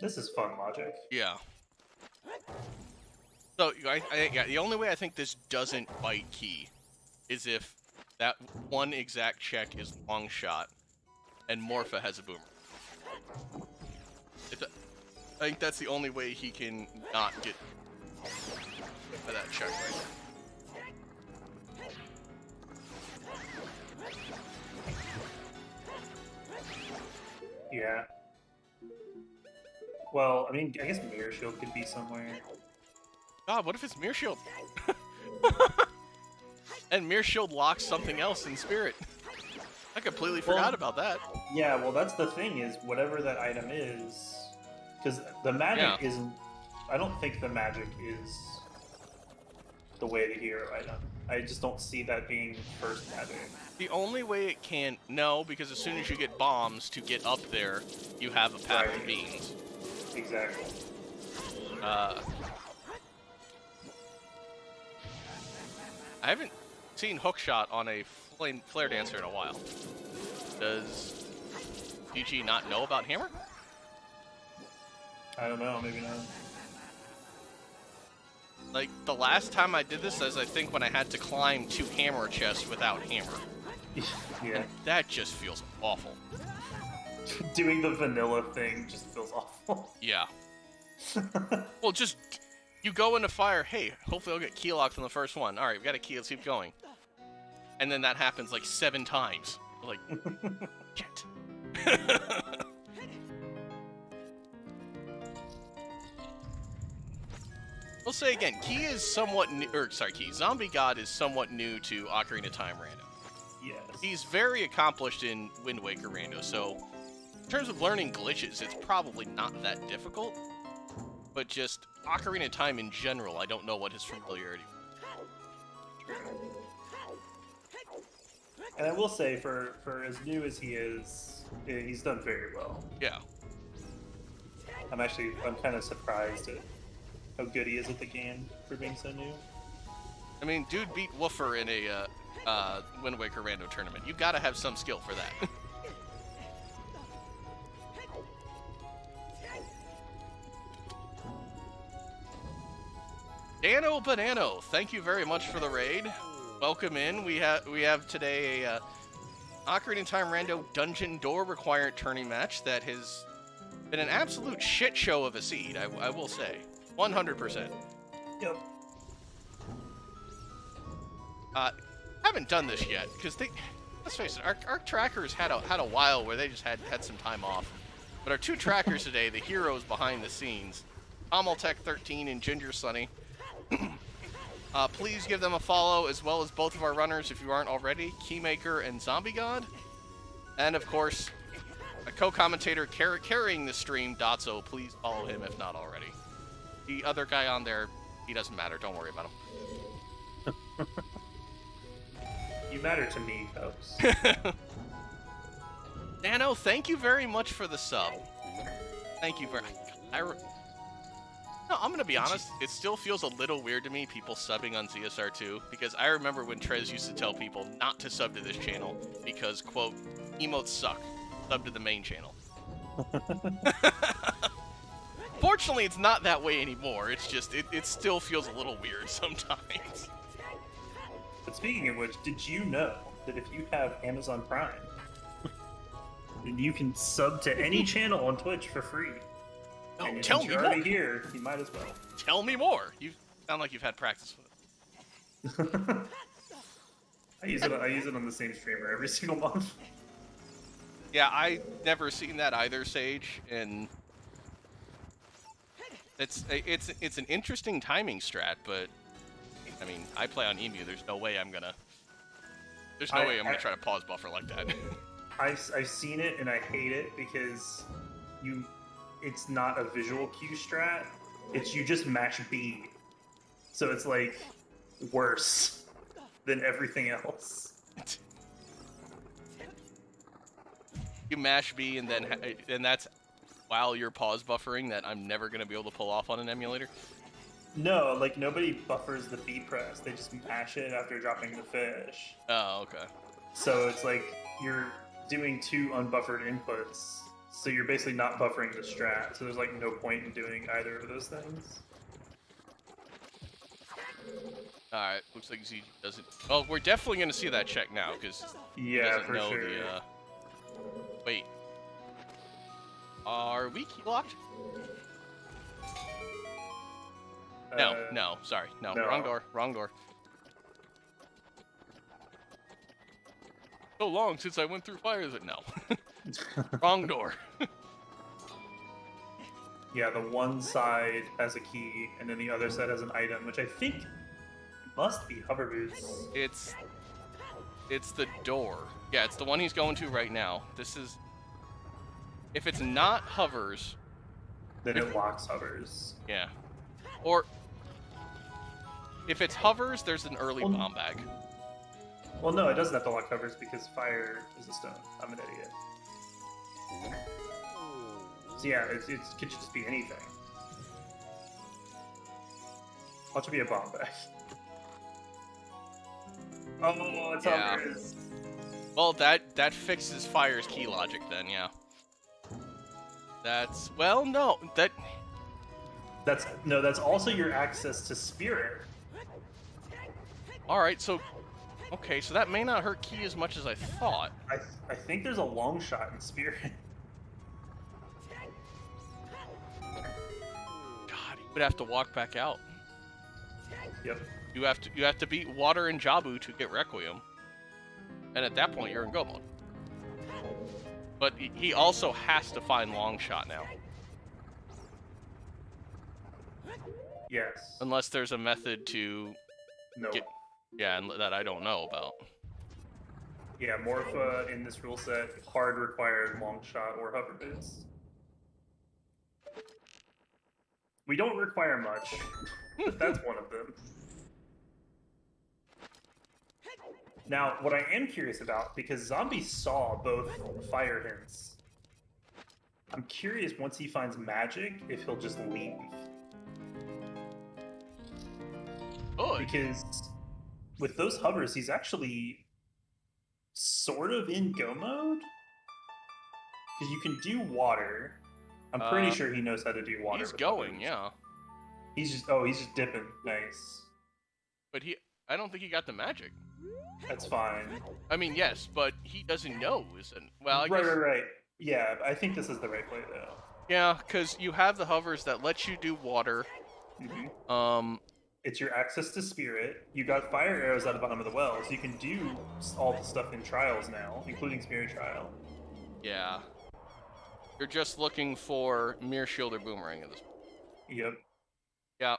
This is fun logic. Yeah. So yeah, the only way I think this doesn't bite key is if that one exact check is long shot and Morpha has a boomer. I think that's the only way he can not get that check right. Yeah. Well, I mean, I guess Mirror Shield could be somewhere. God, what if it's Mirror Shield? And Mirror Shield locks something else in Spirit. I completely forgot about that. Yeah, well, that's the thing is, whatever that item is, because the magic isn't. I don't think the magic is the way the hero item. I just don't see that being first magic. The only way it can because as soon as you get bombs to get up there, you have a path of beans. Exactly. I haven't seen hookshot on a flare dancer in a while. Does GG not know about hammer? I don't know, maybe not. Like, the last time I did this is, I think, when I had to climb 2 hammer chests without hammer. Yeah. And that just feels awful. Doing the vanilla thing just feels awful. Yeah. Well, just, you go into fire, hey, hopefully I'll get key locked on the first one. Alright, we got a key, let's keep going. And then that happens like 7 times. Like, shit. We'll say again, Key is somewhat new, Zombie God is somewhat new to Ocarina of Time Rando. Yes. He's very accomplished in Wind Waker Rando, so in terms of learning glitches, it's probably not that difficult. But just Ocarina of Time in general, I don't know what his familiarity is. And I will say, for as new as he is, he's done very well. Yeah. I'm kind of surprised at how good he is at the game for being so new. I mean, dude beat Woofer in a Wind Waker Rando tournament. You gotta have some skill for that. Dano Banano, thank you very much for the raid. Welcome in. We have today a Ocarina of Time Rando Dungeon Door required tourney match that has been an absolute shit show of a seed, I will say. 100%. Yep. Haven't done this yet, because let's face it, our trackers had a while where they just had some time off. But our 2 trackers today, the heroes behind the scenes, Amaltech13 and Ginger Sunny, please give them a follow, as well as both of our runners if you aren't already, Keymakr and Zombie God. And of course, a co-commentator carrying the stream, Dotso, please follow him if not already. The other guy on there, he doesn't matter, don't worry about him. You matter to me, folks. Nano, thank you very much for the sub. Thank you very much. No, I'm gonna be honest, it still feels a little weird to me, people subbing on ZSR2, because I remember when Trez used to tell people not to sub to this channel, because, quote, emotes suck. Sub to the main channel. Fortunately, it's not that way anymore, it's just, it still feels a little weird sometimes. But speaking of which, did you know that if you have Amazon Prime, then you can sub to any channel on Twitch for free? Oh, and tell since me you're more. already here, you might as well. Tell me more. You sound like you've had practice with it. I use it on the same streamer every single month. Yeah, I never seen that either, Sage, and it's an interesting timing strat, but I mean, I play on Emu. There's no way I'm gonna try to pause buffer like that. I've seen it and I hate it because it's not a visual cue strat. It's you just mash B, so it's like worse than everything else. You mash B and that's while you're pause buffering that I'm never gonna be able to pull off on an emulator. No, like nobody buffers the B press. They just mash it after dropping the fish. Oh, okay. So it's like you're doing 2 unbuffered inputs. So you're basically not buffering the strat. So there's like no point in doing either of those things. Alright, looks like ZG doesn't... Oh, we're definitely gonna see that check now, because he Yeah, doesn't for know sure. the, Wait. Are we key locked? No, sorry. No, no. wrong door. So long since I went through fire, is it? No. Wrong door. Yeah, the one side has a key, and then the other side has an item, which I think must be hover boots. It's the door. Yeah, it's the one he's going to right now. This is... If it's not hovers... Then it locks hovers. Yeah. Or... If it's hovers, there's an early bomb bag. Well, no, it doesn't have to lock hovers because fire is a stone. I'm an idiot. So yeah, it could just be anything. Watch it be a bomb bag. Oh, it's Yeah. hovers. Well, that fixes Fire's key logic then, yeah. That's well, no, That's also your access to spirit. all right. So, okay, so that may not hurt key as much as I thought. I think there's a long shot in spirit. God, you would have to walk back out. Yep. You have to beat Water and Jabu to get Requiem, and at that point you're in go mode. But he also has to find long shot now, Yes. unless there's a method to No. yeah, and that I don't know about. Yeah, Morpha in this rule set hard required long shot or hover boots. We don't require much, but that's one of them. Now, what I am curious about, because Zombie saw both fire hints, I'm curious once he finds magic if he'll just leave. Oh, Because with those hovers, he's actually sort of in go mode. Because you can do water. I'm pretty sure he knows how to do water. He's going, yeah. He's just dipping. Nice. But I don't think he got the magic. That's fine. I mean, yes, but he doesn't know, isn't? Well, I right, guess. right. Yeah, I think this is the right play though. Yeah, because you have the hovers that let you do water. Mm-hmm. It's your access to spirit. You got fire arrows at the bottom of the well, so you can do all the stuff in trials now, including spirit trial. Yeah. You're just looking for Mirror Shield or Boomerang at this point. Yep. Yeah.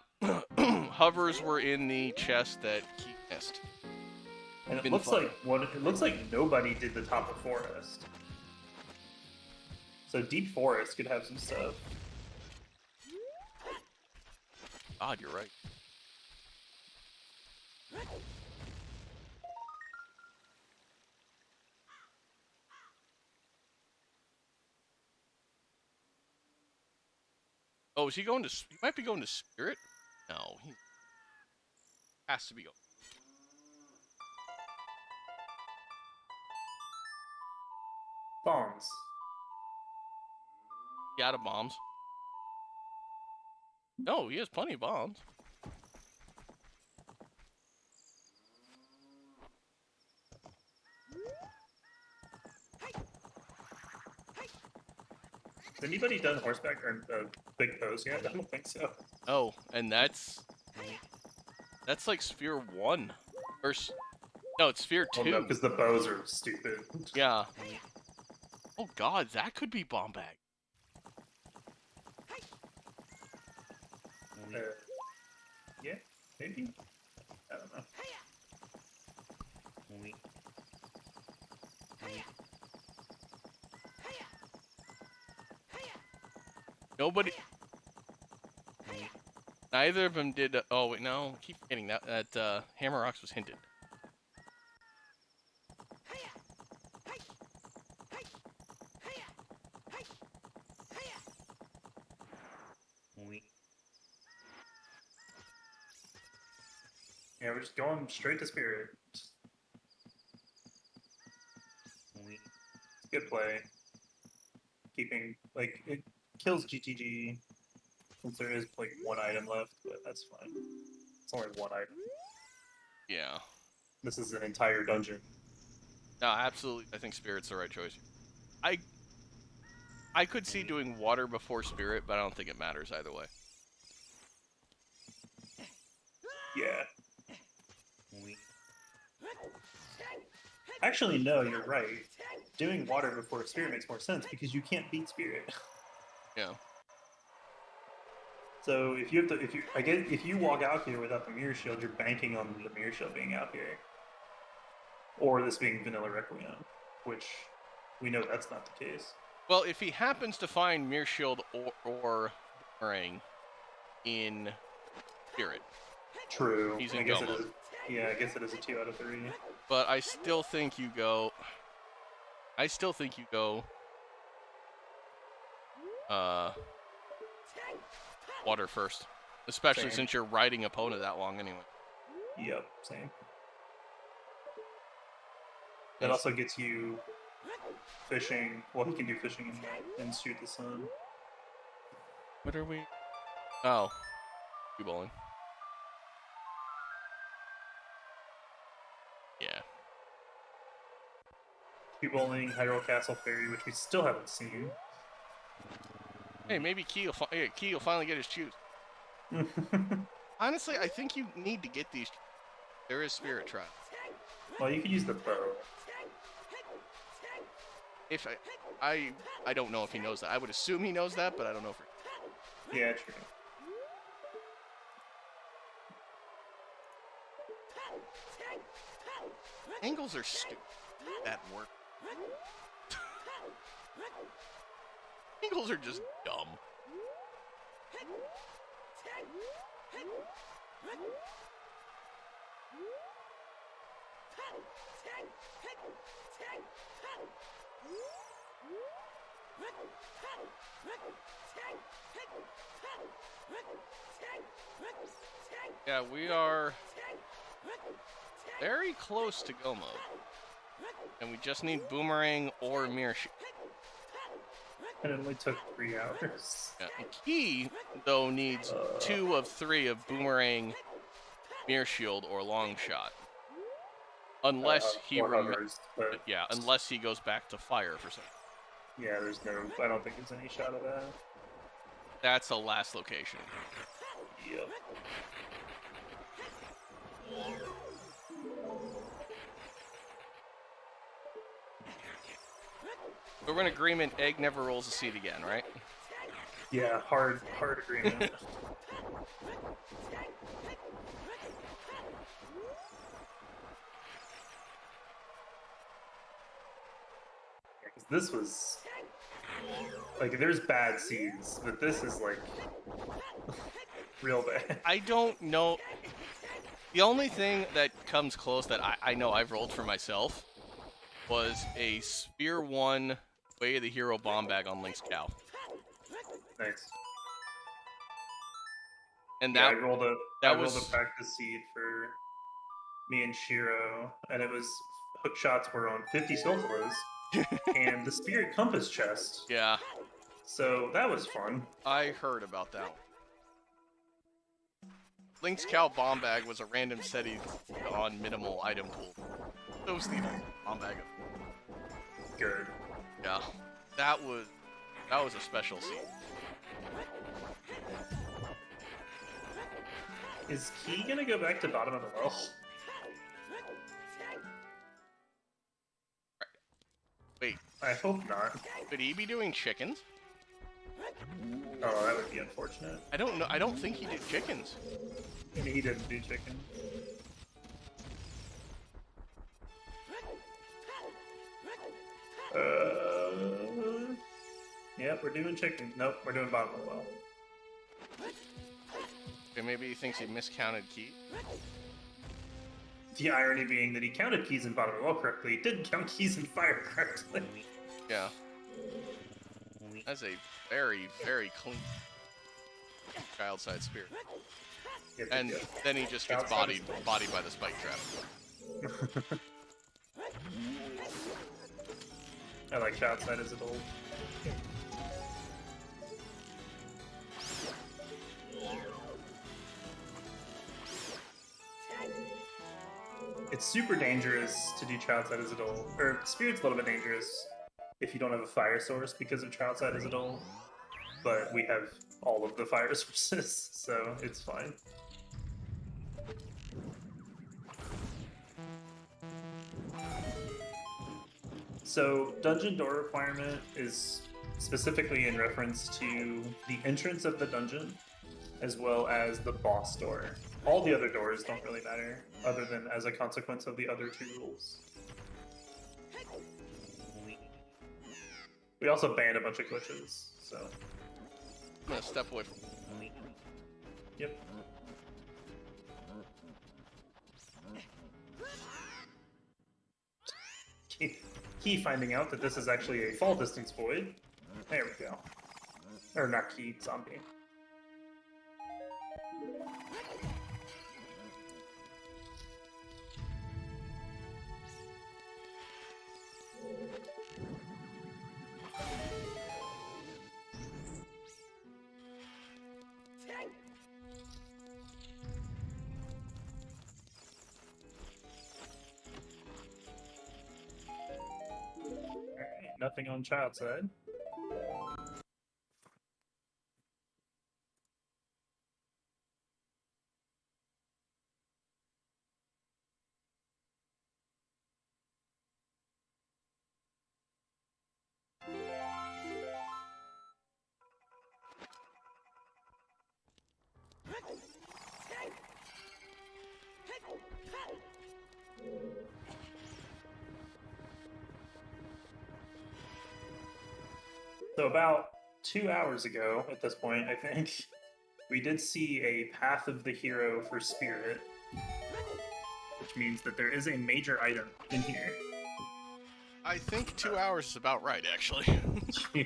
Hovers were in the chest that Keith missed. And it looks like nobody did the top of forest. So deep forest could have some stuff. God, you're right. Oh, is he going to? He might be going to Spirit. No, he has to be going. Bombs. He out of bombs. No, he has plenty of bombs. Has anybody done horseback or big pose yet? I don't think so. Oh, and that's like Sphere 1. Or no, it's Sphere 2. Oh no, because the bows are stupid. Yeah. Oh god, that could be bomb bag. Yeah, maybe? I don't know. Nobody. Neither of them did. Oh wait, no. I keep forgetting that Hammer Rocks was hinted. Yeah, we're just going straight to spirit. Good play. Keeping, like, it kills GTG since there is, like, one item left, but that's fine. It's only one item. Yeah. This is an entire dungeon. No, absolutely. I think Spirit's the right choice. I could see doing water before Spirit, but I don't think it matters either way. Yeah. Actually, no, you're right. Doing water before spirit makes more sense because you can't beat spirit. Yeah. So if you walk out here without the mirror shield, you're banking on the mirror shield being out here, or this being vanilla Requiem, which we know that's not the case. Well, if he happens to find Mirror Shield or Boomerang in Spirit, true. He's in I guess go it mode. is. Yeah, I guess it is a 2 out of 3. But I still think you go. Water first, especially Same. since you're riding opponent that long anyway. Yep, same. That also gets you fishing. Well, he can do fishing and shoot the sun. What are we? Oh, cue bowling. Yeah. Cue bowling, Hyrule Castle Fairy, which we still haven't seen. Hey, maybe Key will finally get his shoes. Honestly, I think you need to get these. There is Spirit Trial. Well, you could use the bow. If I don't know if he knows that. I would assume he knows that, but I don't know for. Yeah, true. Angles are stupid. That work. Angles are just dumb. Yeah, we are very close to go mode. And we just need Boomerang or Mirror Shield. And it only took 3 hours. Yeah, and Key, though, needs 2 of 3 of Boomerang, Mirror Shield, or Long Shot. Unless he unless he goes back to fire for something. Yeah, I don't think there's any shot of that. That's the last location. Yep. We're in agreement, Egg never rolls a seed again, right? Yeah, hard agreement. This was like, there's bad seeds, but this is like real bad. I don't know. The only thing that comes close that I know I've rolled for myself was a Sphere 1 Way of the Hero bomb bag on Link's Cow. Nice. And yeah, that I rolled a practice seed for me and Shiro, and it was hook shots were on 50 Skulltulas and the Spirit Compass chest. Yeah. So that was fun. I heard about that one. Link's Cow bomb bag was a random setting on minimal item pool. Those the bomb bag. Good. Yeah. That was a special scene. Is Key gonna go back to bottom of the well? Wait. I hope not. Could he be doing chickens? Oh, that would be unfortunate. I don't know. I don't think he did chickens. He didn't do chicken. Yep, we're doing chicken. Nope, we're doing bottom of the well. Okay, maybe he thinks he miscounted Key. The irony being that he counted keys in bottom of the well correctly, he didn't count keys in fire correctly. Yeah. That's a very, very clean child side spirit. Yep, And yep. then he just gets bodied by the spike trap. I like child side as adult. It's super dangerous to do child side as adult. Or spirit's a little bit dangerous if you don't have a fire source because of child side as adult. But we have all of the fire sources, so it's fine. So dungeon door requirement is specifically in reference to the entrance of the dungeon as well as the boss door. All the other doors don't really matter, other than as a consequence of the other 2 rules. We also banned a bunch of glitches, so... I'm gonna step away from... Yep. Key finding out that this is actually a fall distance void. There we go. Or not Key, zombie. Alright, nothing on child side. So about 2 hours ago, at this point, I think, we did see a Path of the Hero for Spirit, which means that there is a major item in here. I think 2 hours is about right, actually. Yeah.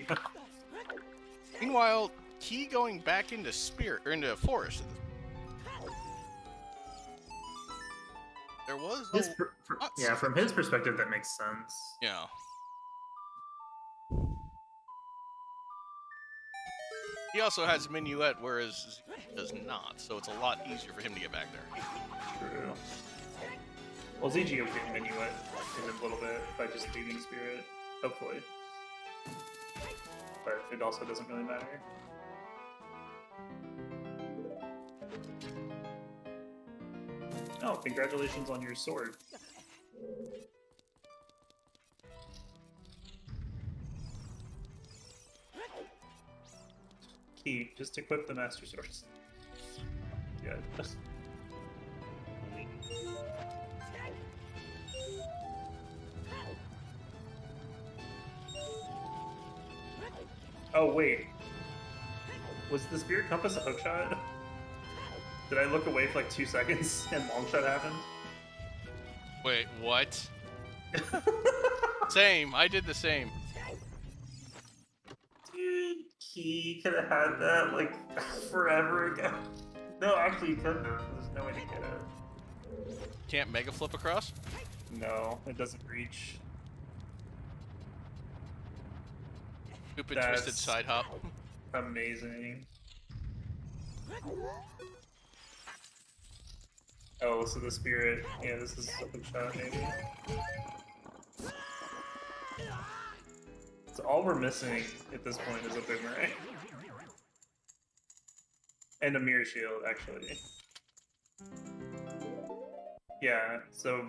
Meanwhile, Key going back into Spirit, or into Forest. There was Yeah, from his perspective, that makes sense. Yeah. He also has Minuet, whereas Z does not, so it's a lot easier for him to get back there. True. Well, ZG will get Minuet in a little bit by just leaving Spirit, hopefully. But it also doesn't really matter. Oh, congratulations on your sword. Key, just equip the Master Swords. Yeah. Oh, wait. Was the Spirit Compass a hookshot? Did I look away for like 2 seconds and longshot happened? Wait, what? Same, I did the same. Dude, Key could have had that like forever ago. No, actually, you couldn't have. There's no way to get it. Can't mega flip across? No, it doesn't reach. Stupid That's twisted side hop. Amazing. Oh, so the Spirit. Yeah, this is a hook shot, maybe. So all we're missing at this point is a boomerang. And a mirror shield, actually. Yeah, so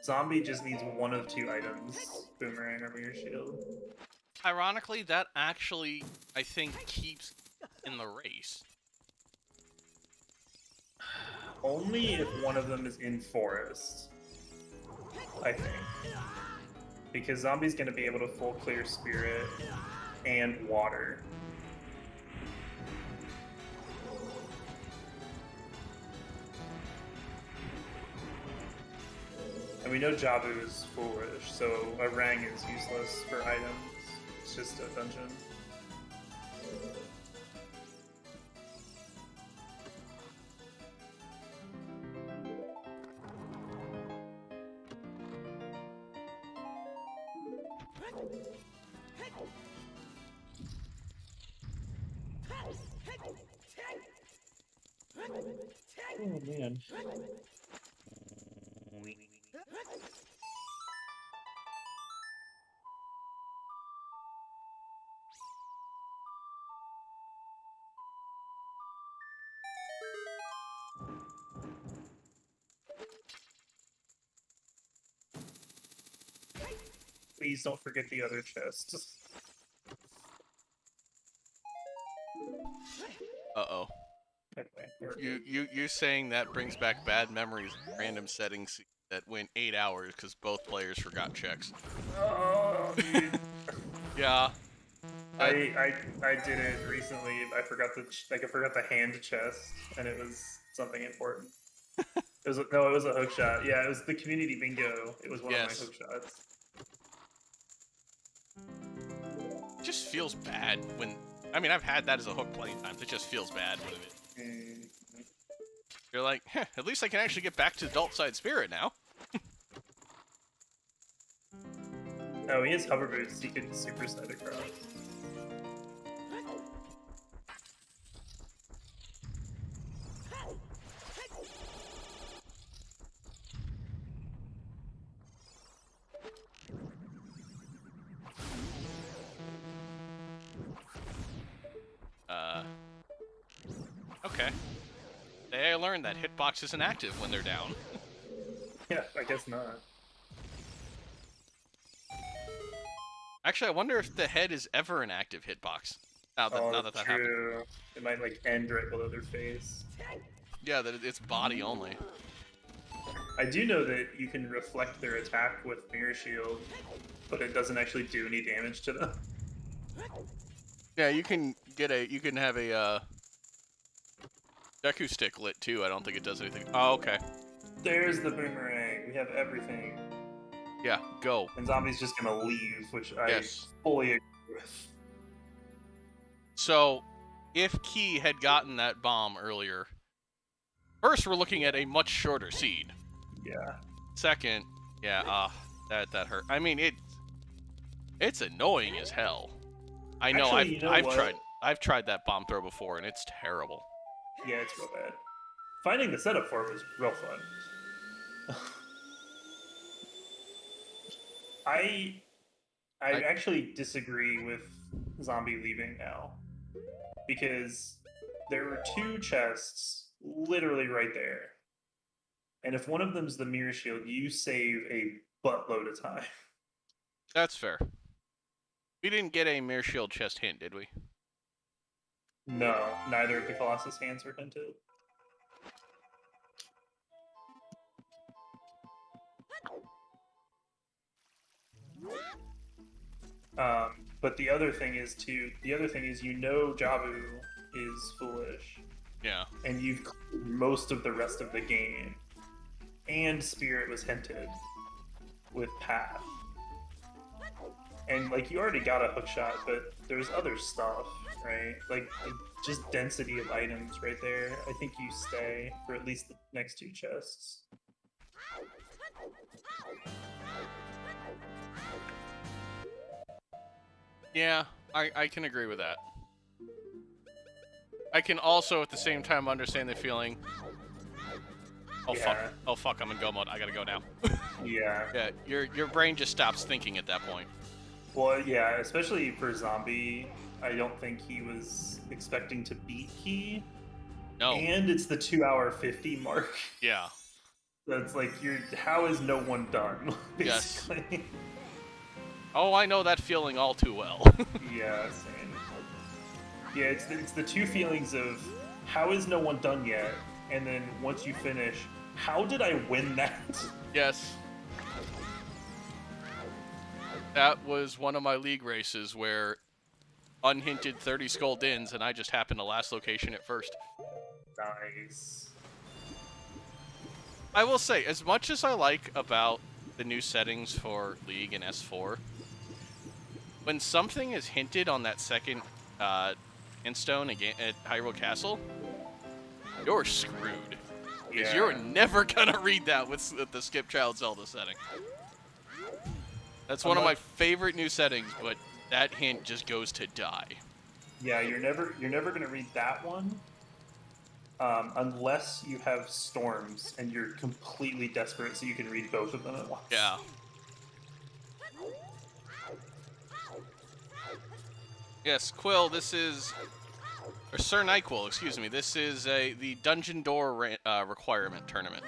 Zombie just needs one of 2 items, boomerang or mirror shield. Ironically, that actually, I think, keeps in the race. Only if one of them is in Forest, I think. Because Zombie's going to be able to full clear Spirit and Water. And we know Jabu is foolish, so a Rang is useless for items. It's just a dungeon. Oh man. Please don't forget the other chest. Uh-oh. Anyway, You saying that brings back bad memories of random settings that went 8 hours because both players forgot checks. oh, dude. Yeah. I did it recently. I forgot the hand chest, and it was something important. It was a hook shot. Yeah, it was the community bingo. It was one of my hook shots. It just feels bad when. I mean, I've had that as a hook plenty of times. It just feels bad when it. You're like, at least I can actually get back to adult side Spirit now. No, he has hover boots. He can super slide across. Okay. Today I learned that hitbox isn't active when they're down. Yeah, I guess not. Actually, I wonder if the head is ever an active hitbox. Now that happened. True. It might like end right below their face. Yeah, that it's body only. I do know that you can reflect their attack with Mirror Shield, but it doesn't actually do any damage to them. Yeah, you can have a Deku stick lit too. I don't think it does anything. Oh, okay. There's the boomerang. We have everything. Yeah, go. And Zombie's just gonna leave, which I Yes. fully agree with. So, if Key had gotten that bomb earlier, first we're looking at a much shorter seed. Yeah. Second, yeah, that hurt. I mean, it's annoying as hell. I know. Actually, I've tried that bomb throw before, and it's terrible. Yeah, it's real bad. Finding the setup for it was real fun. I actually disagree with Zombie leaving now, because there were two chests literally right there, and if one of them's the Mirror Shield, you save a buttload of time. That's fair. We didn't get a Mirror Shield chest hint, did we? No, neither of the Colossus hands were hinted. But the other thing is Jabu is foolish. Yeah. And you've cleared most of the rest of the game. And Spirit was hinted with Path. And like you already got a hook shot, but there's other stuff, right? Like just density of items right there. I think you stay for at least the next two chests. Yeah, I can agree with that. I can also at the same time understand the feeling. Oh Yeah. fuck! Oh fuck! I'm in go mode. I gotta go now. Yeah. Yeah, your brain just stops thinking at that point. Well, yeah, especially for Zombie, I don't think he was expecting to beat Key. No. And it's the 2-hour 50 mark. Yeah. That's like how is no one done? Yes. Basically. Oh, I know that feeling all too well. Yeah, same. Yeah, it's the two feelings of how is no one done yet, and then once you finish, how did I win that? Yes. That was one of my league races where unhinted 30 skull dins, and I just happened to last location at first. Nice. I will say, as much as I like about the new settings for League and S4, when something is hinted on that second Instone at Hyrule Castle, you're screwed. Because Yeah. you're never gonna read that with the Skip Child Zelda setting. That's one of my favorite new settings, but that hint just goes to die. Yeah, you're never gonna read that one, unless you have storms and you're completely desperate, so you can read both of them at once. Yeah. Yes, Quill, this is... Or Sir Nyquil, excuse me. This is the Dungeon Door requirement tournament.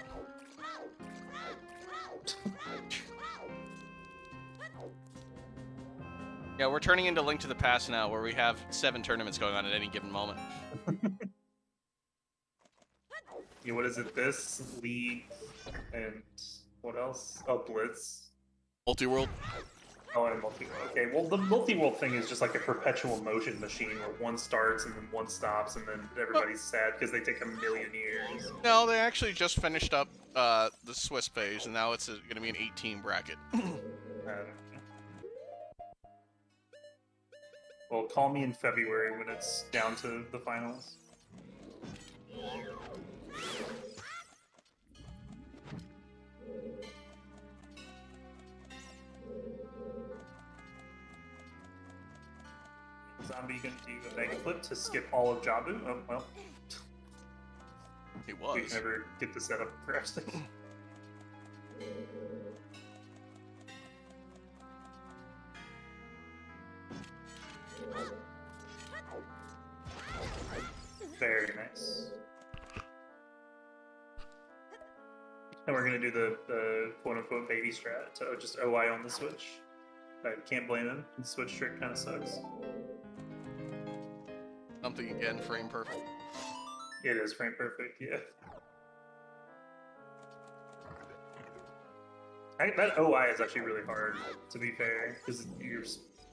Yeah, we're turning into Link to the Past now, where we have 7 tournaments going on at any given moment. Yeah, what is it? This, League, and what else? Oh, Blitz. Multi-world. Oh, and multi-world. Okay, well, the multi-world thing is just like a perpetual motion machine where one starts and then one stops, and then everybody's sad because they take a million years. No, they actually just finished up the Swiss page, and now it's going to be an 18 bracket. Well, call me in February when it's down to the finals. Zombie gonna do a mega flip to skip all of Jabu? Oh, well. He was. We can never get the setup correct. Very nice. And we're gonna do the quote-unquote baby strat, so just OI on the switch. I can't blame him. The switch trick kind of sucks. Something again, frame perfect. It is frame perfect, yeah. That OI is actually really hard, to be fair, because you're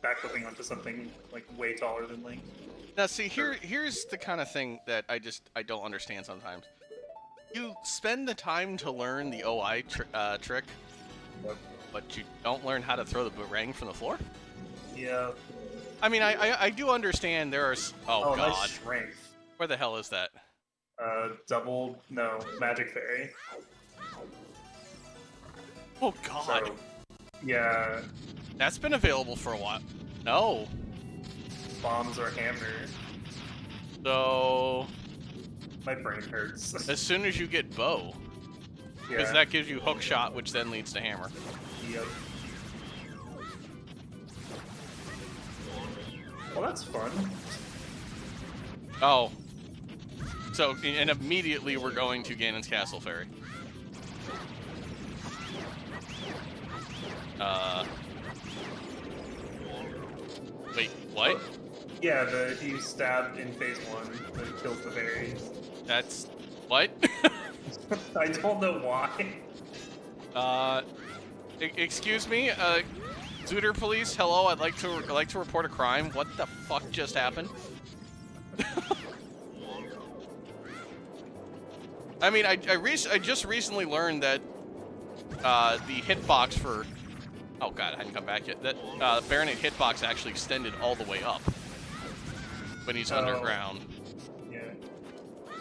backflipping onto something like way taller than Link. Now, see, here's the kind of thing that I don't understand sometimes. You spend the time to learn the OI trick, Yep. but you don't learn how to throw the boomerang from the floor? Yeah. I mean, I do understand there are... Oh, God. Nice strength. Where the hell is that? Magic Fairy. Oh, God. So, yeah. That's been available for a while. No. Bombs or hammer. So... My brain hurts. As soon as you get bow. Because Yeah. that gives you hook shot, which then leads to hammer. Yep. Well, that's fun. Oh. So, and immediately we're going to Ganon's Castle Ferry. Wait, what? Yeah, he stabbed in phase 1 that kills the fairies. That's... what? I don't know why. Excuse me, Zooter Police, hello, I'd like to report a crime. What the fuck just happened? I mean, I just recently learned that, the hitbox for... Oh god, I hadn't come back yet. That, Baronet hitbox actually extended all the way up when he's underground. Yeah.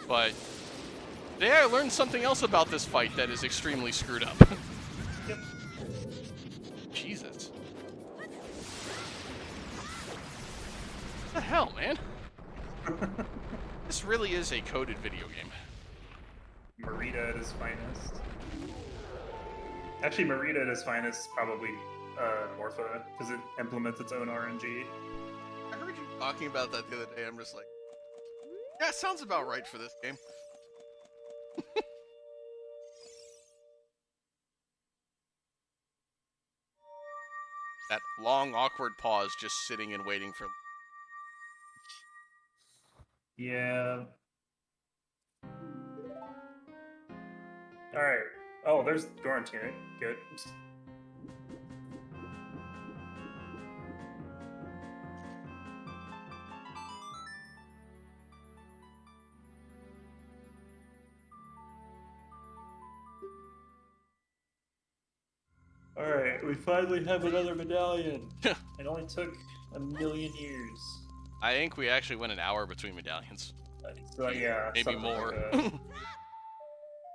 But today I learned something else about this fight that is extremely screwed up. Yep. Jesus. What the hell, man? This really is a coded video game. Marita at his finest. Actually, Marita at his finest is probably Morpha, because it implements its own RNG. I heard you talking about that the other day. I'm just like, yeah, it sounds about right for this game. That long, awkward pause just sitting and waiting for... Yeah. Alright. Oh, there's Goron Tunic. Good. Alright, we finally have another medallion. It only took 1,000,000 years. I think we actually went an hour between medallions. So, yeah, Maybe something more. like that.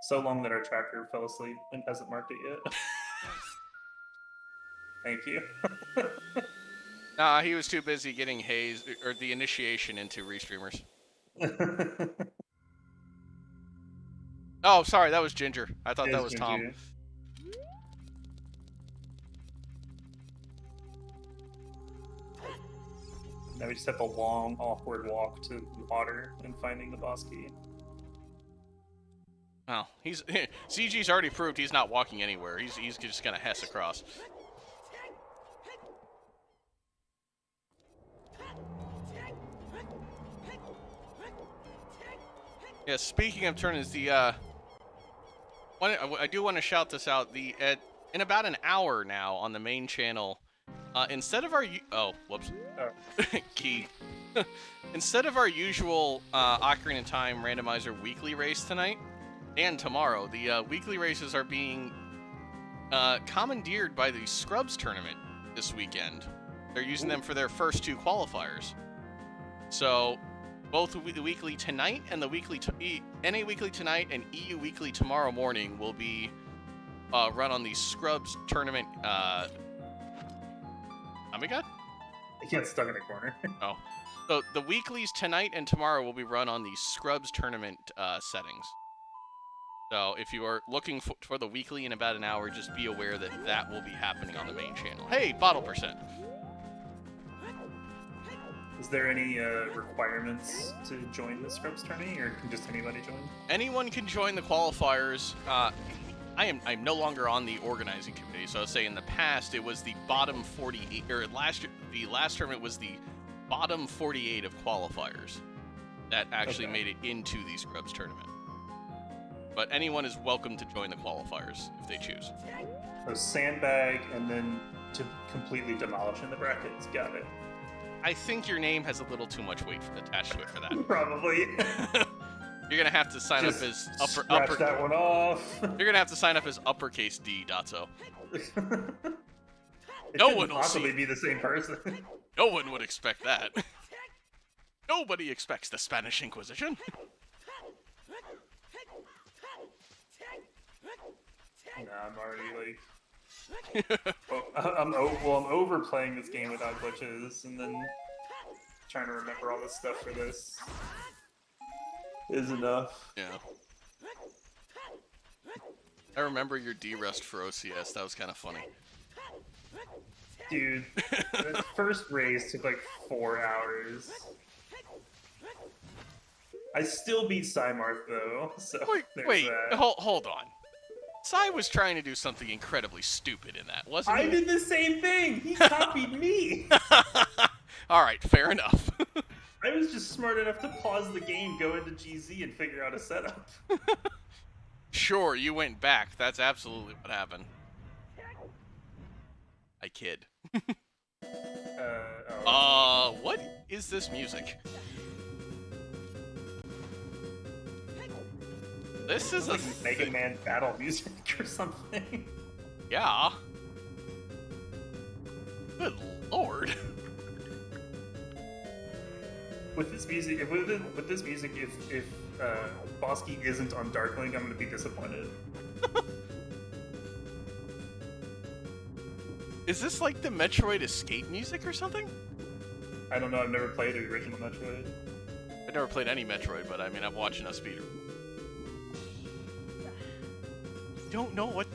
So long that our tracker fell asleep and hasn't marked it yet. Thank you. Nah, he was too busy getting Haze, or the initiation into restreamers. Oh, sorry, that was Ginger. I thought that was Tom. Ginger. Now we just have a long, awkward walk to the water and finding the boss key. Oh, he's CG's already proved he's not walking anywhere. He's just gonna hess across. Yeah, speaking of turns, I do want to shout this out. In about an hour now on the main channel, instead of our key. Instead of our usual Ocarina of Time Randomizer weekly race tonight and tomorrow, the weekly races are being commandeered by the Scrubs tournament this weekend. They're using them for their first 2 qualifiers. So both the weekly tonight and the weekly NA weekly tonight and EU weekly tomorrow morning will be run on the Scrubs tournament. Oh my god. He gets stuck in a corner. Oh. So the weeklies tonight and tomorrow will be run on the Scrubs tournament settings. So if you are looking for the weekly in about an hour, just be aware that that will be happening on the main channel. Hey, bottle percent. Is there any requirements to join the Scrubs tourney, or can just anybody join? Anyone can join the qualifiers. I'm no longer on the organizing committee, so I'll say in the past it was the bottom 48, or the last tournament was the bottom 48 of qualifiers that actually made it into the Scrubs tournament. But anyone is welcome to join the qualifiers if they choose. So sandbag, and then to completely demolish in the brackets. Got it. I think your name has a little too much weight attached to it for that. Probably. You're gonna have to sign Just up as scratch that one off. You're gonna have to sign up as uppercase D, Dotso. No one will possibly see. be the same person. No one would expect that. Nobody expects the Spanish Inquisition. Nah, I'm already like. I'm overplaying this game without glitches, and then trying to remember all this stuff for this is enough. Yeah. I remember your D-Rust for OCS. That was kind of funny. Dude, the first race took like 4 hours. I still beat Cymarth though, so Wait, that. hold on. Sai was trying to do something incredibly stupid in that, wasn't he? I did the same thing! He copied me! Alright, fair enough. I was just smart enough to pause the game, go into GZ, and figure out a setup. Sure, you went back. That's absolutely what happened. I kid. What is this music? This is like Mega Man battle music or something. Yeah. Good lord. With this music, if Bosky isn't on Darklink, I'm gonna be disappointed. Is this like the Metroid escape music or something? I don't know. I've never played the original Metroid. I've never played any Metroid, but I mean, I'm watching a speeder. Don't know what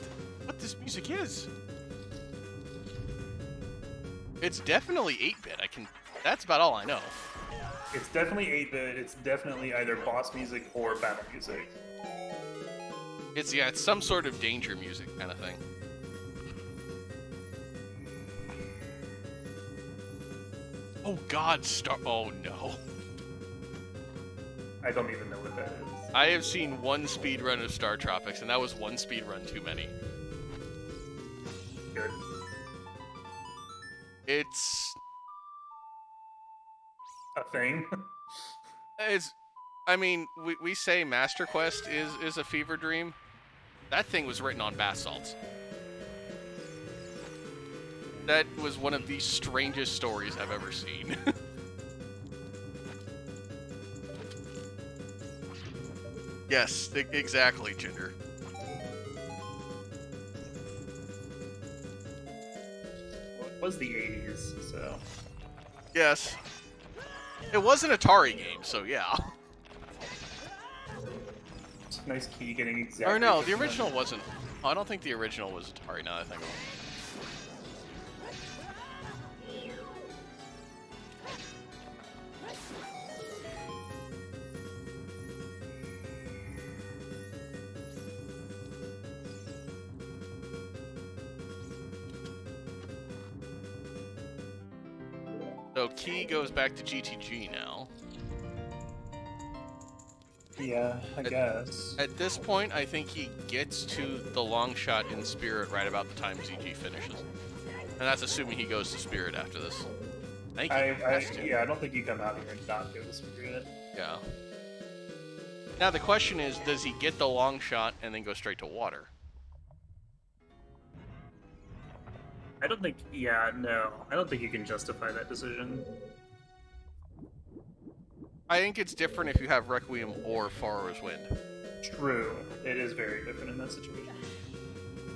this music is. It's definitely 8-bit. That's about all I know. It's definitely 8-bit. It's definitely either boss music or battle music. It's some sort of danger music kind of thing. Oh God, oh no. I don't even know what that is. I have seen one speedrun of Star Tropics, and that was one speedrun too many. Good. It's a thing. I mean, we say Master Quest is a fever dream. That thing was written on bath salts. That was one of the strangest stories I've ever seen. Yes, exactly, Ginger. Well, it was the 80s, so... Yes. It was an Atari game, so yeah. Nice key getting exactly... Or no, the original wasn't... Oh, I don't think the original was Atari, now that I think of it. So Key goes back to GTG now. Yeah, I guess. At this point, I think he gets to the long shot in Spirit right about the time ZG finishes. And that's assuming he goes to Spirit after this. I don't think you come out here and not go to Spirit. Yeah. Now the question is, does he get the long shot and then go straight to water? I don't think, I don't think you can justify that decision. I think it's different if you have Requiem or Fara's Wind. True. It is very different in that situation.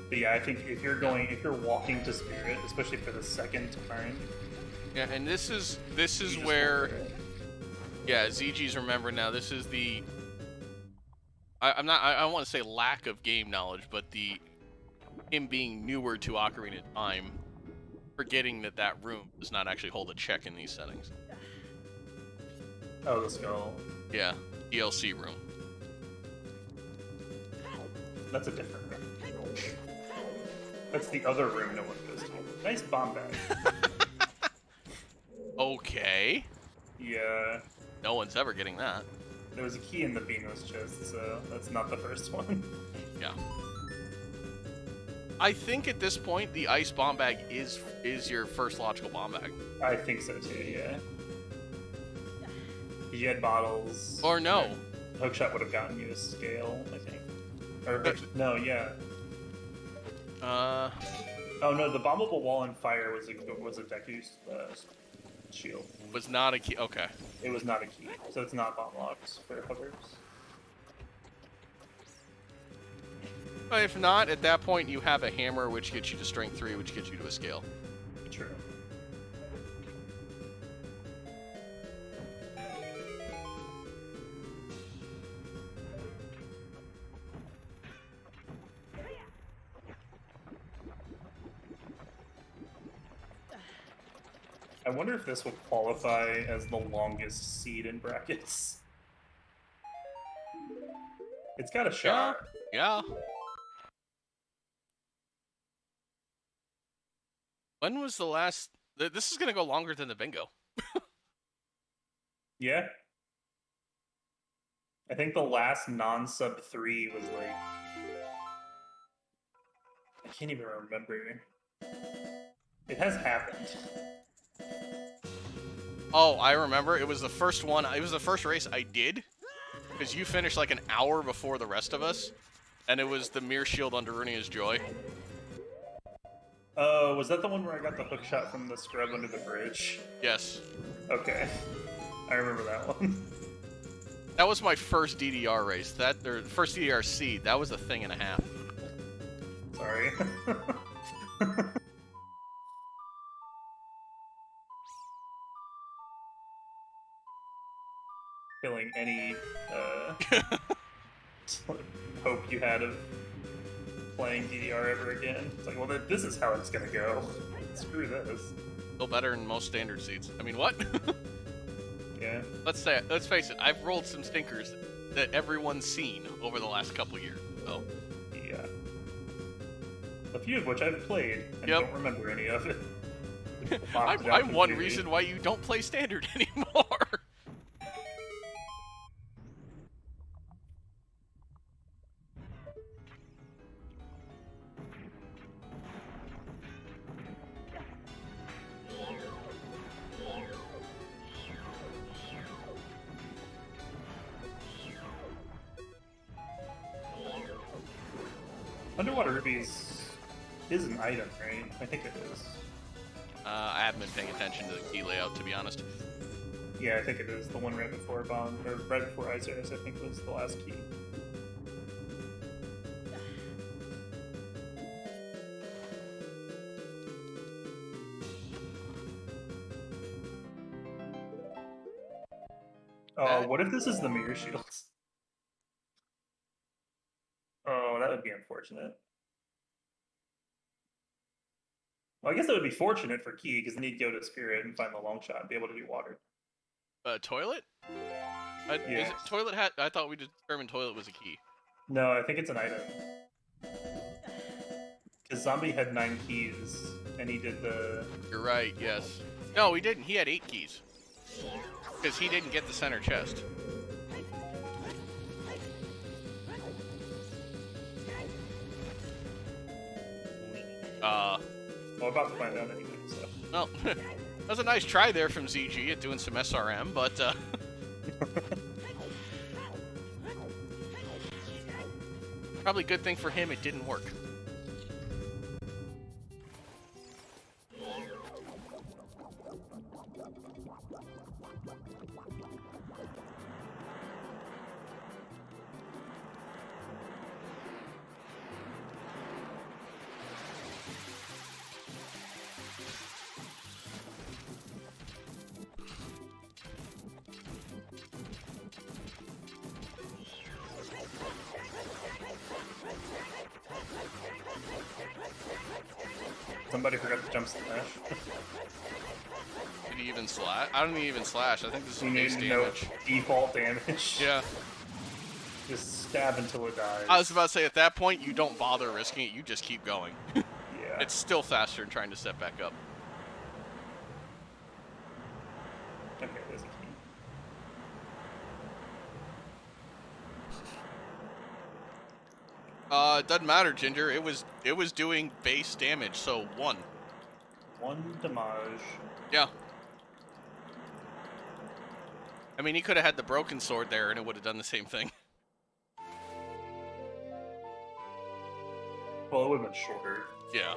But yeah, I think if you're walking to Spirit, especially for the second time, Yeah, and this is just where, hold it. yeah, ZG's remember now. This is the I don't want to say lack of game knowledge, but him being newer to Ocarina of Time, forgetting that room does not actually hold a check in these settings. Oh, the skull. Yeah, DLC room. That's a different room. That's the other room no one goes to. Nice bomb bag. Okay. Yeah. No one's ever getting that. There was a key in the Beano's chest, so that's not the first one. Yeah. I think at this point the ice bomb bag is your first logical bomb bag. I think so too, yeah. You had bottles. Or no. Hookshot would have gotten you a scale, I think. Or no, yeah. Oh no, the bombable wall and fire was a Deku's shield. Was not a key. Okay. It was not a key, so it's not bomb locks for hovers. But if not, at that point you have a hammer, which gets you to strength 3, which gets you to a scale. True. I wonder if this will qualify as the longest seed in brackets. It's got a shot. Yeah. When was the last... This is going to go longer than the bingo. Yeah. I think the last non-sub 3 was like... I can't even remember. It has happened. Oh, I remember. It was the first one. It was the first race I did. Because you finished like an hour before the rest of us. And it was the Mirror Shield under Runia's Joy. Oh, was that the one where I got the hook shot from the scrub under the bridge? Yes. Okay. I remember that one. That was my first DDR race. Or first DDR seed. That was a thing and a half. Sorry. Killing any hope you had of playing DDR ever again. It's like, well, this is how it's gonna go. Screw this. Still better than most standard seeds. I mean, what? Yeah. Let's face it. I've rolled some stinkers that everyone's seen over the last couple years. So. Yeah. A few of which I've played and don't remember any of it. I'm one reason why you don't play standard anymore. Underwater rubies is an item, right? I think it is. I haven't been paying attention to the key layout, to be honest. Yeah, I think it is. The one right before Bomb, or right before Iceras, I think was the last key. Oh, what if this is the mirror shields? Oh, that would be unfortunate. Well, I guess that would be fortunate for Key, because then he'd go to Spirit and find the long shot and be able to do water. Toilet? Yeah. Is it toilet hat? I thought we determined toilet was a key. No, I think it's an item. Because Zombie had 9 keys, and he did the... You're right, yes. No, he didn't. He had 8 keys. Because he didn't get the center chest. Well, I'm about to find out anyway, so... Well, that was a nice try there from ZG at doing some SRM, but, probably a good thing for him it didn't work. somebody forgot to jump slash. Did he even slash? I don't think he even slash. I think this is You base need no damage. default damage. Yeah. Just stab until it dies. I was about to say, at that point, you don't bother risking it. You just keep going. Yeah. It's still faster than trying to step back up. Okay, there's a key. It doesn't matter, Ginger. It was doing base damage, so 1. 1 damage. Yeah. I mean, he could have had the broken sword there, and it would have done the same thing. Well, it would have been shorter. Yeah.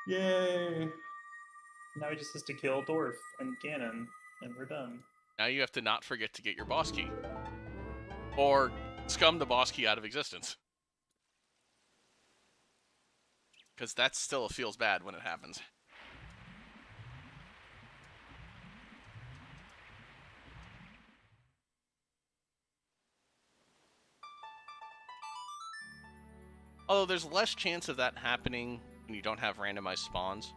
Yay! Now he just has to kill Dwarf and Ganon, and we're done. Now you have to not forget to get your boss key. Or scum the boss key out of existence. Because that still feels bad when it happens. Although there's less chance of that happening when you don't have randomized spawns.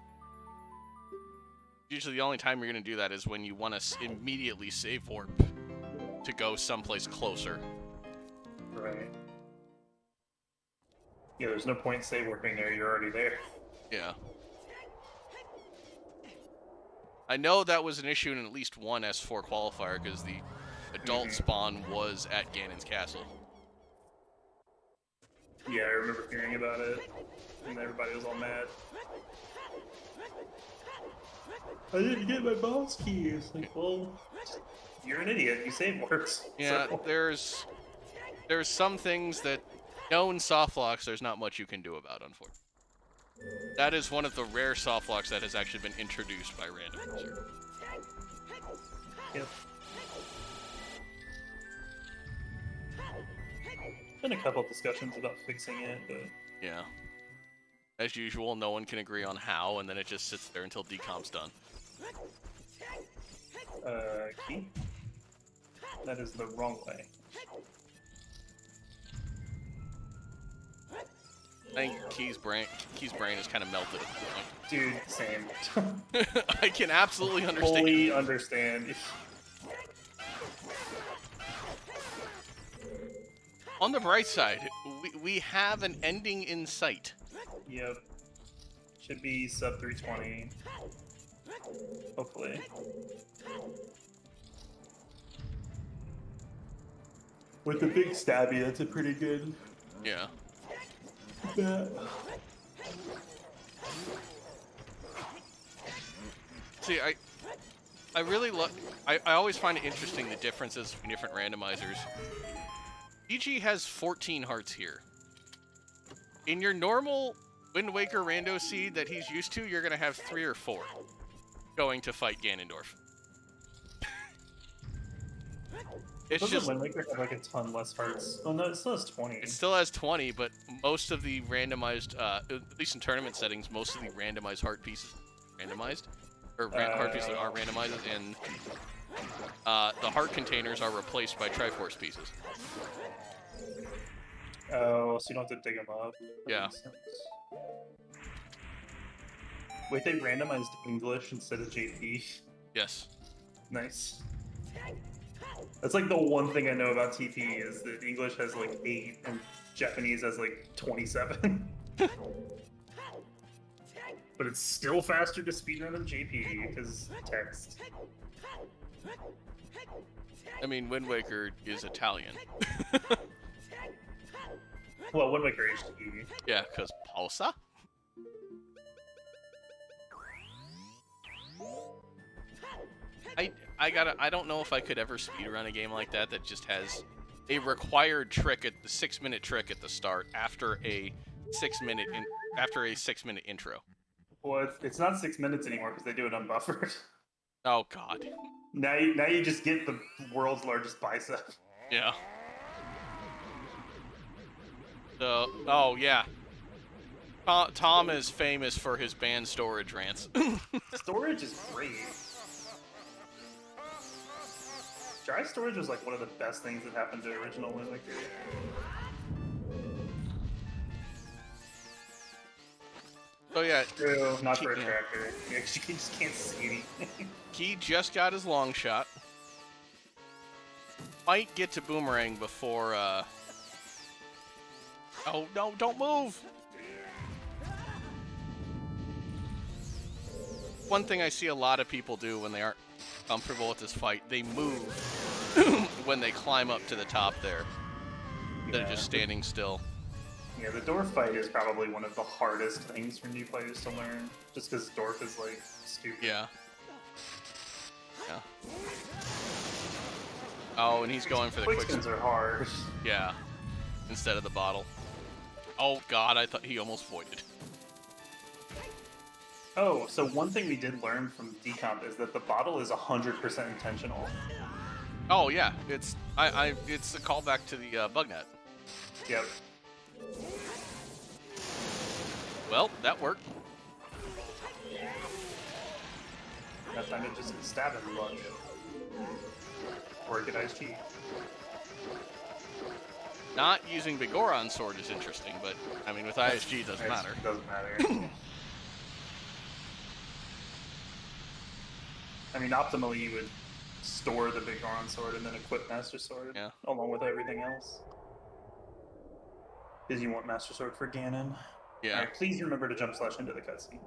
Usually the only time you're going to do that is when you want to immediately save warp to go someplace closer. Right. Yeah, there's no point save warping there, you're already there. Yeah. I know that was an issue in at least one S4 qualifier because the adult spawn was at Ganon's castle. Yeah, I remember hearing about it, and everybody was all mad. I didn't get my boss key. It's like, well, you're an idiot. You save warps. Yeah, So. there's some things that known softlocks there's not much you can do about, unfortunately. That is one of the rare softlocks that has actually been introduced by Randomizer. Yep. Been a couple discussions about fixing it, but Yeah. As usual, no one can agree on how, and then it just sits there until decomp's done. key? That is the wrong way. I think Key's brain is kind of melted at this point. Dude, same. I can absolutely understand. Fully understand. On the bright side, we have an ending in sight. Yep. Should be sub 320. Hopefully. With the big stabby, that's a pretty good Yeah. bet. See, I really look. I always find it interesting the differences between different randomizers. BG has 14 hearts here. In your normal Wind Waker rando seed that he's used to, you're gonna have 3 or 4 going to fight Ganondorf. It's Doesn't just Wind Waker have like a ton less hearts? Oh no, it still has 20. it still has 20, but most of the randomized, at least in tournament settings, most of the randomized heart pieces heart pieces are randomized, and the heart containers are replaced by Triforce pieces. Oh, so you don't have to dig them up. That Yeah. makes sense. Wait, they randomized English instead of JP? Yes. Nice. That's like the one thing I know about TP is that English has like 8 and Japanese has like 27. But it's still faster to speedrun than JP because text. I mean, Wind Waker is Italian. Well, Wind Waker HD. Yeah, because pausa? I don't know if I could ever speedrun a game like that just has a required trick at the 6-minute trick at the start after a 6-minute intro. Well, it's not 6 minutes anymore because they do it unbuffered. Oh god. Now you just get the world's largest bicep. Yeah. So, oh yeah. Tom is famous for his banned storage rants. Storage is great. Dry storage was like one of the best things that happened to original Wind Waker. So yeah, True, not for a tracker. You actually just can't see anything. Key just got his long shot. Might get to Boomerang before, Oh, no, don't move! One thing I see a lot of people do when they aren't comfortable with this fight, they move when they climb up to the top there. Instead of just standing still. Yeah, the dwarf fight is probably one of the hardest things for new players to learn, just because dwarf is like stupid. Yeah. Yeah. Oh, and he's going for the quick spins are hard. Yeah. Instead of the bottle. Oh god, I thought he almost voided. Oh, so one thing we did learn from Decomp is that the bottle is 100% intentional. Oh yeah, it's it's a callback to the bug net. Yep. Well, that worked. That time to just stab him a bunch. Or get iced tea. Not using Bigoron sword is interesting, but I mean with ISG it doesn't matter. It doesn't matter. I mean, optimally you would store the Bigoron sword and then equip Master Sword along with everything else. Because you want Master Sword for Ganon. Yeah. Alright, please remember to jump slash into the cutscene.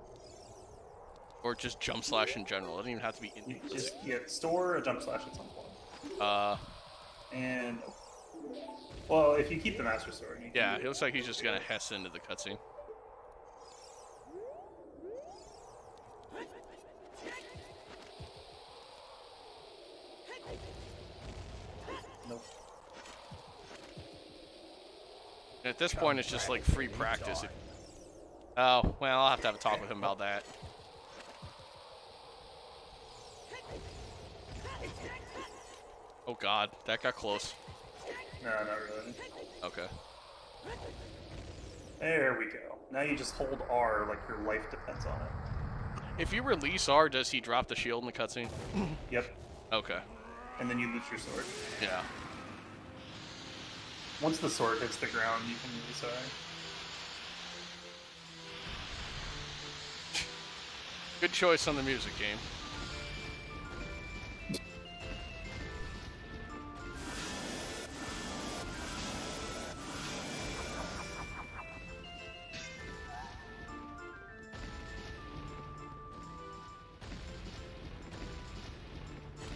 Or just jump slash in general. It doesn't even have to be in the Just store a jump slash at some point. And well, if you keep the Master Sword. Yeah, it looks like he's just gonna Hess into the cutscene. Nope. At this point, it's just like free practice. Oh, well, I'll have a talk with him about that. Oh god, that got close. No, not really. Okay. There we go. Now you just hold R like your life depends on it. If you release R, does he drop the shield in the cutscene? Yep. Okay. And then you lose your sword. Yeah. Once the sword hits the ground, you can release R. Good choice on the music game.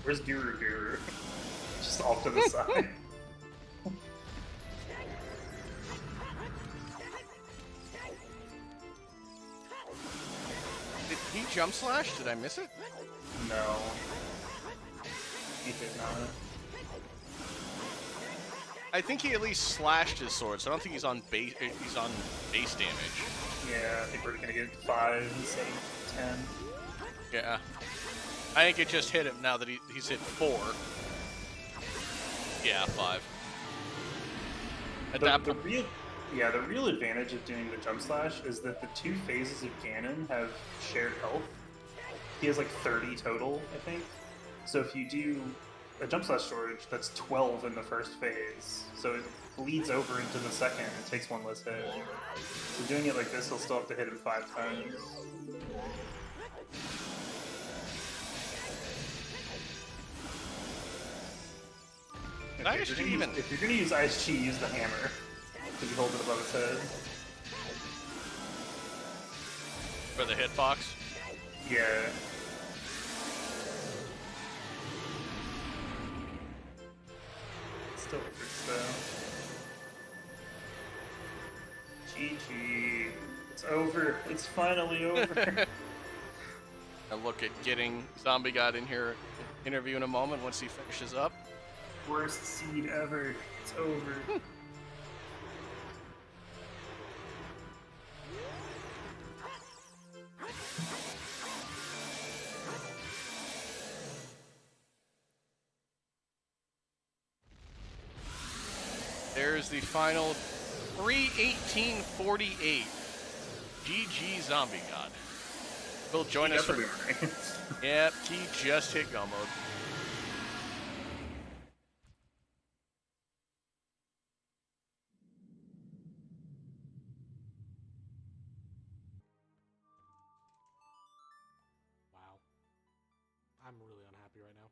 Where's Guru Guru? Just off to the side. Did he jump slash? Did I miss it? No. He did not. I think he at least slashed his sword, so I don't think he's on base. He's on base damage. Yeah, I think we're gonna get 5 instead of 10. Yeah. I think it just hit him now that he's hit 4. Yeah, 5. At that point. The real advantage of doing the jump slash is that the 2 phases of Ganon have shared health. He has like 30 total, I think. So if you do a jump slash storage, that's 12 in the first phase. So it bleeds over into the second and takes 1 less hit. So doing it like this, he'll still have to hit him 5 times. If you're gonna use Ice Chi, use the hammer. Because you hold it above its head. For the hitbox? Yeah. Still works though. GG. It's over. It's finally over. A look at getting Zombie God in here interview in a moment once he finishes up. Worst seed ever. It's over. There's the final 3:18:48. GG Zombie God. Will join us for. Yep, he just hit go mode. I'm really unhappy right now.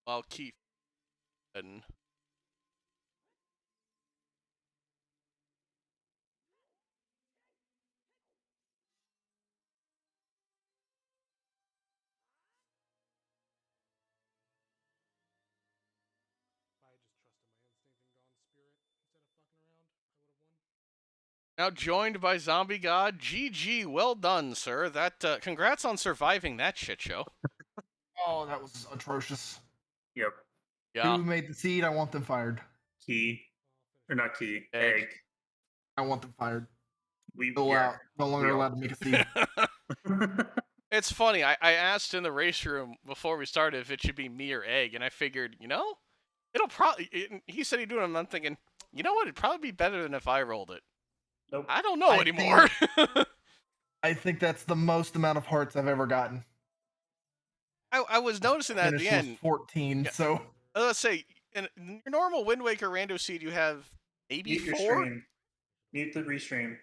Well, Keith. And If I had just trusted my instinct and gone spirit instead of fucking around, I would have won. now joined by Zombie God. GG, well done, sir. That congrats on surviving that shit show. Oh, that was atrocious. Yep. Yeah. Who made the seed? I want them fired. Key. Or not key. Egg. Egg. I want them fired. We Go out. No longer we all- allowed to make a seed. It's funny. I asked in the race room before we started if it should be me or Egg, and I figured, it'll probably. He said he'd do it, and I'm thinking, you know what? It'd probably be better than if I rolled it. Nope. I don't know I anymore. I think that's the most amount of hearts I've ever gotten. I was noticing that at Finish the was end. 14, Yeah. so Let's say in your normal Wind Waker rando seed, you have maybe Mute your 4. stream. Mute the restream.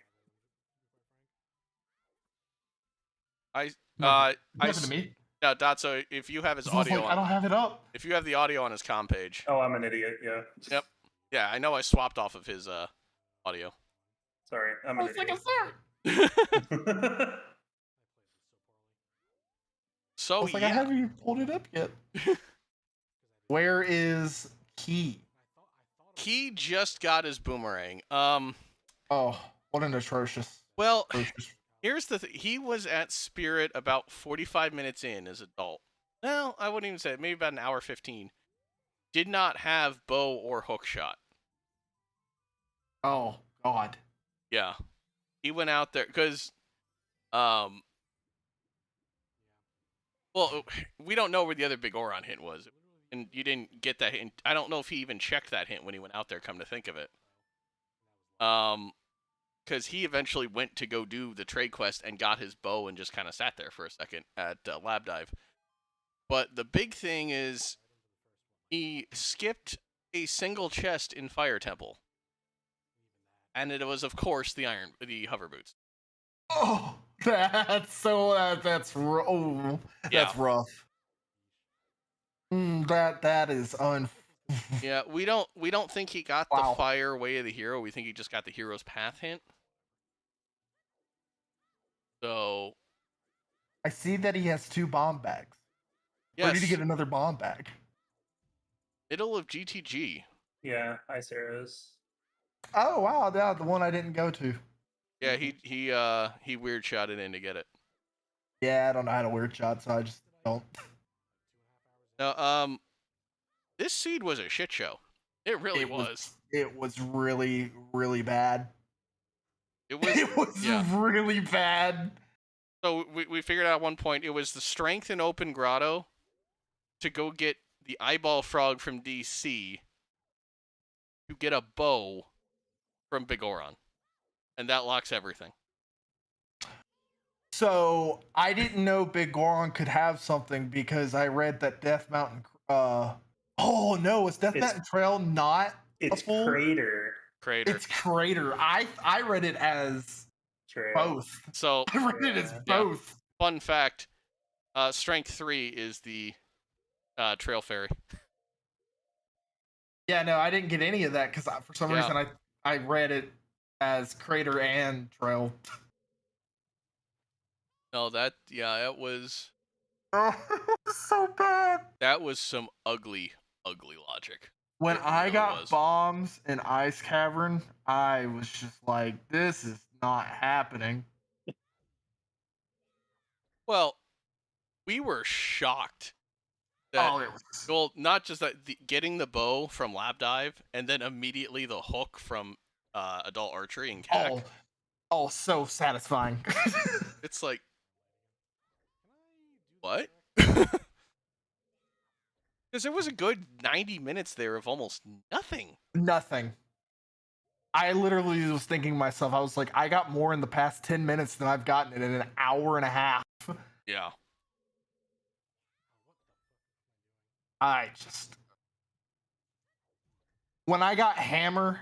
nothing to me. No, Dotso, if you have his It's almost audio like I on, don't have it up. if you have the audio on his comm page, Oh, I'm an idiot. Yeah. Yep. Yeah, I know I swapped off of his audio. Sorry, I'm I an was like, idiot. I'm sorry. So I was like, I yeah, haven't even pulled it up yet. Where is Key? he just got his boomerang. Oh, what an atrocious. Well, atrocious. here's the thing. He was at Spirit about 45 minutes in as adult. Well, I wouldn't even say it. Maybe about an hour 15. Did not have bow or hook shot. Oh, God. Yeah. He went out there because, well, we don't know where the other big Oron hint was. And you didn't get that hint. I don't know if he even checked that hint when he went out there, come to think of it. Because he eventually went to go do the trade quest and got his bow and just kind of sat there for a second at Lab Dive. But the big thing is he skipped a single chest in Fire Temple. And it was, of course, the hover boots. Oh, that's Yeah. that's rough. That is Yeah, we don't think he got Wow. the fire way of the hero. We think he just got the hero's path hint. So I see that he has 2 bomb bags. yes, Where did he get another bomb bag? middle of GTG. Yeah, Ice Arrows. Oh wow, yeah, the one I didn't go to. Yeah, he weird shot it in to get it. Yeah, I don't know how to weird shot, so I just don't. Now, this seed was a shit show. It really was. It was really, really bad. It was. It was yeah. really bad. So we figured out at one point it was the strength in Open Grotto to go get the eyeball frog from DC to get a bow from Big Oron. And that locks everything. So I didn't know Big Goron could have something because I read that Death Mountain. Oh no, is Death Mountain Trail not It's a full? Crater. Crater. It's Crater. I read it as Trail. both. So I read it as Yeah. both. fun fact, strength 3 is the trail fairy. Yeah, no, I didn't get any of that because for some Yeah. reason I read it as Crater and Trail. No, it was Oh, it was so bad. that was some ugly logic. When It I really got was. bombs in Ice Cavern, I was just like, this is not happening. Well, we were shocked that Oh, it was. well, not just that getting the bow from Lab Dive and then immediately the hook from Adult Archery and CAC. Oh, so satisfying. It's like what? Because there was a good 90 minutes there of almost nothing. Nothing. I literally was thinking to myself, I was like, I got more in the past 10 minutes than I've gotten in an hour and a half. Yeah. When I got Hammer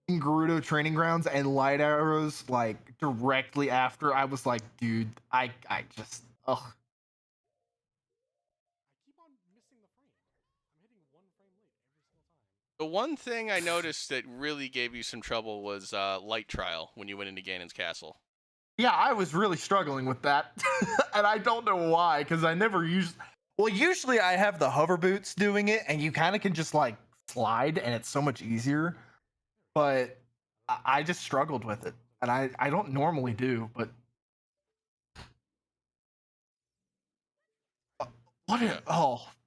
in Gerudo Training Grounds and light arrows like directly after, I was like, dude, I just ugh. I keep on missing the frame. I'm hitting 1 frame late every single time. The one thing I noticed that really gave you some trouble was light trial when you went into Ganon's castle. Yeah, I was really struggling with that, and I don't know why, because I never use. Well, usually I have the hover boots doing it, and you kind of can just like slide, and it's so much easier. But I just struggled with it, and I don't normally do. But what? Yeah.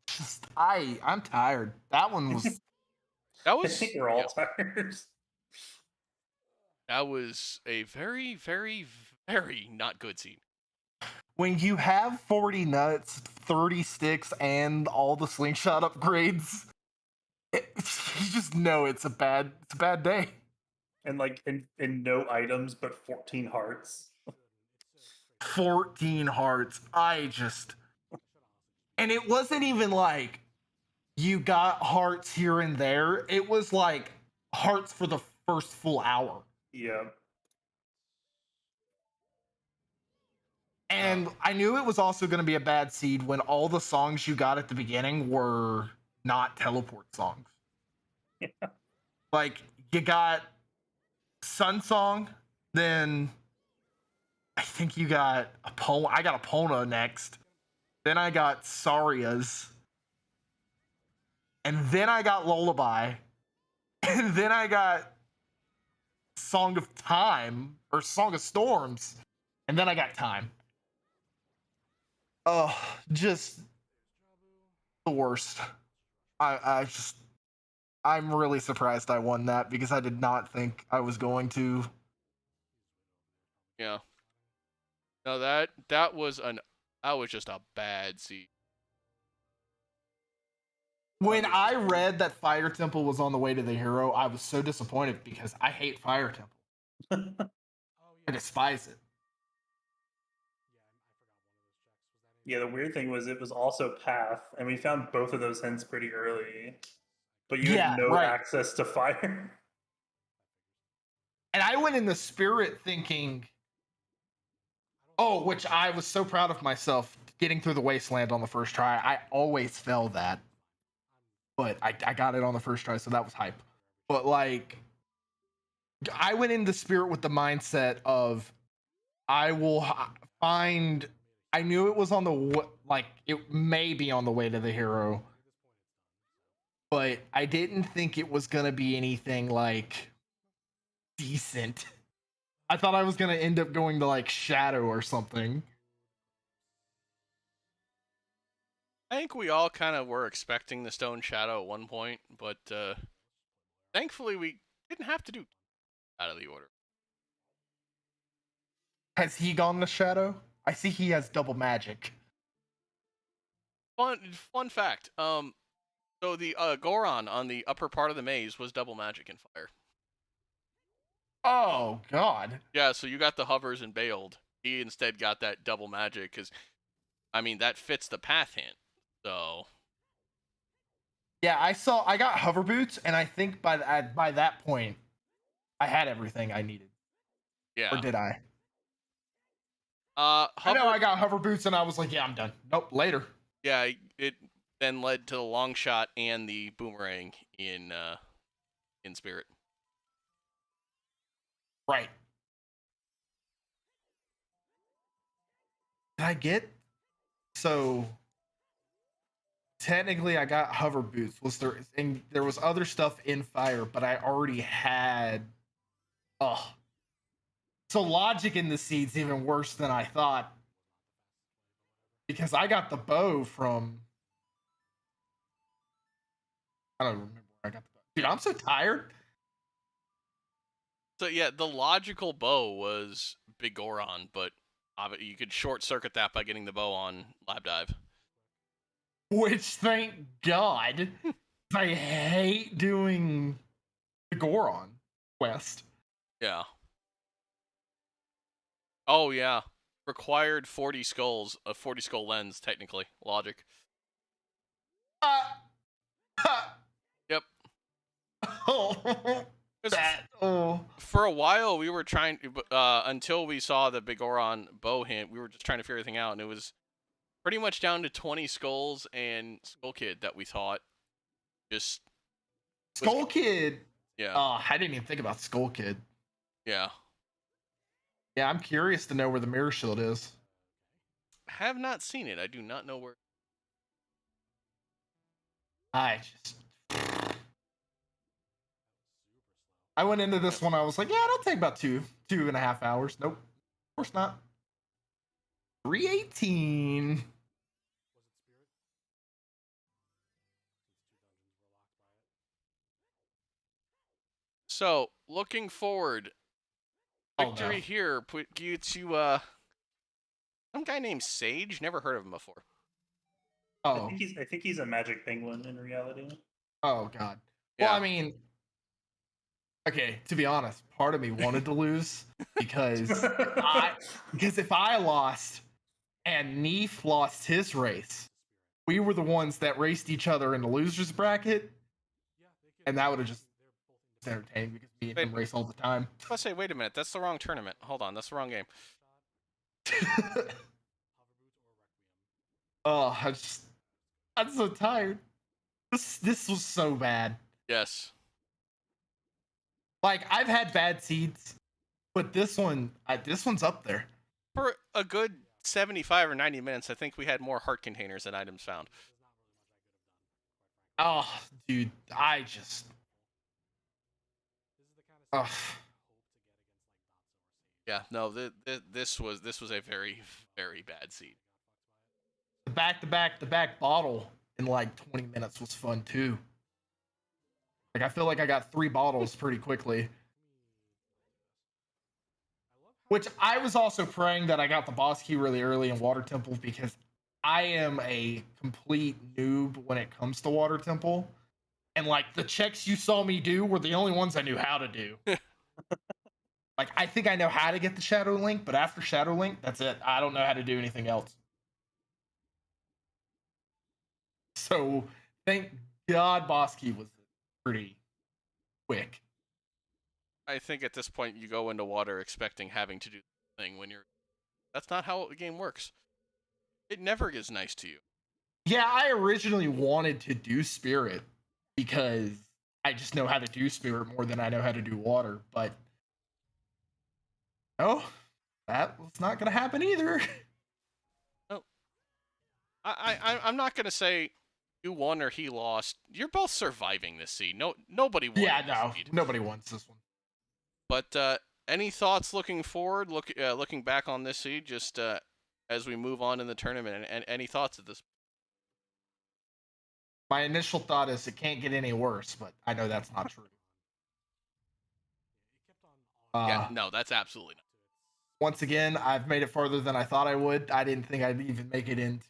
Just I'm tired. That one was. That I was think we're all tired. that was a very, very, very not good scene. When you have 40 nuts, 30 sticks, and all the slingshot upgrades, you just know it's a bad day. And like in no items but 14 hearts. 14 hearts. And it wasn't even like you got hearts here and there. It was like hearts for the first full hour. Yeah. And I knew it was also going to be a bad seed when all the songs you got at the beginning were not teleport songs. Yeah. Like, you got Sun Song, then I think you got I got Epona next. Then I got Saria's. And then I got Lullaby. And then I got Song of Time, or Song of Storms. And then I got Time. Oh, just the worst. I'm really surprised I won that because I did not think I was going to. Yeah. No, that was just a bad scene. When I read that Fire Temple was on the way to the hero, I was so disappointed because I hate Fire Temple. Oh yeah. I despise it. Yeah, the weird thing was it was also Path, and we found both of those hints pretty early. But you Yeah, had no right. access to fire. And I went in the spirit thinking, oh, which I was so proud of myself getting through the wasteland on the first try. I always fail that. But I got it on the first try, so that was hype. But like, I went into spirit with the mindset of I will find. I knew it was on the like it may be on the way to the hero, but I didn't think it was gonna be anything like decent. I thought I was gonna end up going to like Shadow or something. I think we all kind of were expecting the Stone Shadow at one point, but thankfully we didn't have to do out of the order. Has he gone to Shadow? I see he has double magic. Fun fact. So the Goron on the upper part of the maze was double magic and fire. Oh God. Yeah, so you got the hovers and bailed. He instead got that double magic because, I mean, that fits the path hint. So. Yeah, I got hover boots, and I think by that point, I had everything I needed. Yeah. Or did I? Hover, I know I got hover boots, and I was like, yeah, I'm done. Nope, later. Yeah, it then led to the long shot and the boomerang in Spirit. Right. Did I get? So technically, I got hover boots. And there was other stuff in fire, but I already had. Oh. So logic in the seed's even worse than I thought. Because I got the bow from. I don't remember where I got the bow. Dude, I'm so tired. So yeah, the logical bow was Big Goron, but you could short circuit that by getting the bow on Lab Dive. Which, thank God, I hate doing the Goron quest. Yeah. Oh yeah, required 40 skulls, a 40 skull lens, technically logic. Uh, Yep. oh, that. Oh. a while we were trying until we saw the Bigoron bow hint, we were just trying to figure everything out, and it was pretty much down to 20 skulls and Skull Kid that we thought just Skull Kid. yeah. I didn't even think about Skull Kid. Yeah. Yeah, I'm curious to know where the mirror shield is. Have not seen it. I do not know where. I went into this one, I was like, yeah, it'll take about 2.5 hours. Nope. Of course not. 318. So, looking forward, victory no. here gets you some guy named Sage. Never heard of him before. Oh. I think he's a magic penguin in reality. Oh god. Yeah. Well, I mean, okay, to be honest, part of me wanted to lose because if I lost and Neef lost his race, we were the ones that raced each other in the losers bracket, and that would have just been entertaining because me and him race all the time. I say, wait a minute, that's the wrong tournament. Hold on, that's the wrong game. Oh, I'm so tired. This was so bad. Yes. Like, I've had bad seeds, but this one's up there. For a good 75 or 90 minutes, I think we had more heart containers than items found. Oh, dude, I just. Oh. Yeah, no, this was a very, very bad seed. The back bottle in like 20 minutes was fun too. Like, I feel like I got 3 bottles pretty quickly. Which I was also praying that I got the boss key really early in Water Temple because I am a complete noob when it comes to Water Temple. And like the checks you saw me do were the only ones I knew how to do. Like, I think I know how to get the Shadow Link, but after Shadow Link, that's it. I don't know how to do anything else. So, thank God boss key was pretty quick. I think at this point you go into water expecting having to do the thing when you're. That's not how the game works. It never is nice to you. Yeah, I originally wanted to do Spirit because I just know how to do Spirit more than I know how to do Water, but no, that was not going to happen either. No. I'm not going to say you won or he lost. You're both surviving this seed. Nobody won. Yeah, no, nobody wants this one. But any thoughts looking forward, looking back on this seed, just as we move on in the tournament, and any thoughts at this? My initial thought is it can't get any worse, but I know that's not true. Yeah, no, that's absolutely not. Once again, I've made it farther than I thought I would. I didn't think I'd even make it into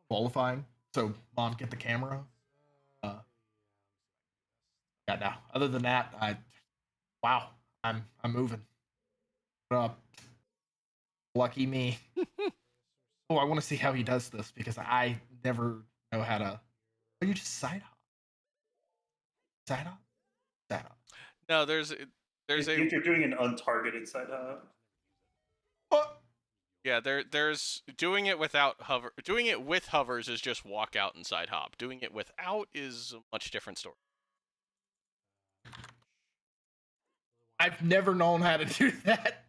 qualifying. So, Mom, get the camera. Yeah, no. Other than that, wow, I'm moving. Lucky me. Oh, I want to see how he does this because I never know how to. Oh, you just side hop. Side hop. Side hop. No, there's You're doing an untargeted side hop. What? Yeah, there's doing it without hover. Doing it with hovers is just walk out and side hop. Doing it without is a much different story. I've never known how to do that.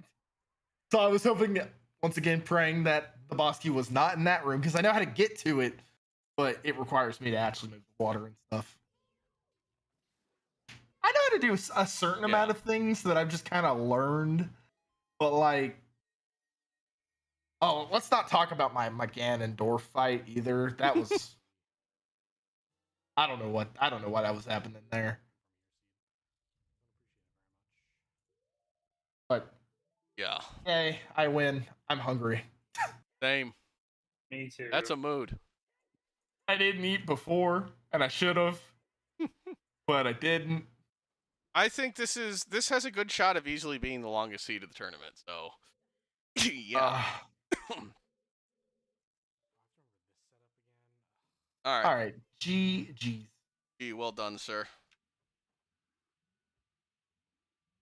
So I was hoping, once again, praying that the boss key was not in that room because I know how to get to it, but it requires me to actually move the water and stuff. I know how to do a certain amount of things that I've just kind of learned, but like, oh, let's not talk about my Ganondorf fight either. That was, I don't know what was happening there. But yeah, hey, I win. I'm hungry. Same. Me too. That's a mood. I didn't eat before, and I should have, but I didn't. I think this has a good shot of easily being the longest seed of the tournament. So, yeah. All right. GG's. Well done, sir.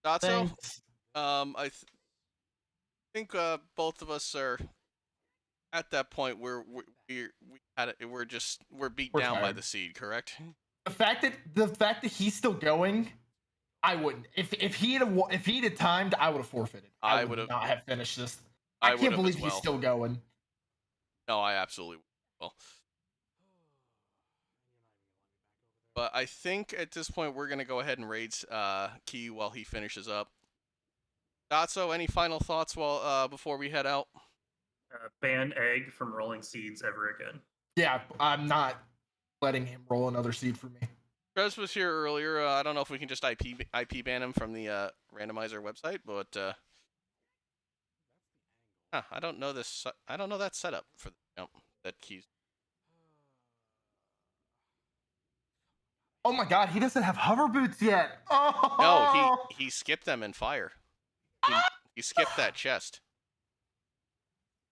Dotso, Thanks. I think both of us are at that point where we're beat We're down by tired. the seed, correct? The fact that he's still going, I wouldn't. If he'd have timed, I would have forfeited. I would would've- not have finished this. I I can't would've believe as he's well. still going. No, I absolutely will. But I think at this point we're gonna go ahead and raid Key while he finishes up. Dotso, any final thoughts before we head out? Ban egg from rolling seeds ever again. Yeah, I'm not letting him roll another seed for me. Trez was here earlier. I don't know if we can just IP ban him from the randomizer website, but I don't know this. I don't know that setup for that Key's. Oh my god, he doesn't have hover boots yet. Oh No, he skipped them in fire. He skipped that chest.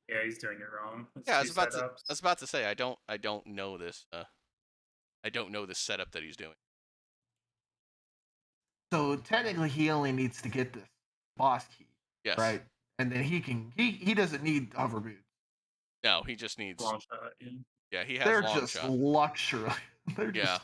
Yeah, he's doing it wrong. It's Yeah, I two was about to say I don't know this. I don't know this setup that he's doing. So technically, he only needs to get this boss key, Yes. right? And then he doesn't need hover boots. No, he just needs. long shot. Yeah. Yeah, he has They're long just shot. luxury. They're Yeah. just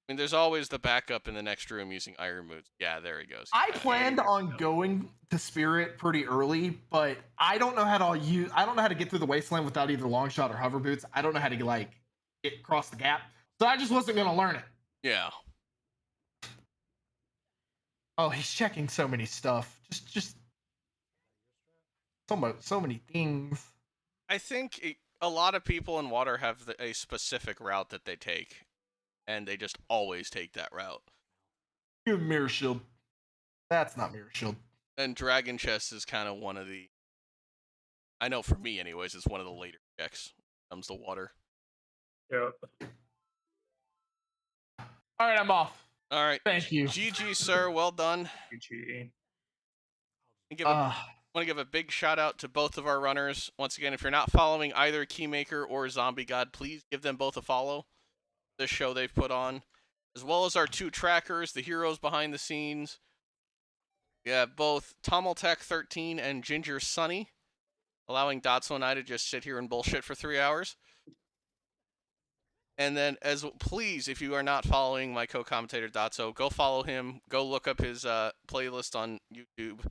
I mean, there's always the backup in the next room using iron boots. Yeah, there he goes. I planned on going to Spirit pretty early, but I don't know how to get through the wasteland without either long shot or hover boots. I don't know how to get across the gap. So I just wasn't gonna learn it. Yeah. Oh, he's checking so many stuff. Just so many things. I think a lot of people in water have a specific route that they take, and they just always take that route. You have mirror shield. That's not mirror shield. And Dragon Chest is kind of one of the. I know for me, anyways, it's one of the later checks when it comes to water. Yep. All right, I'm off. All right. Thank you. GG, sir. Well done. GG. Want to give a big shout out to both of our runners. Once again, if you're not following either Keymakr or Zombie God, please give them both a follow. This show they've put on, as well as our two trackers, the heroes behind the scenes. We have both Tommeltech13 and Ginger Sunny, allowing Dotso and I to just sit here and bullshit for 3 hours. And then, please, if you are not following my co-commentator Dotso, go follow him. Go look up his playlist on YouTube.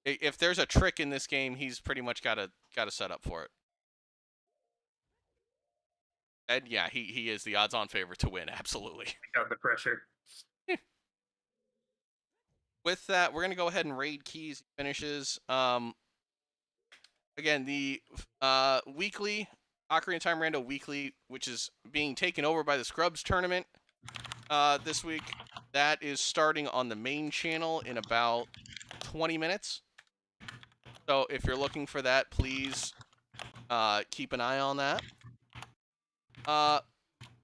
If there's a trick in this game, he's pretty much got a set up for it. And yeah, he is the odds-on favorite to win. Absolutely. Got the pressure. With that, we're gonna go ahead and raid Keys finishes. Again, the weekly Ocarina of Time Rando Weekly, which is being taken over by the Scrubs tournament this week. That is starting on the main channel in about 20 minutes. So if you're looking for that, please keep an eye on that.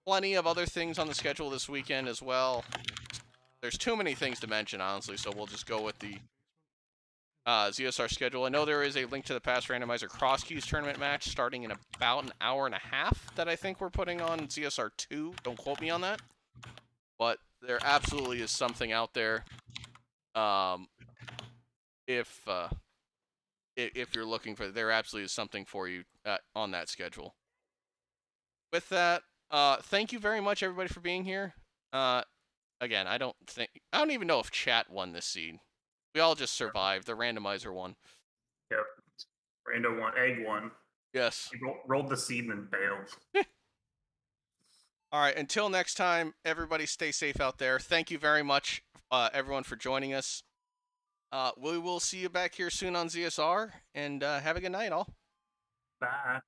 Plenty of other things on the schedule this weekend as well. There's too many things to mention, honestly, so we'll just go with the ZSR schedule. I know there is a Link to the Past Randomizer Cross Keys tournament match starting in about an hour and a half that I think we're putting on ZSR 2. Don't quote me on that. But there absolutely is something out there. If you're looking for it, there absolutely is something for you on that schedule. With that, thank you very much, everybody, for being here. Again, I don't even know if chat won this seed. We all just survived. The randomizer won. Yep. Rando won. Egg won. Yes. He rolled the seed and then bailed. All right. Until next time, everybody stay safe out there. Thank you very much, everyone, for joining us. We will see you back here soon on ZSR, and have a good night, all. Bye.